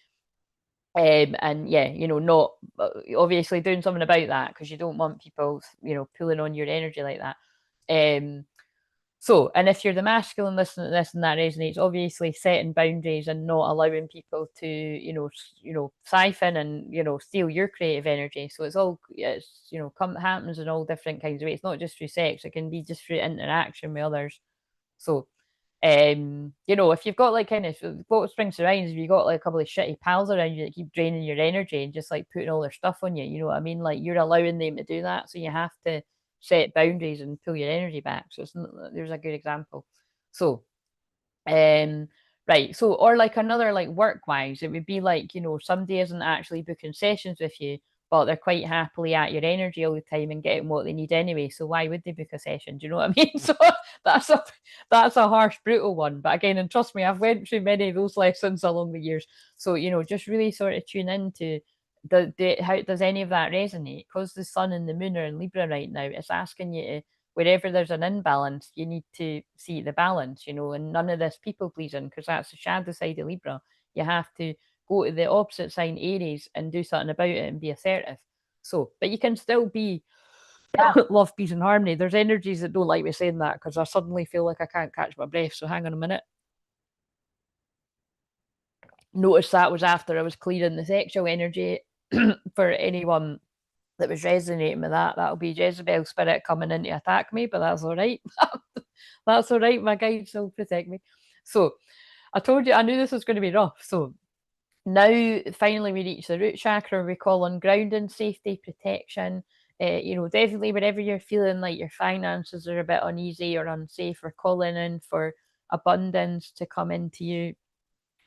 and yeah, you know, not obviously doing something about that, because you don't want people, you know, pulling on your energy like that. So, and if you're the masculine listening to this and that resonates, obviously setting boundaries and not allowing people to, you know, siphon and, you know, steal your creative energy. So it's, you know, happens in all different kinds of ways. It's not just through sex; it can be just through interaction with others. So, you know, if you've got like kind of what springs to mind is if you've got like a couple of shitty pals around you that keep draining your energy and just like putting all their stuff on you, you know what I mean? Like you're allowing them to do that, so you have to set boundaries and pull your energy back. So there's a good example. So, um, right. So, or like another like work wise, it would be like, you know, somebody isn't actually booking sessions with you, but they're quite happily at your energy all the time and getting what they need anyway. So why would they book a session? Do you know what I mean? So that's a that's a harsh, brutal one. But again, and trust me, I've went through many of those lessons along the years. So, you know, just really sort of tune into how does any of that resonate? Because the sun and the moon are in Libra right now, it's asking you to, wherever there's an imbalance, you need to see the balance, you know, and none of this people pleasing, because that's the shadow side of Libra. You have to go to the opposite sign, Aries, and do something about it and be assertive. So, but you can still be love, peace, and harmony. There's energies that don't like me saying that because I suddenly feel like I can't catch my breath. So, hang on a minute. Notice that was after I was clearing the sexual energy for anyone that was resonating with that. That'll be Jezebel spirit coming in to attack me, but that's all right. That's all right. My guides will protect me. So I told you I knew this was going to be rough. So now finally we reach the root chakra. We call on grounding, safety, protection. You know, definitely wherever you're feeling like your finances are a bit uneasy or unsafe, we're calling in for abundance to come into you.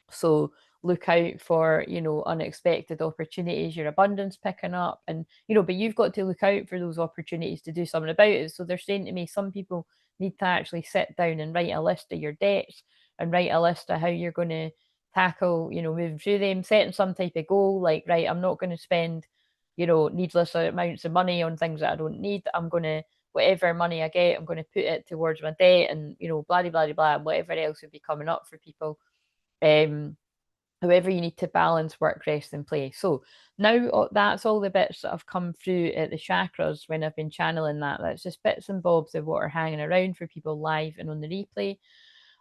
So look out for, you know, unexpected opportunities, your abundance picking up, and, you know, but you've got to look out for those opportunities to do something about it. So they're saying to me, some people need to actually sit down and write a list of your debts and write a list of how you're going to tackle, you know, moving through them, setting some type of goal, like, right, I'm not going to spend, you know, needless amounts of money on things that I don't need. I'm going to, whatever money I get, I'm going to put it towards my debt, and, you know, blah, blah, blah, blah, whatever else would be coming up for people. However, you need to balance work, rest, and play. So now that's all the bits that have come through at the chakras when I've been channeling that. That's just bits and bobs of what are hanging around for people live and on the replay.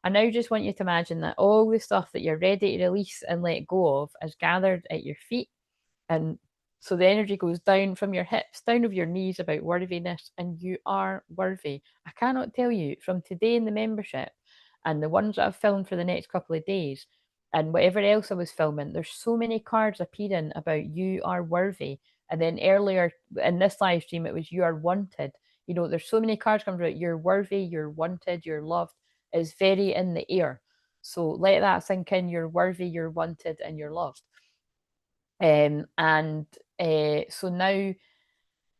I now just want you to imagine that all the stuff that you're ready to release and let go of is gathered at your feet. And so the energy goes down from your hips, down over your knees about worthiness, and you are worthy. I cannot tell you from today in the membership and the ones that I've filmed for the next couple of days and whatever else I was filming, there's so many cards appearing about you are worthy. And then earlier in this live stream, it was you are wanted. You know, there's so many cards coming about you're worthy, you're wanted, you're loved. It's very in the air. So let that sink in. You're worthy, you're wanted, and you're loved. So now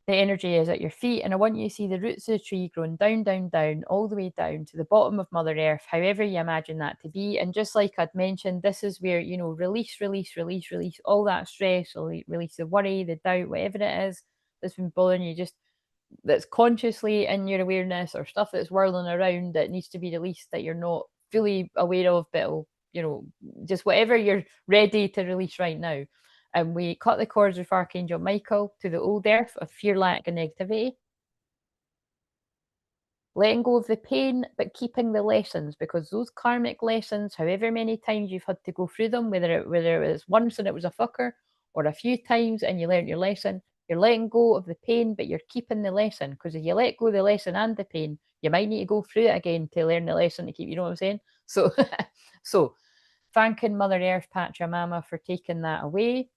the energy is at your feet, and I want you to see the roots of the tree growing down, down, down, all the way down to the bottom of Mother Earth, however you imagine that to be. And just like I'd mentioned, this is where, you know, release, release, release, release all that stress, release the worry, the doubt, whatever it is that's been bothering you, just that's consciously in your awareness, or stuff that's whirling around that needs to be released that you're not fully aware of, but it'll, you know, just whatever you're ready to release right now. And we cut the cords with Archangel Michael to the old earth of fear, lack, and negativity. Letting go of the pain, but keeping the lessons, because those karmic lessons, however many times you've had to go through them, whether it was once and it was a fucker, or a few times and you learned your lesson, you're letting go of the pain, but you're keeping the lesson. Because if you let go of the lesson and the pain, you might need to go through it again to learn the lesson to keep, you know what I'm saying? So, so thanking Mother Earth, Pachamama, for taking that away.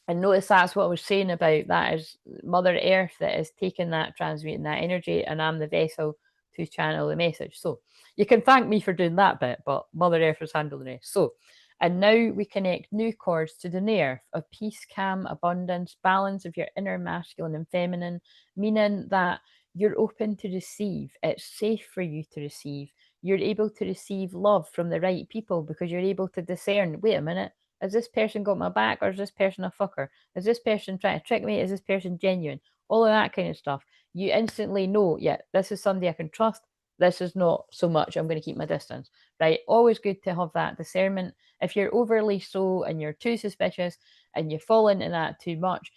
And notice that's what I was saying about that is Mother Earth that is taking that, transmuting that energy, and I'm the vessel to channel the message. So you can thank me for doing that bit, but Mother Earth is handling the rest. So, and now we connect new chords to the new earth of peace, calm, abundance, balance of your inner masculine and feminine, meaning that you're open to receive. It's safe for you to receive. You're able to receive love from the right people because you're able to discern, wait a minute, has this person got my back or is this person a fucker? Is this person trying to trick me? Is this person genuine? All of that kind of stuff. You instantly know, yeah, this is somebody I can trust. This is not so much. I'm going to keep my distance, right? Always good to have that discernment. If you're overly so and you're too suspicious and you fall into that too much,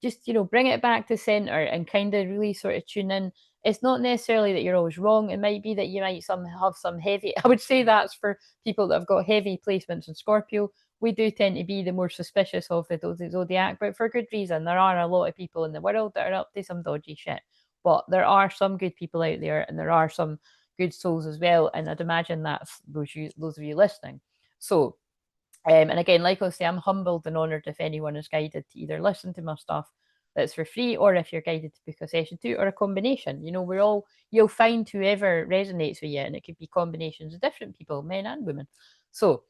just, bring it back to center and kind of really sort of tune in. It's not necessarily that you're always wrong. It might be that you might have some heavy, I would say that's for people that have got heavy placements in Scorpio. We do tend to be the more suspicious of the zodiac, but for good reason. There are a lot of people in the world that are up to some dodgy shit. But there are some good people out there, and there are some good souls as well. And I'd imagine that's those of you listening. So, and again, like I say, I'm humbled and honoured if anyone is guided to either listen to my stuff that's for free, or if you're guided to book a session too, or a combination. You'll find whoever resonates with you, and it could be combinations of different people, men and women. So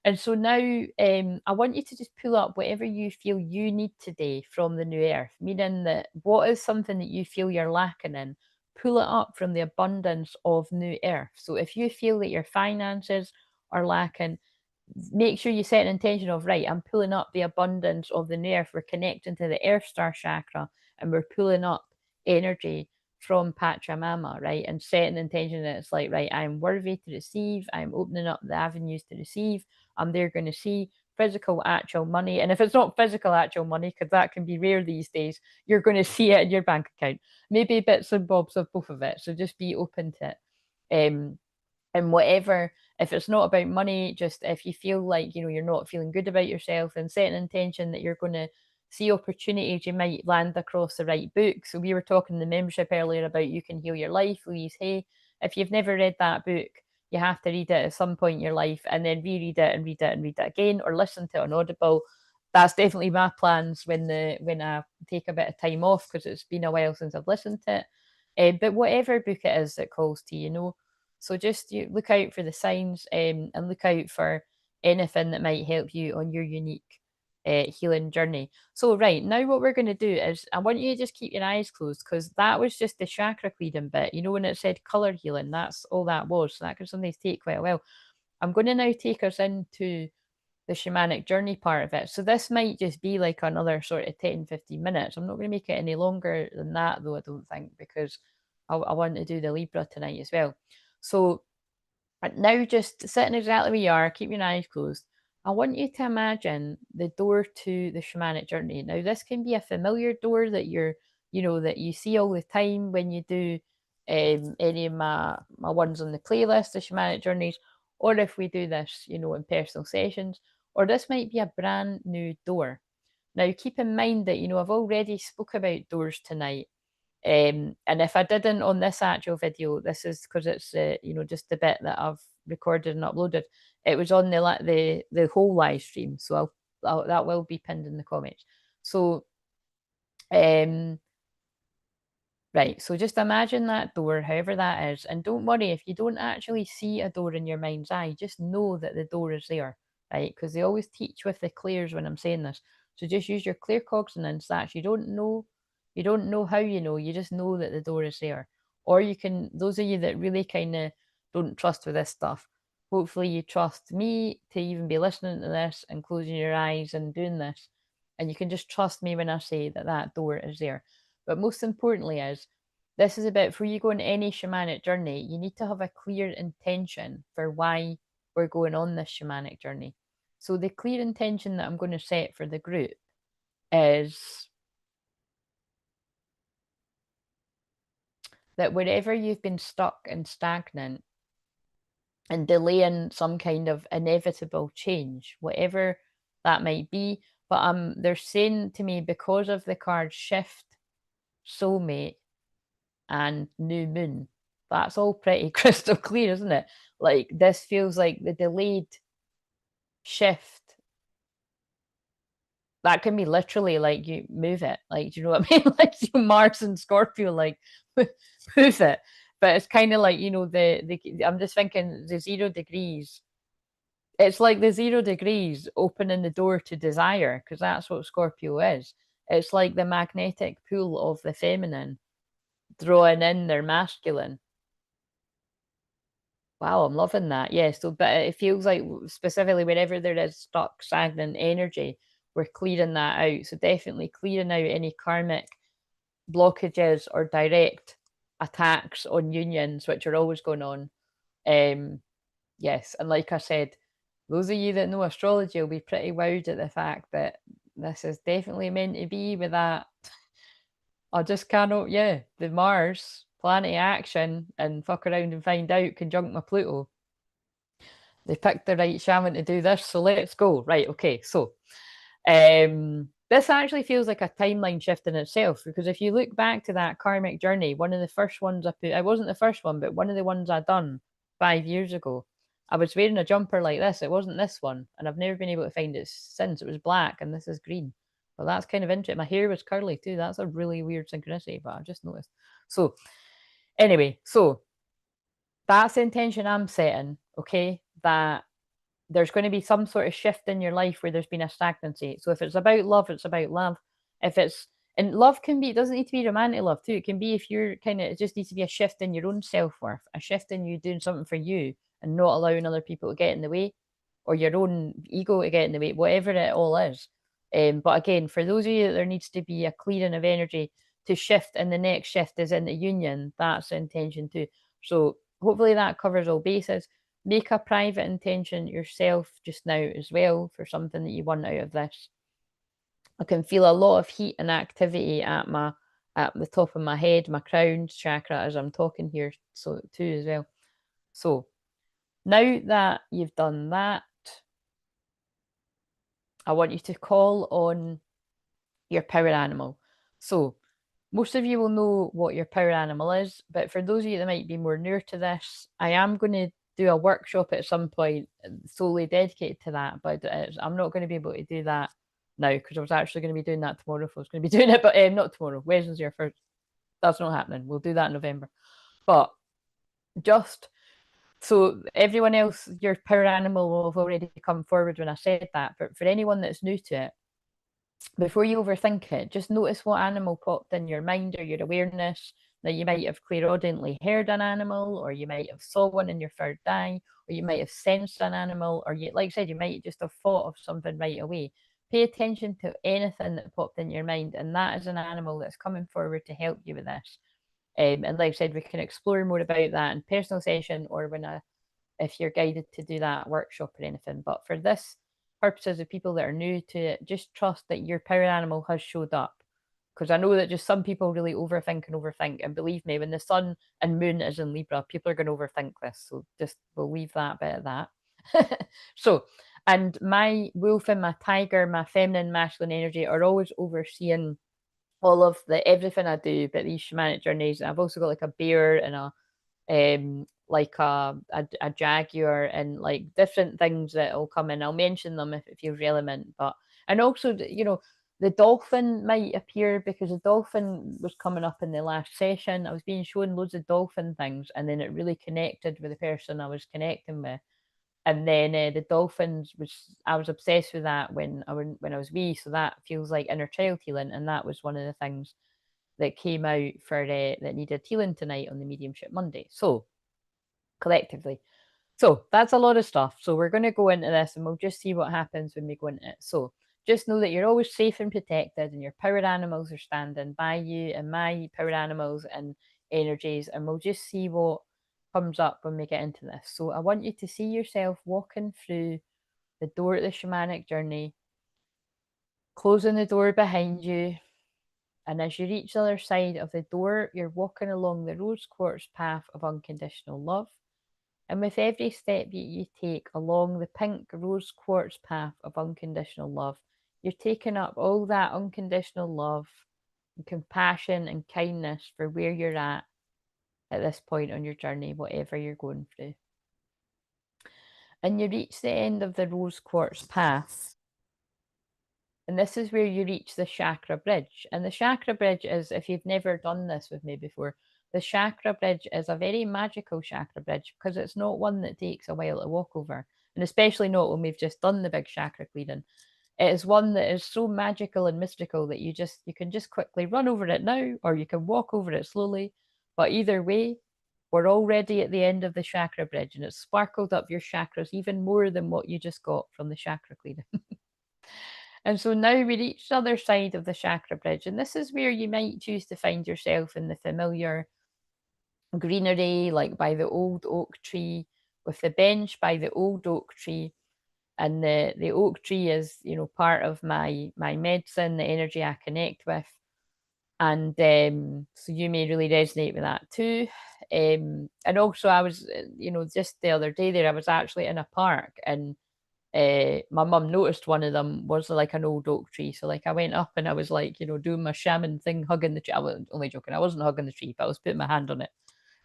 now I want you to just pull up whatever you feel you need today from the new earth, meaning that what is something that you feel you're lacking in, pull it up from the abundance of new earth. So if you feel that your finances are lacking, make sure you set an intention of, right, I'm pulling up the abundance of the new earth. We're connecting to the earth star chakra and we're pulling up energy from Pachamama, right? And setting the intention that it's like, right, I'm worthy to receive. I'm opening up the avenues to receive. I'm there going to see physical, actual money. And if it's not physical, actual money, because that can be rare these days, you're going to see it in your bank account. Maybe bits and bobs of both of it. So just be open to it. And whatever, if it's not about money, just if you feel like you're not feeling good about yourself, and set an intention that you're going to see opportunities, you might land across the right book. So we were talking in the membership earlier about You Can Heal Your Life, Louise Hay. If you've never read that book, you have to read it at some point in your life, and then reread it and read it and read it again, or listen to it on Audible. That's definitely my plans when I take a bit of time off, because it's been a while since I've listened to it. But whatever book it is that calls to you, so just you look out for the signs, and look out for anything that might help you on your unique healing journey. So right now, what we're going to do is I want you to just keep your eyes closed, because that was just the chakra clearing bit. When it said color healing, that's all that was. So that can sometimes take quite a while. I'm going to now take us into the shamanic journey part of it. So this might just be like another sort of 10-15 minutes. I'm not going to make it any longer than that, though, I don't think, because I want to do the Libra tonight as well. So now, just sitting exactly where you are, keep your eyes closed. I want you to imagine the door to the shamanic journey. Now, this can be a familiar door that that you see all the time when you do any of my ones on the playlist, the shamanic journeys, or if we do this, in personal sessions, or this might be a brand new door. Now, keep in mind that, I've already spoke about doors tonight. And if I didn't on this actual video, this is because it's just the bit that I've recorded and uploaded. It was on the whole live stream, so that will be pinned in the comments. So right, so just imagine that door, however that is, and don't worry if you don't actually see a door in your mind's eye. Just know that the door is there, right? Because they always teach with the clairs when I'm saying this. So just use your claircognizance. That you don't know how you just know that the door is there. Or you can, those of you that really kind of don't trust with this stuff, hopefully you trust me to even be listening to this and closing your eyes and doing this, and you can just trust me when I say that that door is there. But most importantly is, this is about, before you go on any shamanic journey, you need to have a clear intention for why we're going on this shamanic journey. So the clear intention that I'm going to set for the group is that wherever you've been stuck and stagnant and delaying some kind of inevitable change, whatever that might be, but they're saying to me, because of the card shift, soulmate, and new moon, that's all pretty crystal clear, isn't it? Like, this feels like the delayed shift that can be literally like you move it. Like, do you know what I mean? Like Mars and Scorpio, like move it. But it's kind of like, the I'm just thinking the 0 degrees. It's like the 0 degrees opening the door to desire, because that's what Scorpio is. It's like the magnetic pull of the feminine drawing in their masculine. Wow, I'm loving that. Yeah, so but it feels like specifically wherever there is stuck, stagnant energy, we're clearing that out. So definitely clearing out any karmic blockages or direct attacks on unions, which are always going on. Um, yes, and like I said, those of you that know astrology will be pretty wowed at the fact that this is definitely meant to be with that. I just cannot, yeah, the Mars, planet of action, and fuck around and find out conjunct my Pluto. They picked the right shaman to do this, so let's go. Right, okay, so this actually feels like a timeline shift in itself, because if you look back to that karmic journey, one of the first ones I put, I wasn't the first one, but one of the ones I done 5 years ago, I was wearing a jumper like this. It wasn't this one, and I've never been able to find it since. It was black, and this is green. Well, that's kind of interesting. My hair was curly too. That's a really weird synchronicity, but I just noticed. So, anyway, so that's the intention I'm setting, okay? That there's going to be some sort of shift in your life where there's been a stagnancy. So if it's about love, it's about love. If it's, and love can be, it doesn't need to be romantic love too. It can be if you're kind of, it just needs to be a shift in your own self worth, a shift in you doing something for you and not allowing other people to get in the way, or your own ego to get in the way, whatever it all is. But again, for those of you, there needs to be a clearing of energy to shift, and the next shift is in the union. That's the intention too. So hopefully that covers all bases. Make a private intention yourself just now as well for something that you want out of this. I can feel a lot of heat and activity at the top of my head, my crown chakra, as I'm talking here, so too as well. So now that you've done that, I want you to call on your power animal. So most of you will know what your power animal is, but for those of you that might be more newer to this, I am going to do a workshop at some point solely dedicated to that, but I'm not going to be able to do that now because I was actually going to be doing that tomorrow. If I was going to be doing it, but not tomorrow. Wednesday or first. That's not happening. We'll do that in November. But just so everyone else, your power animal will have already come forward when I said that. But for anyone that's new to it, before you overthink it, just notice what animal popped in your mind or your awareness. That you might have clairaudiently heard an animal, or you might have saw one in your third eye, or you might have sensed an animal, or you, like I said, you might just have thought of something right away. Pay attention to anything that popped in your mind, and that is an animal that's coming forward to help you with this. And like I said, we can explore more about that in personal session, or if you're guided to do that workshop or anything. But for this purposes of people that are new to it, just trust that your power animal has showed up. Because I know that just some people really overthink and overthink. And believe me, when the sun and moon is in Libra, people are going to overthink this. So just we'll leave that bit of that. So, and my wolf and my tiger, my feminine, masculine energy are always overseeing all of the everything I do, but these shamanic journeys. And I've also got like a bear and like a jaguar and like different things that will come in. I'll mention them if it feels relevant, but and also the dolphin might appear because the dolphin was coming up in the last session. I was being shown loads of dolphin things, and then it really connected with the person I was connecting with. And then the dolphins I was obsessed with that when I was wee, so that feels like inner child healing, and that was one of the things that came out for that needed healing tonight on the Mediumship Monday. So collectively. So that's a lot of stuff. So we're going to go into this and we'll just see what happens when we go into it. So just know that you're always safe and protected, and your power animals are standing by you, and my power animals and energies, and we'll just see what comes up when we get into this. So I want you to see yourself walking through the door of the shamanic journey, closing the door behind you. And as you reach the other side of the door, you're walking along the rose quartz path of unconditional love. And with every step you take along the pink rose quartz path of unconditional love, you're taking up all that unconditional love and compassion and kindness for where you're at this point on your journey, whatever you're going through. And you reach the end of the rose quartz path. And this is where you reach the chakra bridge. And the chakra bridge is, if you've never done this with me before, the chakra bridge is a very magical chakra bridge because it's not one that takes a while to walk over. And especially not when we've just done the big chakra clearing. It is one that is so magical and mystical that you can just quickly run over it now, or you can walk over it slowly. But either way, we're already at the end of the chakra bridge, and it's sparkled up your chakras even more than what you just got from the chakra clearing. And so now we reach the other side of the chakra bridge, and this is where you might choose to find yourself in the familiar greenery, like by the old oak tree, with the bench by the old oak tree. And the oak tree is, you know, part of my medicine, the energy I connect with. And so you may really resonate with that too. And also I was, you know, just the other day there, I was actually in a park, and my mum noticed one of them was like an old oak tree. So like I went up and I was like, you know, doing my shaman thing, hugging the tree. I was only joking. I wasn't hugging the tree, but I was putting my hand on it.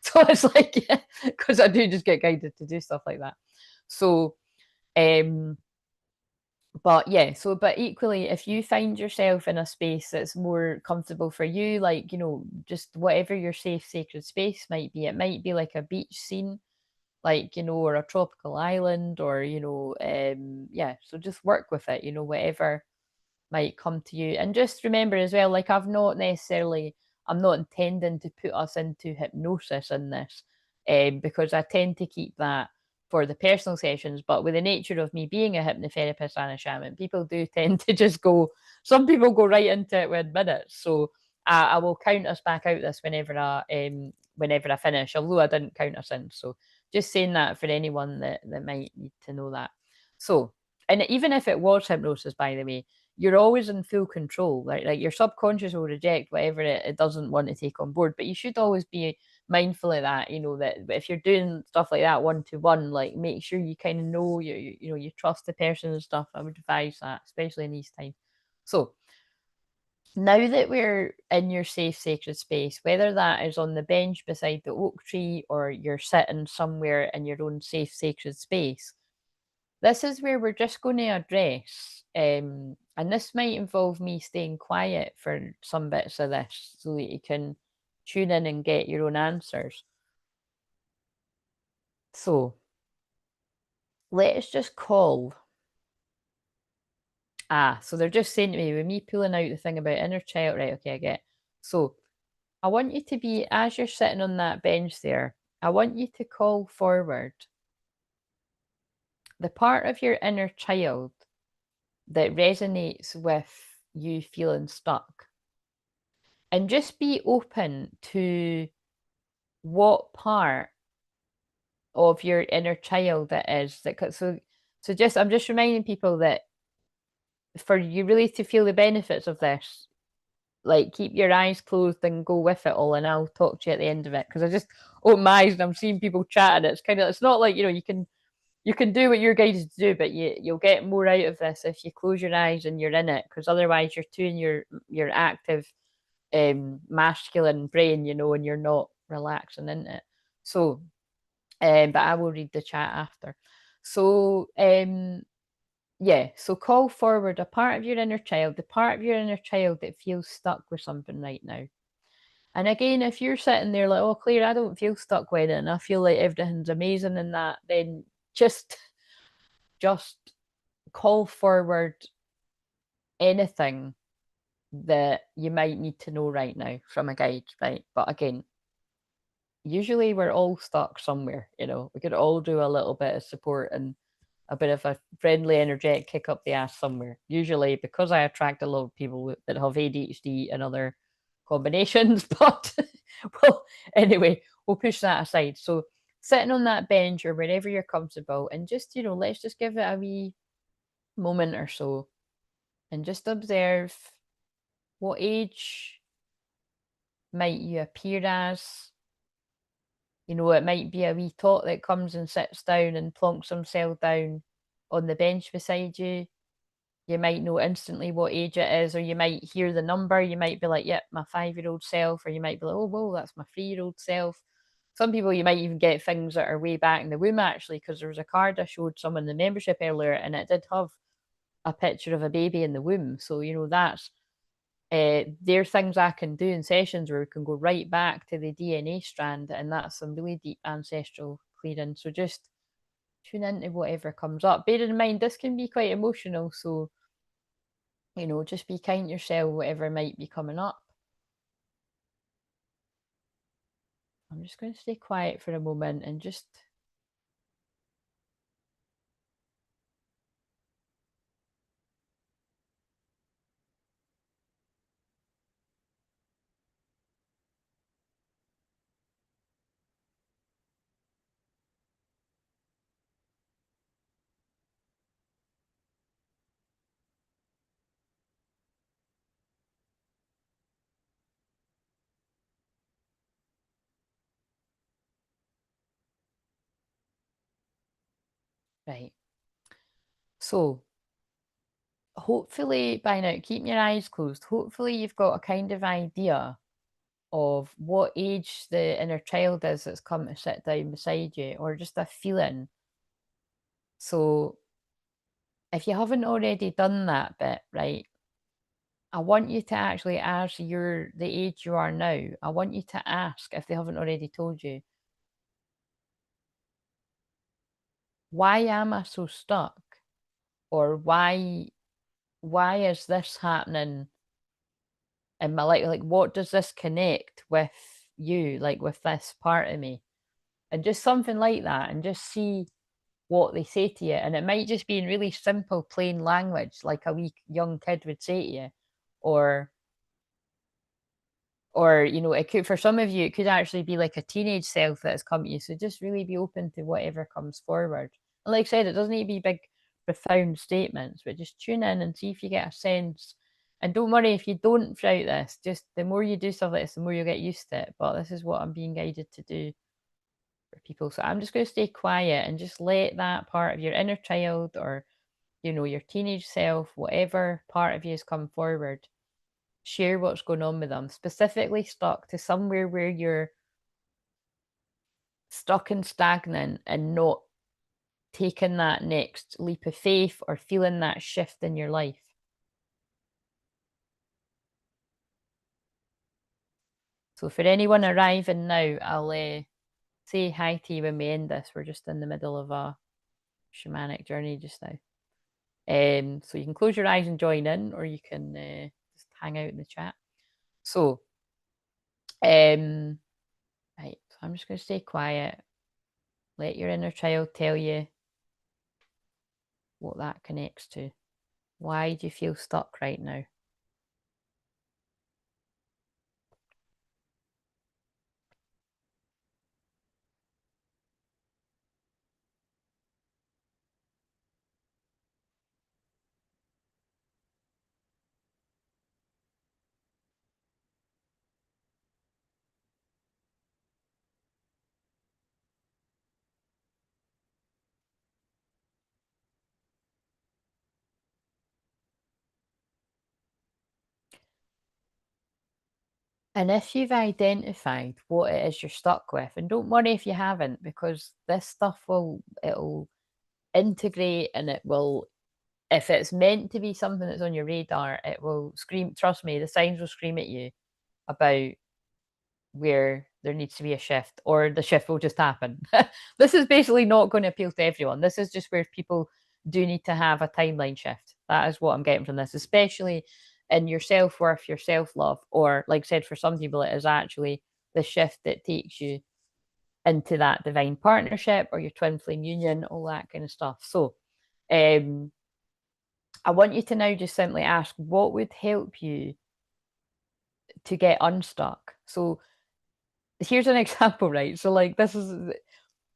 So it's like, yeah, because I do just get guided to do stuff like that. So, but yeah, so but equally, if you find yourself in a space that's more comfortable for you, like, you know, just whatever your safe, sacred space might be, it might be like a beach scene, like, you know, or a tropical island, or, you know, yeah, so just work with it, you know, whatever might come to you. And just remember as well, like I'm not intending to put us into hypnosis in this, because I tend to keep that for the personal sessions. But with the nature of me being a hypnotherapist and a shaman, people do tend to just go, some people go right into it within minutes. So I will count us back out this whenever I finish, although I didn't count us in. So just saying that for anyone that might need to know that. So, and even if it was hypnosis, by the way, you're always in full control. Like your subconscious will reject whatever it doesn't want to take on board, but you should always be mindful of that. You know that if you're doing stuff like that one to one, like make sure you kind of know you know you trust the person and stuff. I would advise that, especially in these times. So now that we're in your safe sacred space, whether that is on the bench beside the oak tree or you're sitting somewhere in your own safe sacred space, this is where we're just going to address, and this might involve me staying quiet for some bits of this so that you can tune in and get your own answers. So let's just call. So they're just saying to me, with me pulling out the thing about inner child, right? Okay, I get. So I want you to be, as you're sitting on that bench there, I want you to call forward the part of your inner child that resonates with you feeling stuck. And just be open to what part of your inner child it is. So just I'm just reminding people that for you really to feel the benefits of this, like keep your eyes closed and go with it all, and I'll talk to you at the end of it, because I just open my eyes and I'm seeing people chatting. It's kind of, it's not like, you know, you can do what you're guided to do, but you'll get more out of this if you close your eyes and you're in it, because otherwise you're too in your active masculine brain, you know, and you're not relaxing in it. So but I will read the chat after. So yeah, so call forward a part of your inner child, the part of your inner child that feels stuck with something right now. And again, if you're sitting there like, oh, Claire, I don't feel stuck with it, and I feel like everything's amazing in that, then just call forward anything that you might need to know right now from a guide, right? But again, usually we're all stuck somewhere, you know, we could all do a little bit of support and a bit of a friendly, energetic kick up the ass somewhere. Usually, because I attract a lot of people that have ADHD and other combinations. But well, anyway, we'll push that aside. So sitting on that bench or wherever you're comfortable, and just, you know, let's just give it a wee moment or so and just observe what age might you appear as. You know, it might be a wee tot that comes and sits down and plonks himself down on the bench beside you. You might know instantly what age it is, or you might hear the number. You might be like, yep, my 5-year-old self, or you might be like, oh, whoa, that's my 3-year-old self. Some people, you might even get things that are way back in the womb, actually, because there was a card I showed someone in the membership earlier, and it did have a picture of a baby in the womb. So, you know, that's there are things I can do in sessions where we can go right back to the DNA strand, and that's some really deep ancestral clearing. So just tune into whatever comes up. Bear in mind, this can be quite emotional. So, you know, just be kind to yourself, whatever might be coming up. I'm just going to stay quiet for a moment and just. Right. So, hopefully by now, keeping your eyes closed, hopefully you've got a kind of idea of what age the inner child is that's come to sit down beside you, or just a feeling. So, if you haven't already done that bit, right, I want you to actually, as you're the age you are now, I want you to ask, if they haven't already told you, why am I so stuck? Or why is this happening in my life? Like, what does this connect with you, like with this part of me? And just something like that, and just see what they say to you. And it might just be in really simple, plain language, like a wee young kid would say to you, or you know, it could, for some of you, it could actually be like a teenage self that has come to you. So just really be open to whatever comes forward. And like I said, it doesn't need to be big, profound statements, but just tune in and see if you get a sense. And don't worry if you don't throughout this. Just the more you do stuff like this, the more you'll get used to it. But this is what I'm being guided to do for people. So I'm just going to stay quiet and just let that part of your inner child, or, you know, your teenage self, whatever part of you has come forward, share what's going on with them, specifically stuck to somewhere where you're stuck and stagnant and not taking that next leap of faith or feeling that shift in your life. So for anyone arriving now, I'll say hi to you when we end this. We're just in the middle of a shamanic journey just now. So you can close your eyes and join in, or you can just hang out in the chat. So, right, so I'm just going to stay quiet. Let your inner child tell you what that connects to. Why do you feel stuck right now? And if you've identified what it is you're stuck with, and don't worry if you haven't, because this stuff it'll integrate, and it will, if it's meant to be something that's on your radar, it will scream. Trust me, the signs will scream at you about where there needs to be a shift, or the shift will just happen. This is basically not going to appeal to everyone. This is just where people do need to have a timeline shift. That is what I'm getting from this, especially in your self-worth, your self-love, or like I said, for some people, it is actually the shift that takes you into that divine partnership or your twin flame union, all that kind of stuff. So I want you to now just simply ask, what would help you to get unstuck? So here's an example, right? So like this is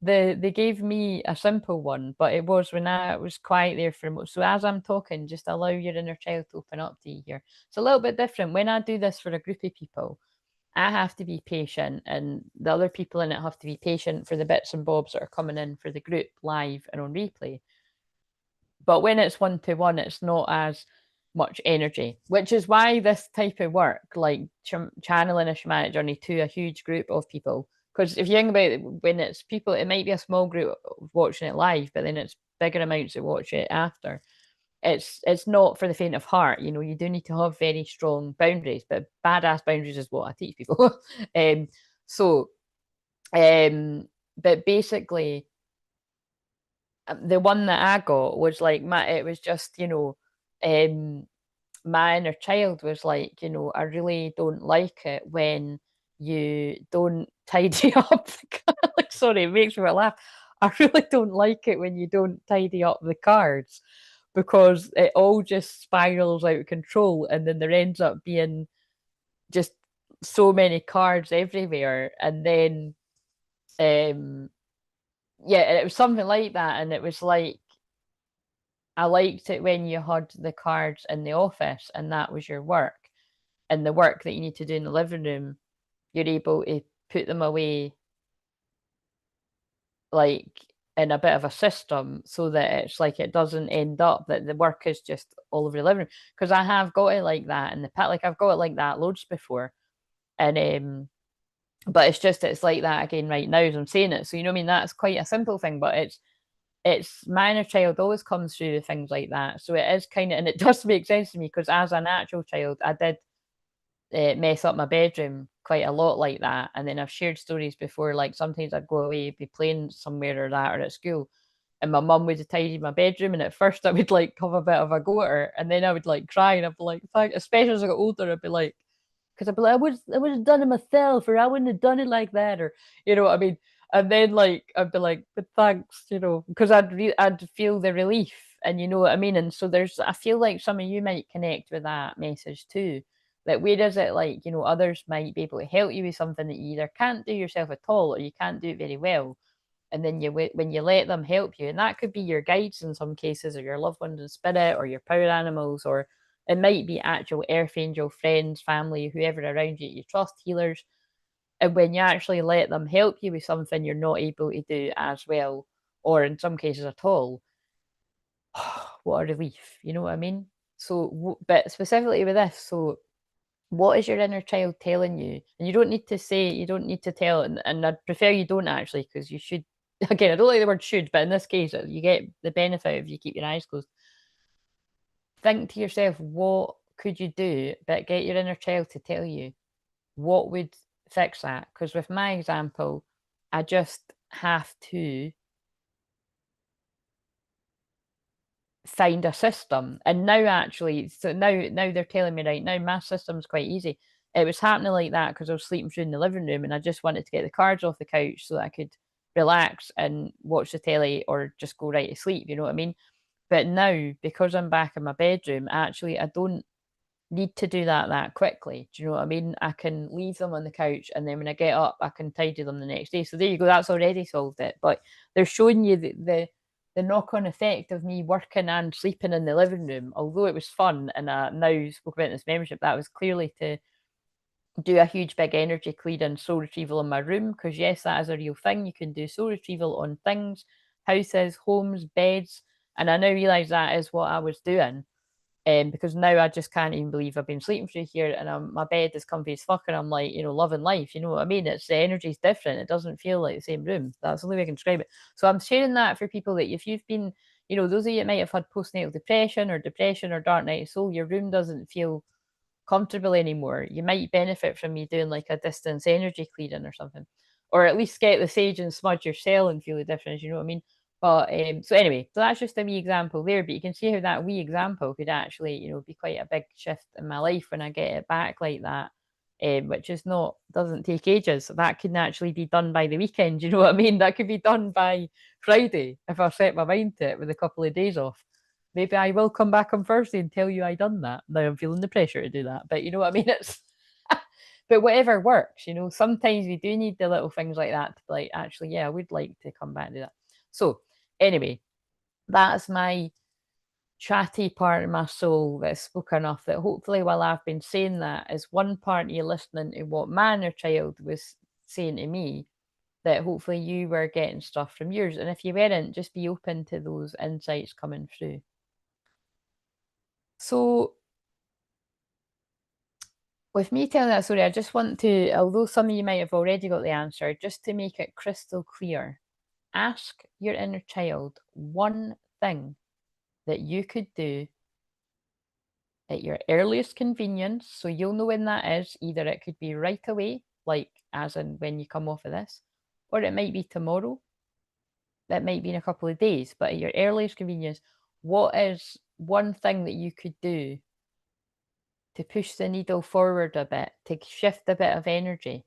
they gave me a simple one, but it was when I was quiet there for a moment. So as I'm talking, just allow your inner child to open up to you here. It's a little bit different. When I do this for a group of people, I have to be patient, and the other people in it have to be patient for the bits and bobs that are coming in for the group live and on replay. But when it's one to one, it's not as much energy, which is why this type of work, like channeling a shamanic journey to a huge group of people, because if you think about it, when it's people, it might be a small group watching it live, but then it's bigger amounts that watch it after. it's not for the faint of heart. You know, you do need to have very strong boundaries, but badass boundaries is what I teach people. So but basically the one that I got was like it was just, you know, my inner child was like, you know, I really don't like it when you don't tidy up like, sorry, it makes me laugh. I really don't like it when you don't tidy up the cards, because it all just spirals out of control, and then there ends up being just so many cards everywhere. And then um yeah, it was something like that. And it was like, I liked it when you had the cards in the office and that was your work, and the work that you need to do in the living room, you're able to put them away like in a bit of a system, so that it's like it doesn't end up that the work is just all over the living room. Because I have got it like that in the past, like I've got it like that loads before. And but it's just, it's like that again right now as I'm saying it. So you know what I mean? That's quite a simple thing, but it's my inner child always comes through with things like that. So it is kind of, and it does make sense to me, because as a natural child, I did mess up my bedroom quite a lot like that. And then I've shared stories before, like sometimes I'd go away, be playing somewhere or that, or at school, and my mum would tidy my bedroom. And at first I would like have a bit of a go at her, and then I would like cry, and I'd be like, thank, especially as I got older, I'd be like, because I'd be like, I would have done it myself, or I wouldn't have done it like that, or you know what I mean. And then like I'd be like, but thanks, you know, because I'd feel the relief, and you know what I mean. And so there's, I feel like some of you might connect with that message too. That whereas it, like, you know, others might be able to help you with something that you either can't do yourself at all, or you can't do it very well, and then you, when you let them help you, and that could be your guides in some cases, or your loved ones in spirit, or your power animals, or it might be actual earth angel friends, family, whoever around you you trust, healers. And when you actually let them help you with something you're not able to do as well, or in some cases at all, what a relief, you know what I mean? So but specifically with this, so what is your inner child telling you? And you don't need to say, you don't need to tell, and I'd prefer you don't actually, because you should, again, I don't like the word should, but in this case, you get the benefit if you keep your eyes closed. Think to yourself, what could you do, but get your inner child to tell you what would fix that. Because with my example, I just have to find a system. And now actually, so now they're telling me right now my system's quite easy. It was happening like that because I was sleeping through in the living room, and I just wanted to get the cards off the couch so that I could relax and watch the telly, or just go right to sleep, you know what I mean? But now, because I'm back in my bedroom, actually I don't need to do that quickly. Do you know what I mean? I can leave them on the couch, and then when I get up, I can tidy them the next day. So there you go. That's already solved it. But they're showing you the knock on effect of me working and sleeping in the living room. Although it was fun, and I now spoke about this membership, that was clearly to do a huge big energy clear and soul retrieval in my room. Because yes, that is a real thing. You can do soul retrieval on things, houses, homes, beds, and I now realise that is what I was doing. Because now I just can't even believe I've been sleeping through here, and my bed is comfy as fuck, and I'm like, you know, loving life. You know what I mean? It's, the energy's different. It doesn't feel like the same room. That's the only way I can describe it. So I'm sharing that for people that if you've been, you know, those of you that might have had postnatal depression or dark night of soul, your room doesn't feel comfortable anymore. You might benefit from me doing like a distance energy clearing or something, or at least get the sage and smudge your cell and feel the difference. You know what I mean? But so anyway, so that's just a wee example there. But you can see how that wee example could actually, you know, be quite a big shift in my life when I get it back like that. Which is not, doesn't take ages. That can actually be done by the weekend. You know what I mean? That could be done by Friday if I set my mind to it with a couple of days off. Maybe I will come back on Thursday and tell you I done that. Now I'm feeling the pressure to do that, but you know what I mean. It's but whatever works. You know, sometimes we do need the little things like that to be like, actually, yeah, I would like to come back and do that. So anyway, that's my chatty part of my soul that's spoken enough that hopefully while I've been saying that, is one part of you listening to what my inner child was saying to me, that hopefully you were getting stuff from yours. And if you weren't, just be open to those insights coming through. So with me telling that story, I just want to, although some of you might have already got the answer, just to make it crystal clear, ask your inner child one thing that you could do at your earliest convenience. So you'll know when that is. Either it could be right away, like as in when you come off of this, or it might be tomorrow. That might be in a couple of days, but at your earliest convenience, what is one thing that you could do to push the needle forward a bit, to shift a bit of energy?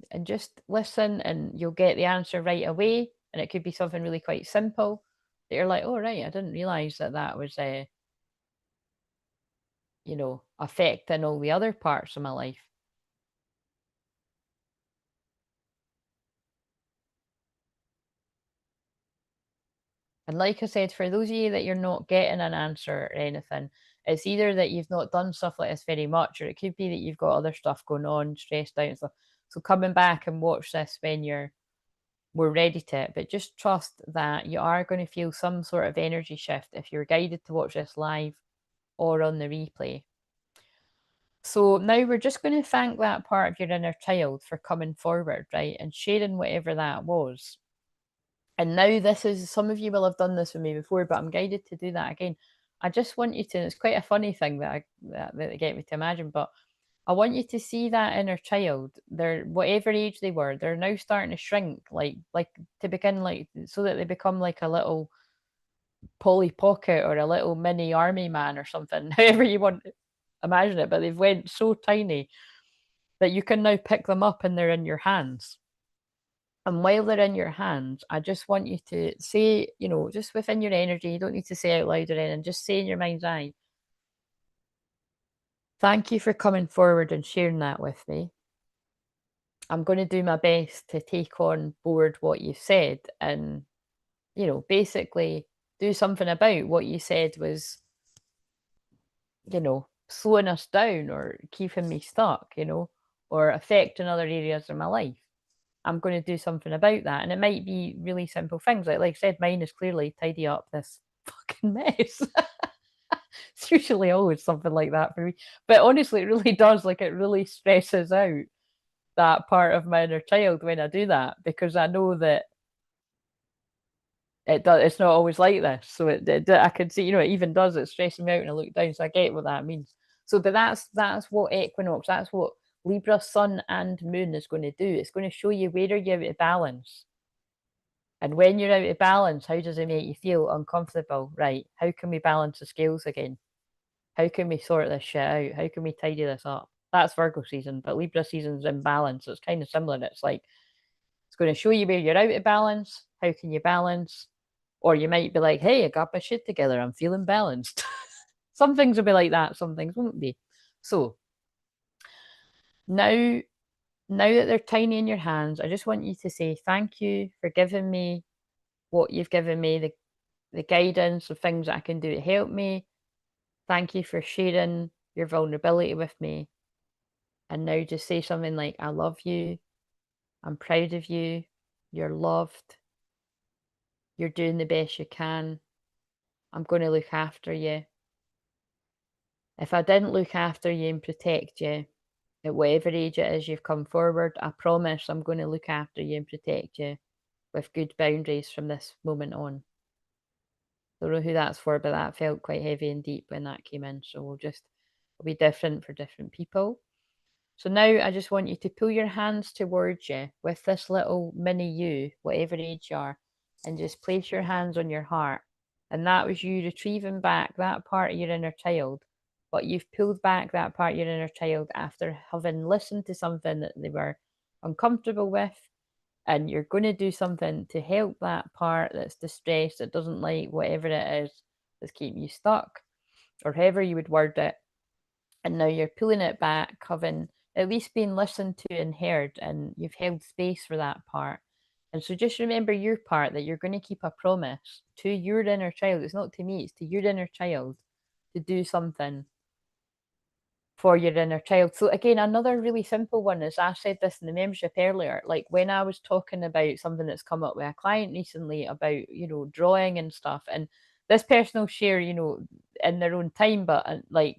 And just listen, and you'll get the answer right away. And it could be something really quite simple that you're like, oh, right, I didn't realize that that was, affecting all the other parts of my life. And like I said, for those of you that you're not getting an answer or anything, it's either that you've not done stuff like this very much, or it could be that you've got other stuff going on, stressed out and stuff. So coming back and watch this when you're more ready to it. But just trust that you are going to feel some sort of energy shift if you're guided to watch this live or on the replay. So now we're just going to thank that part of your inner child for coming forward, right? And sharing whatever that was. And now this is, some of you will have done this with me before, but I'm guided to do that again. I just want you to, and it's quite a funny thing that get me to imagine, but I want you to see that inner child. They're whatever age they were, they're now starting to shrink, like to begin, like so that they become like a little Polly Pocket or a little mini army man or something, however you want to imagine it. But they've went so tiny that you can now pick them up and they're in your hands. And while they're in your hands, I just want you to say, just within your energy, you don't need to say out loud or anything, just say in your mind's eye, thank you for coming forward and sharing that with me. I'm going to do my best to take on board what you said and, basically do something about what you said was, slowing us down or keeping me stuck, or affecting other areas of my life. I'm going to do something about that. And it might be really simple things. Like I said, mine is clearly tidy up this fucking mess. It's usually always something like that for me. But honestly, it really does. Like, it really stresses out that part of my inner child when I do that, because I know that it's not always like this. So I can see, it even does, it's stressing me out and I look down. So I get what that means. So, but that's what equinox, that's what Libra sun and moon is going to do. It's going to show you where are you out of balance. And when you're out of balance, how does it make you feel? Uncomfortable, right? How can we balance the scales again? How can we sort this shit out? How can we tidy this up? That's Virgo season, but Libra season's in balance. So it's kind of similar. It's like, it's going to show you where you're out of balance. How can you balance? Or you might be like, hey, I got my shit together. I'm feeling balanced. Some things will be like that. Some things won't be. So now, now that they're tiny in your hands, I just want you to say thank you for giving me what you've given me, the guidance, the things that I can do to help me. Thank you for sharing your vulnerability with me. And now just say something like, I love you. I'm proud of you. You're loved. You're doing the best you can. I'm going to look after you. If I didn't look after you and protect you, at whatever age it is you've come forward, I promise I'm going to look after you and protect you with good boundaries from this moment on. Don't know who that's for, but that felt quite heavy and deep when that came in. So it'll be different for different people. So now I just want you to pull your hands towards you with this little mini you, whatever age you are, and just place your hands on your heart. And that was you retrieving back that part of your inner child. But you've pulled back that part of your inner child after having listened to something that they were uncomfortable with. And you're going to do something to help that part that's distressed, that doesn't like whatever it is that's keeping you stuck, or however you would word it. And now you're pulling it back, having at least been listened to and heard, and you've held space for that part. And so just remember your part, that you're going to keep a promise to your inner child. It's not to me, it's to your inner child, to do something for your inner child. So again, another really simple one is, I said this in the membership earlier, like when I was talking about something that's come up with a client recently about, drawing and stuff, and this person will share, in their own time, but like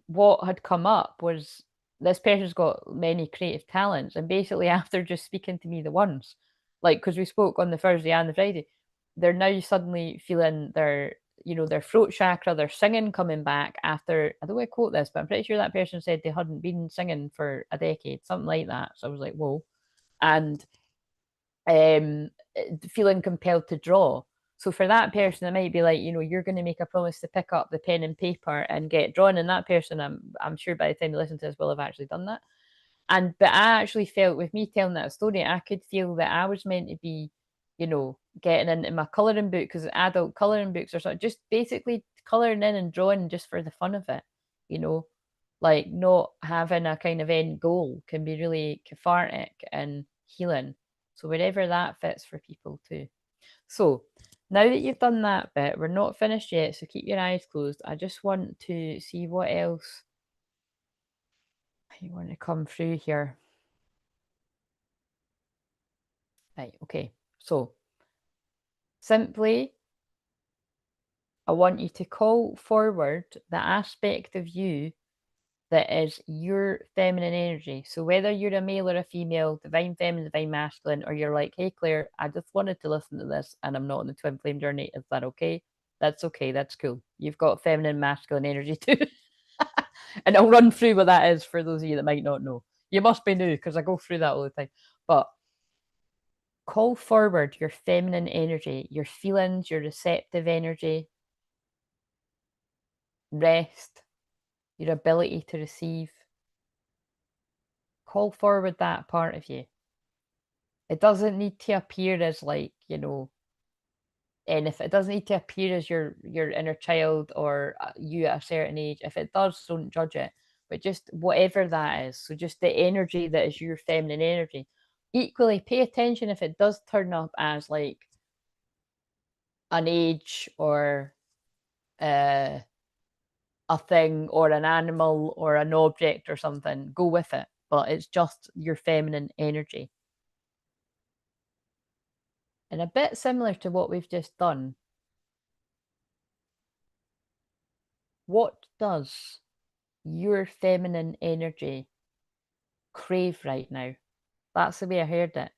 what had come up was, this person's got many creative talents, and basically after just speaking to me the once, like because we spoke on the Thursday and the Friday, they're now suddenly feeling their throat chakra, their singing coming back after, I don't want to quote this, but I'm pretty sure that person said they hadn't been singing for a decade, something like that. So I was like, whoa. And um feeling compelled to draw. So for that person, it might be like, you're going to make a promise to pick up the pen and paper and get drawn. And that person, I'm sure by the time you listen to this, will have actually done that. But I actually felt with me telling that story, I could feel that I was meant to be, getting into my colouring book, because adult colouring books are sort of just basically colouring in and drawing just for the fun of it, you know, like not having a kind of end goal can be really cathartic and healing. So wherever that fits for people too. So now that you've done that bit, we're not finished yet, so keep your eyes closed. I just want to see what else you want to come through here. Right, okay. So simply, I want you to call forward the aspect of you that is your feminine energy. So whether you're a male or a female, divine feminine, divine masculine, or you're like, hey Claire, I just wanted to listen to this and I'm not on the twin flame journey. Is that okay? That's okay. That's cool. You've got feminine, masculine energy too. And I'll run through what that is for those of you that might not know. You must be new because I go through that all the time. But call forward your feminine energy, your feelings, your receptive energy, rest, your ability to receive. Call forward that part of you. It doesn't need to appear as like, and if it doesn't need to appear as your inner child or you at a certain age, if it does, don't judge it. But just whatever that is. So just the energy that is your feminine energy. Equally, pay attention if it does turn up as like an age or uh, a thing or an animal or an object or something. Go with it. But it's just your feminine energy. And a bit similar to what we've just done, what does your feminine energy crave right now? That's the way I heard it.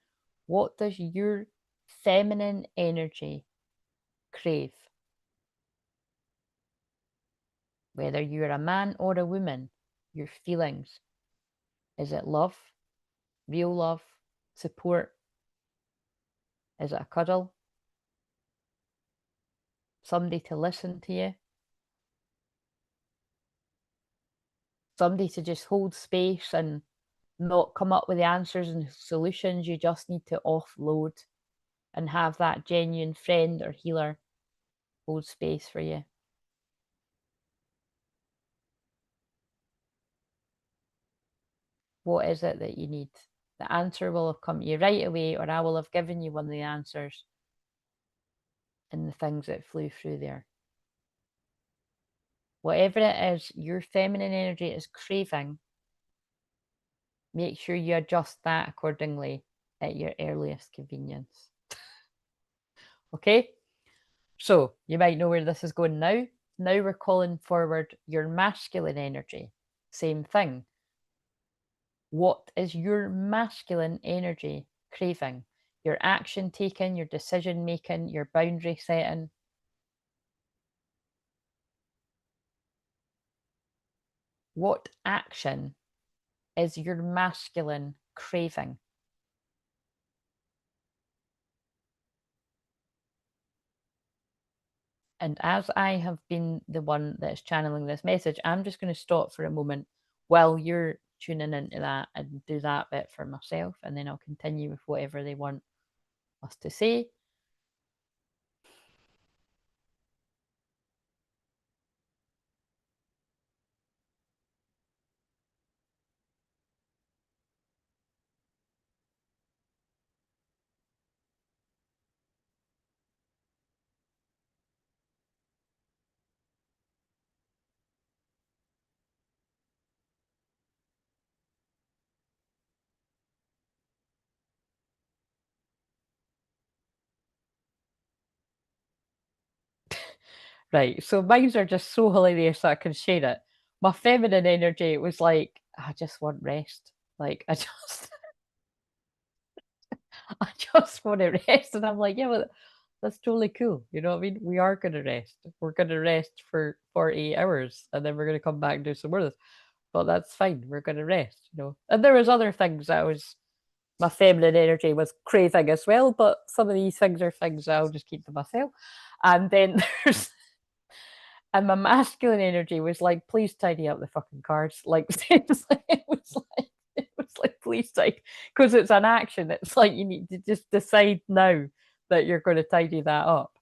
What does your feminine energy crave? Whether you're a man or a woman, your feelings. Is it love? Real love? Support? Is it a cuddle? Somebody to listen to you? Somebody to just hold space and not come up with the answers and solutions. You just need to offload and have that genuine friend or healer hold space for you. What is it that you need? The answer will have come to you right away, or I will have given you one of the answers in the things that flew through there. Whatever it is your feminine energy is craving, make sure you adjust that accordingly at your earliest convenience. Okay? So you might know where this is going now. Now we're calling forward your masculine energy. Same thing. What is your masculine energy craving? Your action taking, your decision making, your boundary setting. What action is your masculine craving? And as I have been the one that's channeling this message, I'm just going to stop for a moment while you're tuning into that and do that bit for myself. And then I'll continue with whatever they want us to say. Right. So mines are just so hilarious that I can share it. My feminine energy was like, I just want rest. Like, I just want to rest. And I'm like, yeah, well, that's totally cool. You know what I mean? We are going to rest. We're going to rest for 48 hours and then we're going to come back and do some more of this. But that's fine. We're going to rest, you know. And there was other things that my feminine energy was craving as well. But some of these things are things I'll just keep to myself. And then and my masculine energy was like, please tidy up the fucking cards. Like, it was like, please tidy, because it's an action. It's like you need to just decide now that you're going to tidy that up.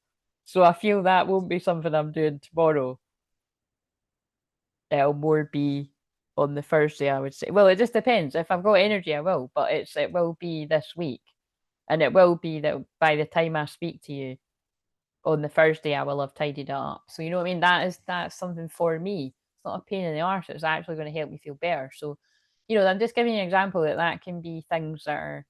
So I feel that won't be something I'm doing tomorrow. It'll more be on the Thursday, I would say. Well, it just depends. If I've got energy, I will, but it will be this week. And it will be that by the time I speak to you on the Thursday, I will have tidied it up. So you know what I mean? That's something for me. It's not a pain in the arse. It's actually going to help me feel better. So, you know, I'm just giving you an example that can be things that are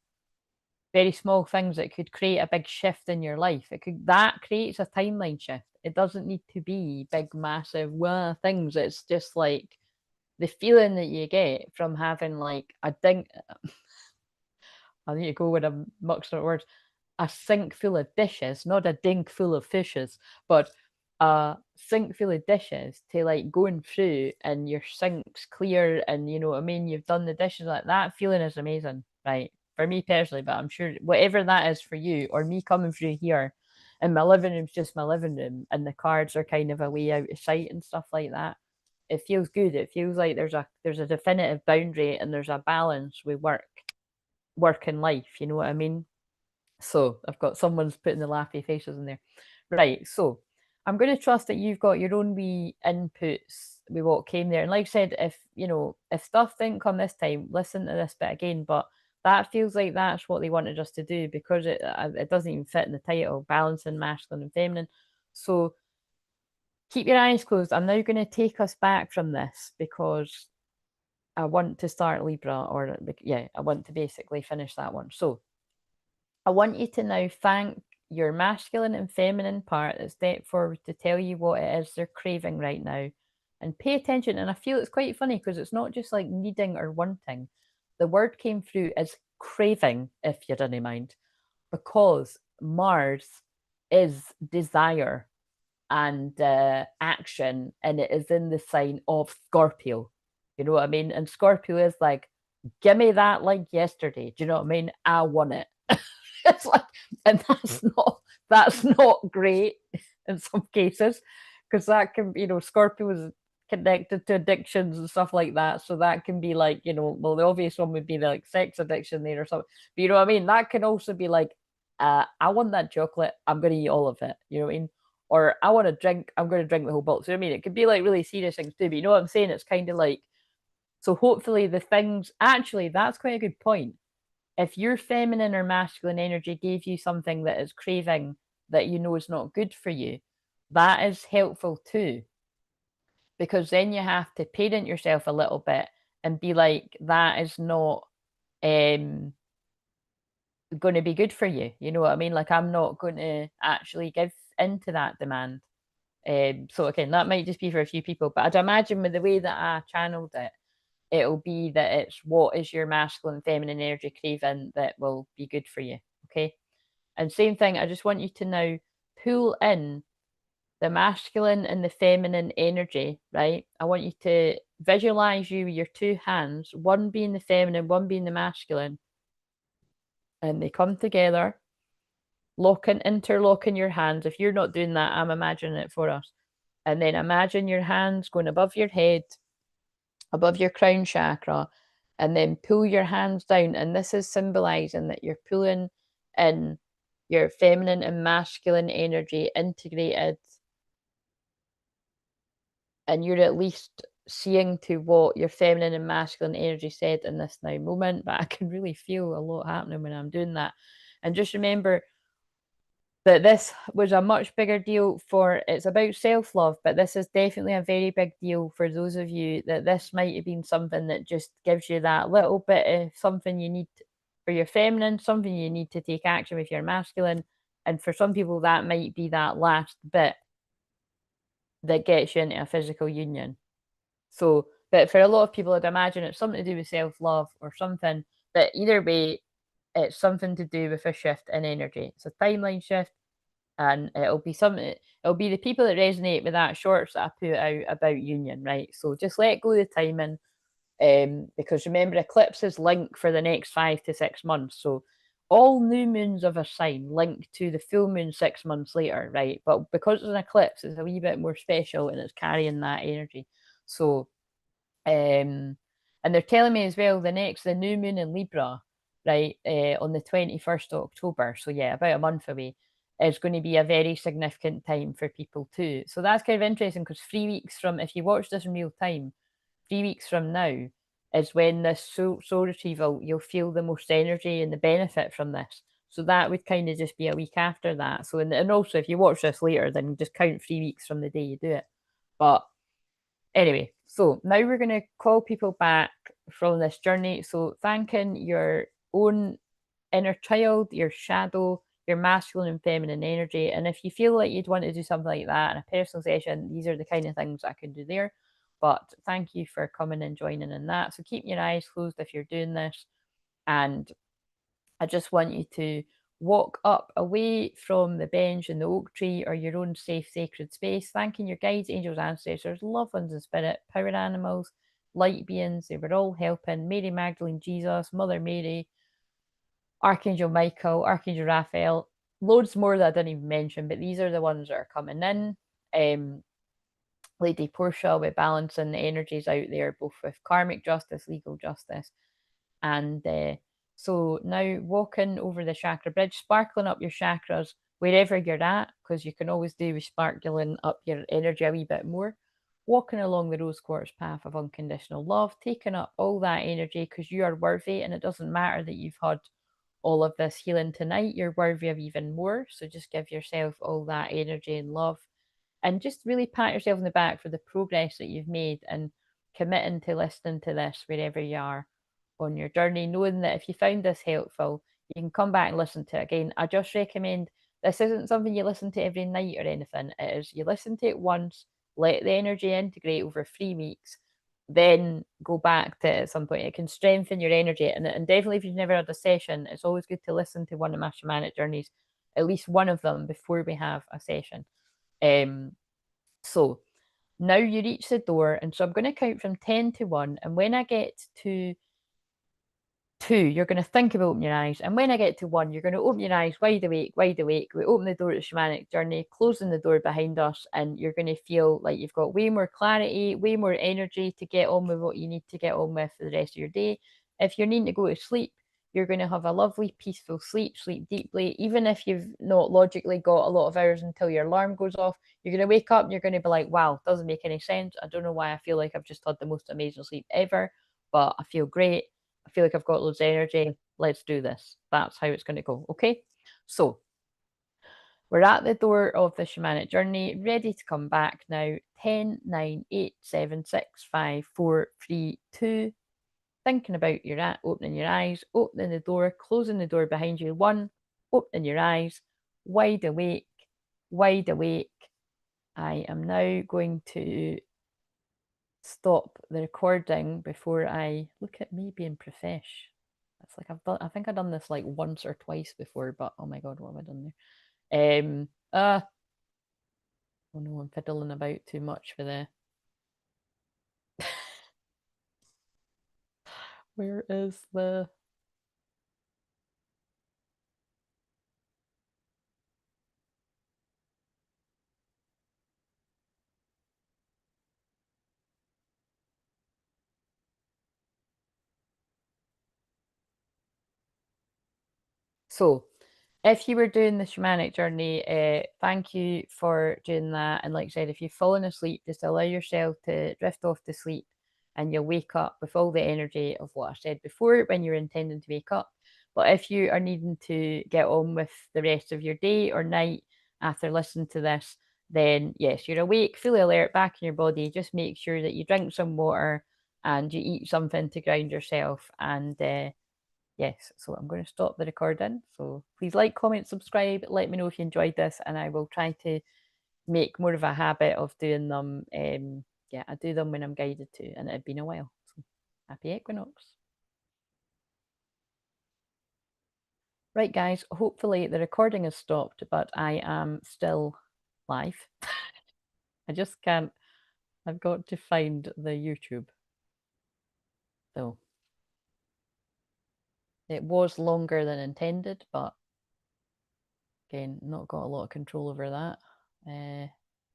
very small things that could create a big shift in your life. That creates a timeline shift. It doesn't need to be big, massive things. It's just like the feeling that you get from having like a dink. I need to go with a much words. A sink full of dishes, not a dink full of fishes, but a sink full of dishes to like going through and your sink's clear and you know what I mean, you've done the dishes. Like that feeling is amazing, right? For me personally, but I'm sure whatever that is for you, or me coming through here and my living room's just my living room and the cards are kind of a way out of sight and stuff like that. It feels good. It feels like there's a definitive boundary and there's a balance with work and life, you know what I mean? So I've got someone's putting the laughy faces in there. Right. So I'm going to trust that you've got your own wee inputs with what came there. And like I said, if stuff didn't come this time, listen to this bit again. But that feels like that's what they wanted us to do because it doesn't even fit in the title, balancing masculine and feminine. So keep your eyes closed. I'm now going to take us back from this because I want to start Libra, or yeah, I want to basically finish that one. So I want you to now thank your masculine and feminine part that stepped forward to tell you what it is they're craving right now. And pay attention. And I feel it's quite funny because it's not just like needing or wanting. The word came through as craving, if you didn't mind, because Mars is desire and action, and it is in the sign of Scorpio. You know what I mean? And Scorpio is like, give me that like yesterday. Do you know what I mean? I want it. It's like, and that's not great in some cases because that can, Scorpio is connected to addictions and stuff like that. So that can be like, well, the obvious one would be like sex addiction there or something. But you know what I mean? That can also be like, I want that chocolate. I'm going to eat all of it. You know what I mean? Or I want to drink. I'm going to drink the whole bottle. So I mean, it could be like really serious things too. But you know what I'm saying? It's kind of like, so hopefully the things, actually, that's quite a good point. If your feminine or masculine energy gave you something that is craving that you know is not good for you, that is helpful too. Because then you have to parent yourself a little bit and be like, that is not going to be good for you. You know what I mean? Like, I'm not going to actually give into that demand. So again, that might just be for a few people, but I'd imagine with the way that I channeled it, it'll be that it's what is your masculine feminine energy craving that will be good for you. Okay. And same thing, I just want you to now pull in the masculine and the feminine energy, right? I want you to visualize you with your two hands, one being the feminine, one being the masculine, and they come together, interlocking your hands. If you're not doing that, I'm imagining it for us. And then imagine your hands going above your head, above your crown chakra, and then pull your hands down. And this is symbolizing that you're pulling in your feminine and masculine energy integrated, and you're at least seeing to what your feminine and masculine energy said in this now moment. But I can really feel a lot happening when I'm doing that. And just remember that this was a much bigger deal it's about self-love, but this is definitely a very big deal for those of you that this might have been something that just gives you that little bit of something you need for your feminine, something you need to take action with your masculine. And for some people, that might be that last bit that gets you into a physical union. So, but for a lot of people, I'd imagine it's something to do with self-love or something. But either way, it's something to do with a shift in energy. It's a timeline shift, and it'll be the people that resonate with that shorts that I put out about union, right? So just let go of the timing, because remember, eclipses link for the next 5 to 6 months. So all new moons of a sign link to the full moon 6 months later, right? But because it's an eclipse, it's a wee bit more special and it's carrying that energy. So, and they're telling me as well the new moon in Libra, right, on the 21st of October. So yeah, about a month away, is going to be a very significant time for people too. So that's kind of interesting, because 3 weeks from, if you watch this in real time, 3 weeks from now is when this soul retrieval, you'll feel the most energy and the benefit from this. So that would kind of just be a week after that. So, and also if you watch this later, then just count 3 weeks from the day you do it. But anyway, so now we're going to call people back from this journey. So thanking your own inner child, your shadow, your masculine and feminine energy. And if you feel like you'd want to do something like that in a personal session, these are the kind of things I can do there. But thank you for coming and joining in that. So keep your eyes closed if you're doing this. And I just want you to walk up away from the bench in the oak tree or your own safe, sacred space, thanking your guides, angels, ancestors, loved ones in spirit, power animals, light beings. They were all helping. Mary Magdalene, Jesus, Mother Mary, Archangel Michael, Archangel Raphael, loads more that I didn't even mention, but these are the ones that are coming in. Lady Portia, with balancing the energies out there, both with karmic justice, legal justice. And so now walking over the chakra bridge, sparkling up your chakras wherever you're at, because you can always do with sparkling up your energy a wee bit more. Walking along the rose quartz path of unconditional love, taking up all that energy because you are worthy, and it doesn't matter that you've had all of this healing tonight, you're worthy of even more. So just give yourself all that energy and love, and just really pat yourself on the back for the progress that you've made and committing to listening to this wherever you are on your journey, knowing that if you found this helpful, you can come back and listen to it again. I just recommend, this isn't something you listen to every night or anything. It is, you listen to it once, let the energy integrate over 3 weeks, then go back to it at some point. It can strengthen your energy. And definitely, if you've never had a session, it's always good to listen to one of my shamanic journeys, at least one of them, before we have a session. So now you reach the door, and so I'm going to count from 10 to 1, and when I get to 2, you're going to think about opening your eyes, and when I get to 1, you're going to open your eyes wide awake, wide awake. We open the door to the shamanic journey, closing the door behind us, and you're going to feel like you've got way more clarity, way more energy to get on with what you need to get on with for the rest of your day. If you're needing to go to sleep, you're going to have a lovely, peaceful sleep, sleep deeply. Even if you've not logically got a lot of hours until your alarm goes off, you're going to wake up and you're going to be like, wow, doesn't make any sense. I don't know why I feel like I've just had the most amazing sleep ever, but I feel great. I feel like I've got loads of energy. Let's do this. That's how it's going to go. Okay. So we're at the door of the shamanic journey, ready to come back now. 10, 9, 8, 7, 6, 5, 4, 3, 2. Thinking about opening your eyes, opening the door, closing the door behind you. 1, opening your eyes, wide awake, wide awake. I am now going to stop the recording before I look at me being profesh. It's like I think I've done this like once or twice before, but oh my god, what have I done there? Oh no, I'm fiddling about too much for the where is the so if you were doing the shamanic journey, thank you for doing that. And like I said, if you've fallen asleep, just allow yourself to drift off to sleep, and you'll wake up with all the energy of what I said before when you're intending to wake up. But if you are needing to get on with the rest of your day or night after listening to this, then yes, you're awake, fully alert, back in your body. Just make sure that you drink some water and you eat something to ground yourself. And yes, so I'm going to stop the recording. So please like, comment, subscribe. Let me know if you enjoyed this, and I will try to make more of a habit of doing them. Yeah, I do them when I'm guided to, and it had been a while. So happy equinox. Right, guys, hopefully the recording has stopped, but I am still live. I just can't, I've got to find the YouTube. So it was longer than intended, but again, not got a lot of control over that.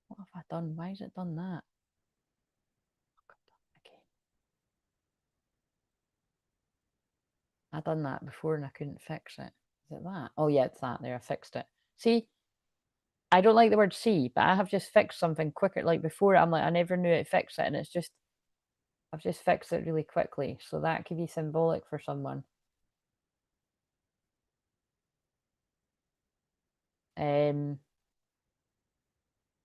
What have I done? Why has it done that? Okay. I done that before and I couldn't fix it. Is it that? Oh yeah, it's that there. I fixed it. See, I don't like the word see, but I have just fixed something quicker. Like before, I'm like, I never knew it fixed it, and it's just, I've just fixed it really quickly. So that could be symbolic for someone.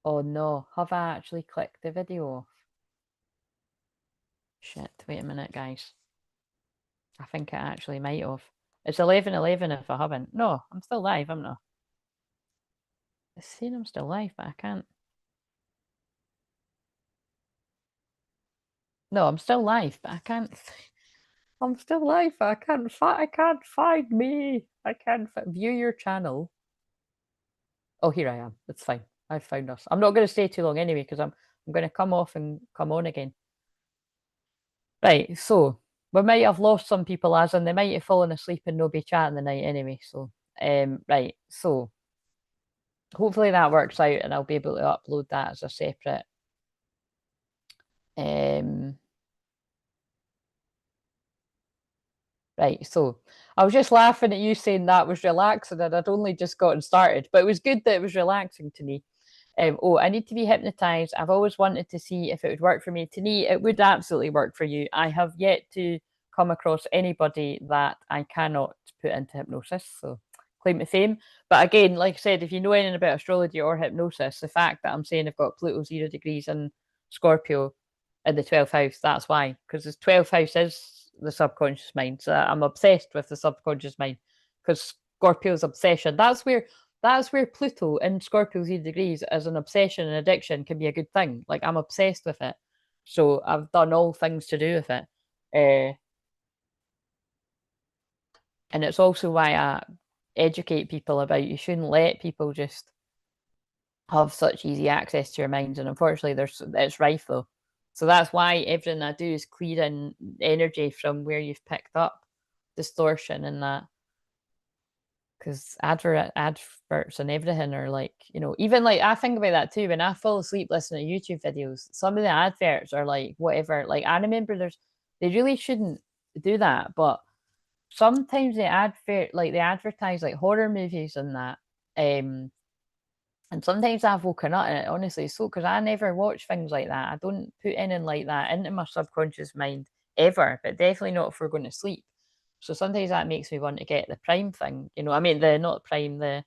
Oh no, have I actually clicked the video off? Shit, wait a minute, guys. I think I actually might have. It's 11:11 if I haven't. No, I'm still live, I'm not. It's saying I'm still live, but I can't. No, I'm still live, but I can't. I'm still live, but I can't find me. I can't view your channel. Oh, here I am. It's fine. I've found us. I'm not going to stay too long anyway because I'm going to come off and come on again. Right, so we might have lost some people, as in they might have fallen asleep and no be chatting the night anyway. So, right, so hopefully that works out and I'll be able to upload that as a separate. Right, so I was just laughing at you saying that was relaxing and I'd only just gotten started, but it was good that it was relaxing to me. Oh, I need to be hypnotized. I've always wanted to see if it would work for me. To me, it would absolutely work for you. I have yet to come across anybody that I cannot put into hypnosis. So claim to fame. But again, like I said, if you know anything about astrology or hypnosis, the fact that I'm saying I've got Pluto 0 degrees in Scorpio in the 12th house, that's why. Because the 12th house is the subconscious mind. So I'm obsessed with the subconscious mind because Scorpio's obsession. That's where Pluto in Scorpio 0 degrees as an obsession and addiction can be a good thing. Like I'm obsessed with it. So I've done all things to do with it. And it's also why I educate people about you shouldn't let people just have such easy access to your minds. And unfortunately, it's rife though. So that's why everything I do is clearing energy from where you've picked up distortion and that. Because adverts and everything are like, even like I think about that too. When I fall asleep listening to YouTube videos, some of the adverts are like whatever. Like I remember they really shouldn't do that, but sometimes they advertise like horror movies and that. And sometimes I've woken up in it, honestly. So, because I never watch things like that. I don't put anything like that into my subconscious mind ever, but definitely not if we're going to sleep. So sometimes that makes me want to get the Prime thing, I mean, not Prime, the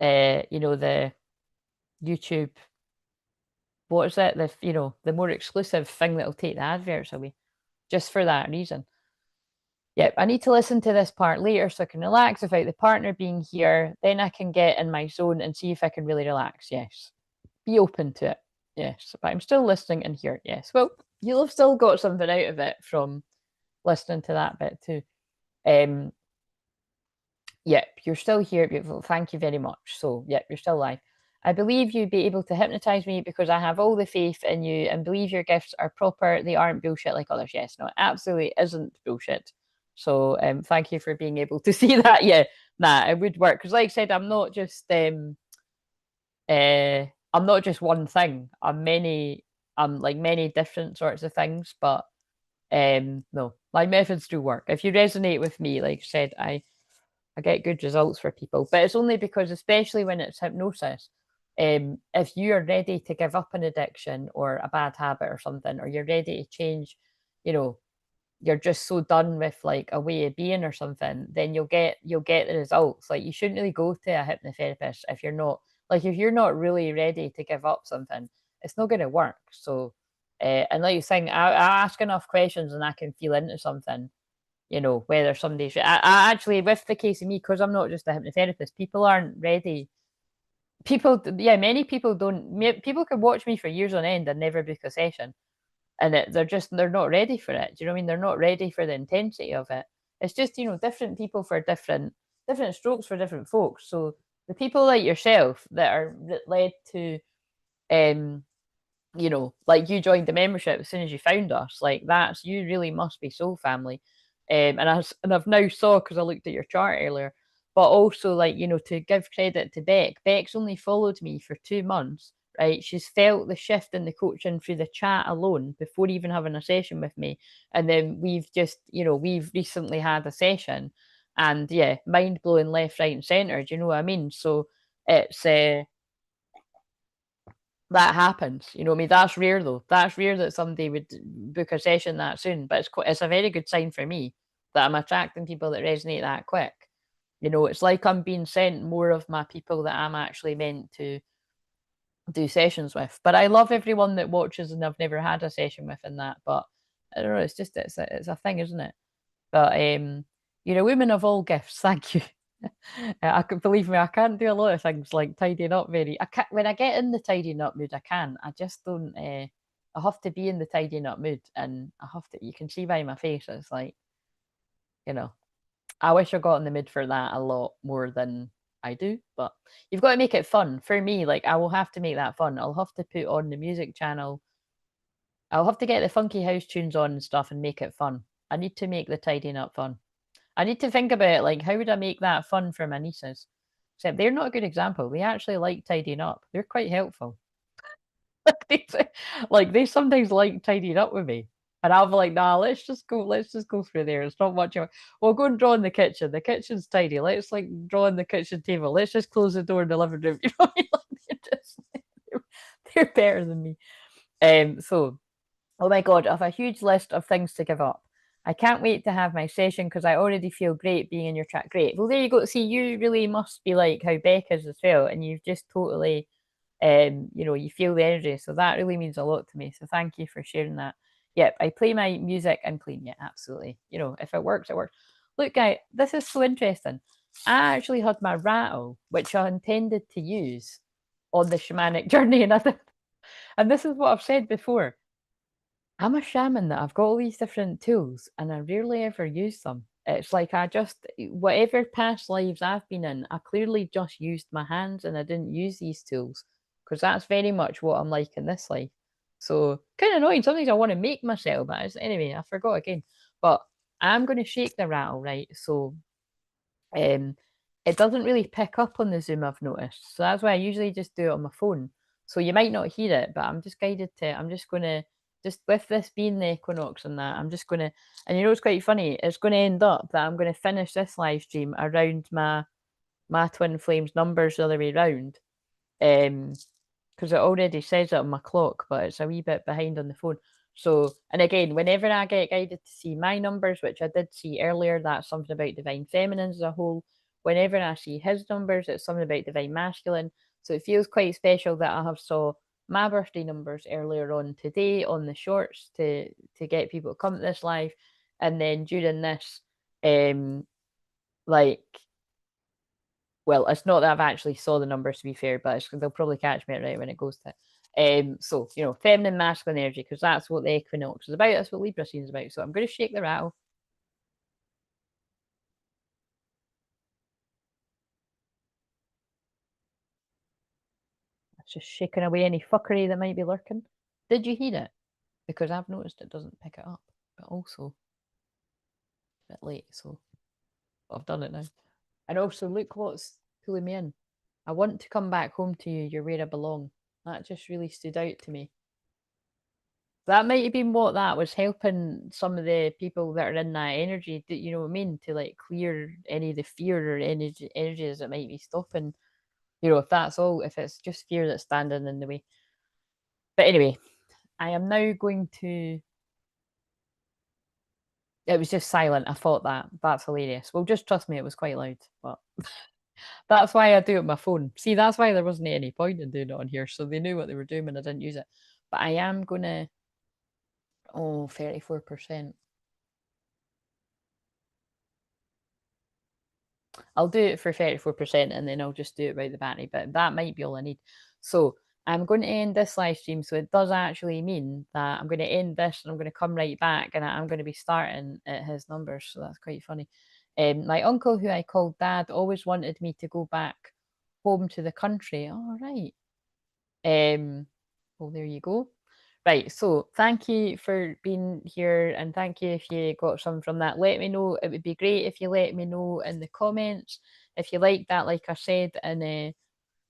YouTube, what is it? The more exclusive thing that'll take the adverts away, just for that reason. Yep, I need to listen to this part later so I can relax without the partner being here. Then I can get in my zone and see if I can really relax. Yes. Be open to it. Yes. But I'm still listening in here. Yes. Well, you'll have still got something out of it from listening to that bit too. Yep, you're still here. Beautiful. Thank you very much. So, yep, you're still live. I believe you'd be able to hypnotize me because I have all the faith in you and believe your gifts are proper. They aren't bullshit like others. Yes, no, it absolutely isn't bullshit. So, thank you for being able to see that. Yeah, it would work because, like I said, I'm not just one thing. I'm like many different sorts of things. But no, my methods do work. If you resonate with me, like I said, I get good results for people, but it's only because, especially when it's hypnosis, if you are ready to give up an addiction or a bad habit or something, or you're ready to change, you're just so done with like a way of being or something, then you'll get the results. Like you shouldn't really go to a hypnotherapist if you're not really ready to give up something. It's not going to work. So, and like you're saying, I ask enough questions and I can feel into something. Whether somebody's I actually, with the case of me, because I'm not just a hypnotherapist, people aren't ready. Many people don't. People could watch me for years on end and never book a session, and they're not ready for it. Do you know what I mean? They're not ready for the intensity of it. It's just, you know, different people for different strokes for different folks. So the people like yourself that are that led to you know, like you joined the membership as soon as you found us, like that's you really must be soul family. And I've now saw because I looked at your chart earlier, but also like, you know, to give credit to Beck. Beck's only followed me for 2 months, right? She's felt the shift in the coaching through the chat alone before even having a session with me. And then we've just, you know, we've recently had a session and yeah, mind blowing left, right, and center. Do you know what I mean? So it's that happens. You know what I mean? That's rare though. That's rare that somebody would book a session that soon. But it's a very good sign for me that I'm attracting people that resonate that quick. You know, it's like I'm being sent more of my people that I'm actually meant to do sessions with. But I love everyone that watches and I've never had a session with in that. But I don't know, it's just it's a thing, isn't it? But you're a woman of all gifts. Thank you. I can believe me, I can't do a lot of things like tidying up very. I can't when I get in the tidying up mood, I can. I just don't. I have to be in the tidying up mood, and I have to. You can see by my face, it's like, you know, I wish I got in the mood for that a lot more than I do. But you've got to make it fun for me. Like I will have to make that fun. I'll have to put on the music channel. I'll have to get the funky house tunes on and stuff and make it fun. I need to make the tidying up fun. I need to think about it, like how would I make that fun for my nieces? Except they're not a good example. They actually like tidying up. They're quite helpful. Like they sometimes like tidying up with me. And I'll be like, nah, let's just go through there. It's not much of we'll go and draw in the kitchen. The kitchen's tidy. Let's like draw in the kitchen table. Let's just close the door in the living room. You know what I mean? Like, they're better than me. So oh my God, I have a huge list of things to give up. I can't wait to have my session because I already feel great being in your chat. Great. Well, there you go. See, you really must be like how Beck is as well. And you've just totally, you know, you feel the energy. So that really means a lot to me. So thank you for sharing that. Yep, I play my music and clean. Yeah, absolutely. You know, if it works, it works. Look, guys, this is so interesting. I actually had my rattle, which I intended to use on the shamanic journey. And this is what I've said before. I'm a shaman that I've got all these different tools and I rarely ever use them. It's like I just, whatever past lives I've been in, I clearly just used my hands and I didn't use these tools because that's very much what I'm like in this life. So kind of annoying. Sometimes I want to make myself, but anyway, I forgot again. But I'm going to shake the rattle, right? So um, it doesn't really pick up on the Zoom, I've noticed. So that's why I usually just do it on my phone. So you might not hear it, but I'm just guided to, I'm just going to, just with this being the equinox and that, I'm just going to, and you know, it's quite funny. It's going to end up that I'm going to finish this live stream around my twin flames numbers the other way around. Because it already says it on my clock, but it's a wee bit behind on the phone. So, and again, whenever I get guided to see my numbers, which I did see earlier, that's something about divine feminine as a whole. Whenever I see his numbers, it's something about divine masculine. So it feels quite special that I have saw my birthday numbers earlier on today on the shorts to get people to come to this live, and then during this, like well, it's not that I've actually saw the numbers to be fair, but they'll probably catch me right when it goes to it. So, you know, feminine, masculine energy, because that's what the equinox is about. That's what Libra season is about. So I'm going to shake the rattle. It's just shaking away any fuckery that might be lurking. Did you hear it? Because I've noticed it doesn't pick it up, but also a bit late. So I've done it now. And also, look what's pulling me in. I want to come back home to you. You're where I belong. That just really stood out to me. That might have been what that was helping some of the people that are in that energy, you know what I mean, to like clear any of the fear or energies that might be stopping. You know, if that's all, if it's just fear that's standing in the way. But anyway, I am now going to. It was just silent. I thought that's hilarious. Well, just trust me, it was quite loud, but that's why I do it on my phone. See, that's why there wasn't any point in doing it on here. So they knew what they were doing and I didn't use it. But I am gonna. Oh, 34%. I'll do it for 34% and then I'll just do it by the battery, but that might be all I need. So I'm going to end this live stream, so it does actually mean that I'm going to end this and I'm going to come right back, and I'm going to be starting at his numbers, so that's quite funny. My uncle, who I called Dad, always wanted me to go back home to the country. All right. Well, there you go. Right, so thank you for being here, and thank you if you got some from that. Let me know. It would be great if you let me know in the comments if you like that, like I said, and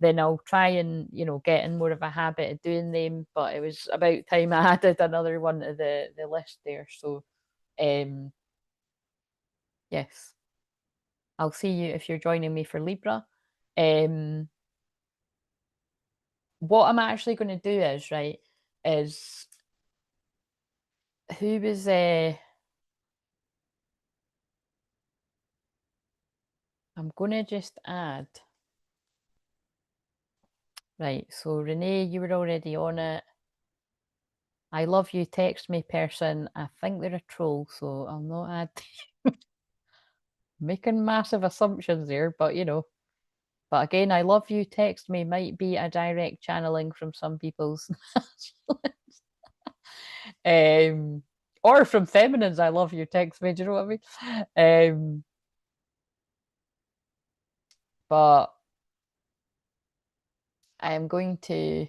then I'll try and, you know, get in more of a habit of doing them. But it was about time I added another one to the list there. So yes, I'll see you if you're joining me for Libra. What I'm actually going to do is, right, is who was I'm going to just add. Right, so Renee, you were already on it. I love you, text me person. I think they're a troll, so I'll not add. Making massive assumptions there, but you know. But again, I love you, text me might be a direct channeling from some people's or from feminines. I love you, text me. Do you know what I mean? But I'm going to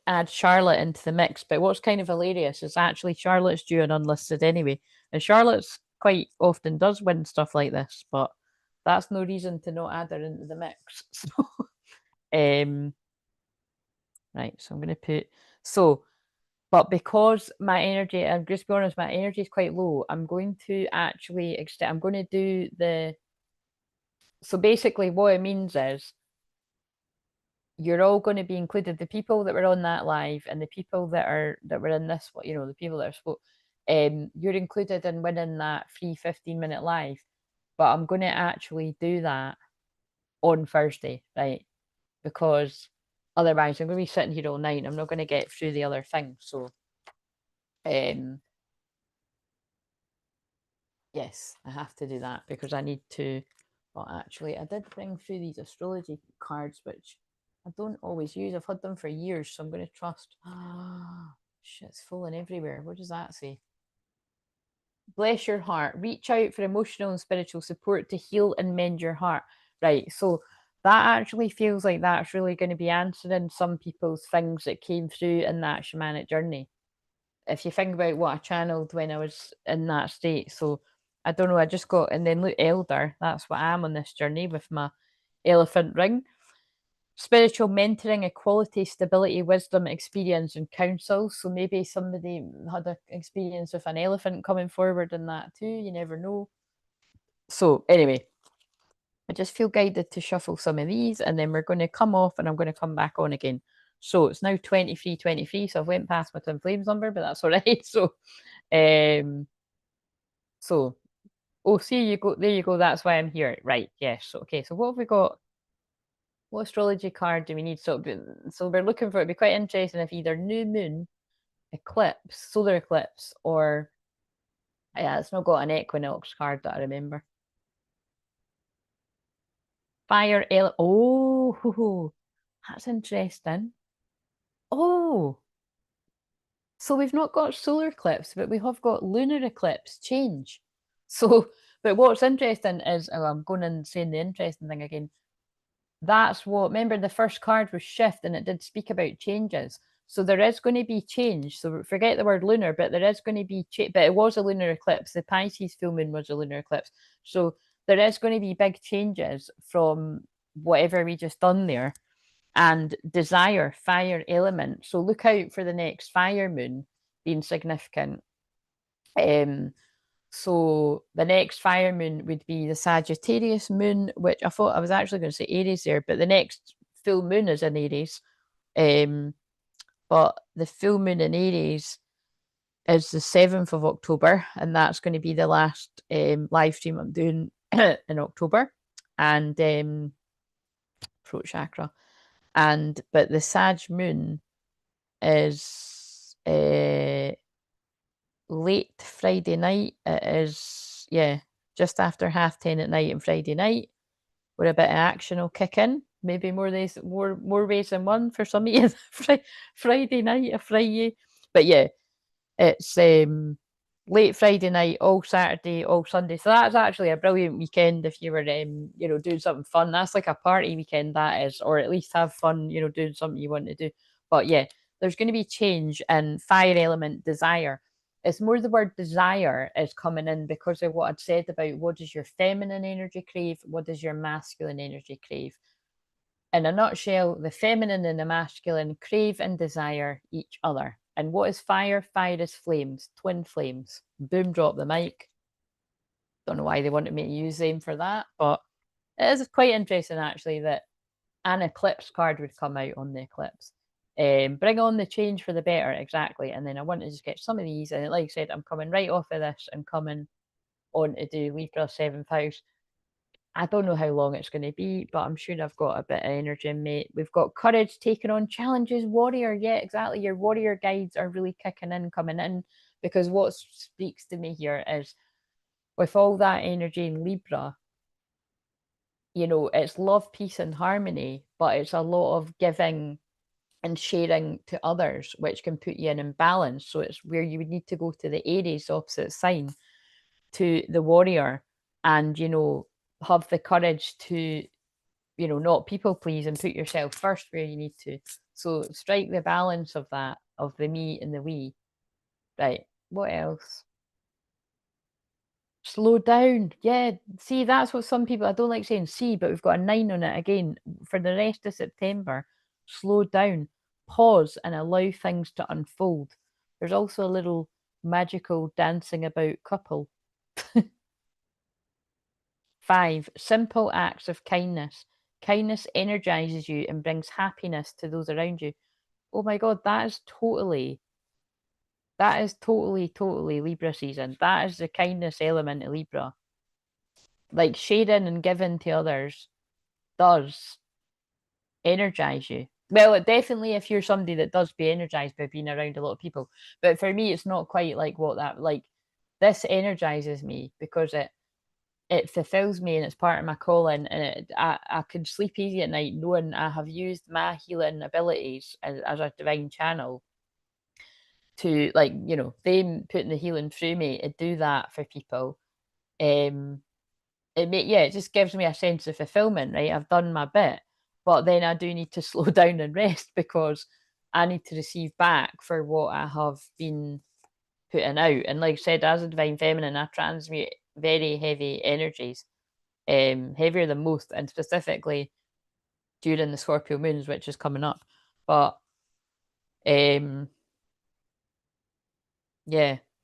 add Charlotte into the mix. But what's kind of hilarious is actually Charlotte's due an unlisted anyway, and Charlotte's quite often does win stuff like this. But that's no reason to not add her into the mix. So, right. So I'm going to put so. But because my energy, I'm just be honest, my energy is quite low. I'm going to actually extend. I'm going to do the. So basically, what it means is you're all going to be included. The people that were on that live and the people that were in this, you know, the people that are spoke, you're included in winning that free 15-minute live. But I'm going to actually do that on Thursday, right? Because otherwise, I'm going to be sitting here all night. And I'm not going to get through the other things. So, yes, I have to do that because I need to. Well, actually, I did bring through these astrology cards, which I don't always use. I've had them for years, so I'm going to trust. Ah, shit's falling everywhere. What does that say? Bless your heart. Reach out for emotional and spiritual support to heal and mend your heart. Right. So that actually feels like that's really going to be answering some people's things that came through in that shamanic journey. If you think about what I channeled when I was in that state. So I don't know, I just got, and then look, elder, that's what I am on this journey with my elephant ring. Spiritual mentoring, equality, stability, wisdom, experience, and counsel. So maybe somebody had an experience with an elephant coming forward in that too. You never know. So anyway, I just feel guided to shuffle some of these, and then we're going to come off and I'm going to come back on again. So it's now 23:23. So I've went past my Twinflames number, but that's all right. So oh, see, you go, there you go. That's why I'm here. Right. Yes. Okay. So what have we got? What astrology card do we need? So we're looking for, it'd be quite interesting if either new moon, eclipse, solar eclipse, or yeah, it's not got an equinox card that I remember. Fire ele oh, that's interesting. Oh, so we've not got solar eclipse, but we have got lunar eclipse change. So, but what's interesting is, oh, I'm going and saying the interesting thing again. That's what, remember the first card was shift and it did speak about changes. So there is going to be change. So forget the word lunar, but there is going to be but it was a lunar eclipse. The Pisces full moon was a lunar eclipse. So there is going to be big changes from whatever we just done there. And desire, fire element. So look out for the next fire moon being significant. So the next fire moon would be the Sagittarius moon, which I thought I was actually going to say Aries there, but the next full moon is in Aries. But the full moon in Aries is the 7th of October, and that's going to be the last live stream I'm doing in October. And throat chakra. But the Sag moon is late Friday night. It is, just after 10:30 at night on Friday night, where a bit of action will kick in. maybe more ways than one for some of you. Friday night, a Friday. But yeah, it's late Friday night, all Saturday, all Sunday. So that's actually a brilliant weekend if you were doing something fun. That's like a party weekend, that is, or at least have fun, doing something you want to do. But yeah, there's going to be change in fire element desire. It's more the word desire is coming in because of what I'd said about what does your feminine energy crave, what does your masculine energy crave. In a nutshell, the feminine and the masculine crave and desire each other. And what is fire? Fire is flames, twin flames. Boom, drop the mic. Don't know why they wanted me to use them for that, but it is quite interesting actually that an eclipse card would come out on the eclipse. Bring on the change for the better, exactly. And then I want to just get some of these. And like I said, I'm coming right off of this and coming on to do Libra 7th house. I don't know how long it's going to be, but I'm sure I've got a bit of energy in me. We've got courage, taking on challenges, warrior. Yeah, exactly. Your warrior guides are really kicking in, coming in, because what speaks to me here is with all that energy in Libra, it's love, peace, and harmony, but it's a lot of giving and sharing to others, which can put you in imbalance. So it's where you would need to go to the Aries opposite sign, to the warrior, and have the courage to not people please and put yourself first where you need to. So strike the balance of that, of the me and the we. Right, what else? Slow down. Yeah, see, that's what some people, I don't like saying see, but we've got a 9 on it again for the rest of September. Slow down, pause, and allow things to unfold. There's also a little magical dancing about couple. 5, simple acts of kindness. Kindness energizes you and brings happiness to those around you. Oh my God, that is totally Libra season. That is the kindness element of Libra. Like sharing and giving to others does energize you. Well, it definitely, if you're somebody that does be energized by being around a lot of people. But for me, it's not quite like what that, like, this energizes me because it fulfills me and it's part of my calling, and I can sleep easy at night knowing I have used my healing abilities as a divine channel to, like, them putting the healing through me to do that for people. It just gives me a sense of fulfillment, right? I've done my bit, but then I do need to slow down and rest because I need to receive back for what I have been putting out. And like I said, as a divine feminine, I transmute very heavy energies, heavier than most, and specifically during the Scorpio moons, which is coming up. But yeah,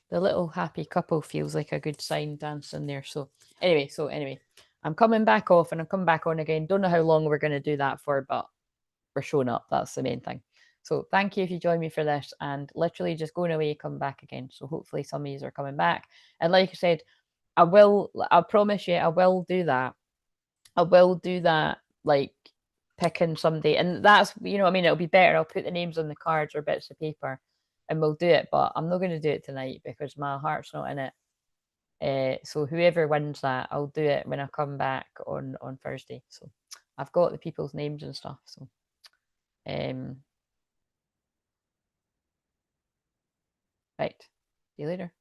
the little happy couple feels like a good sign dancing there. So anyway, I'm coming back off and I'm coming back on again. Don't know how long we're going to do that for, but we're showing up. That's the main thing. So thank you if you join me for this, and literally just going away, come back again. So hopefully some of you are coming back. And like I said, I promise you, I will do that. I will do that, like picking somebody. And that's, it'll be better. I'll put the names on the cards or bits of paper and we'll do it. But I'm not going to do it tonight because my heart's not in it. So whoever wins that, I'll do it when I come back on Thursday. So I've got the people's names and stuff. So right. See you later.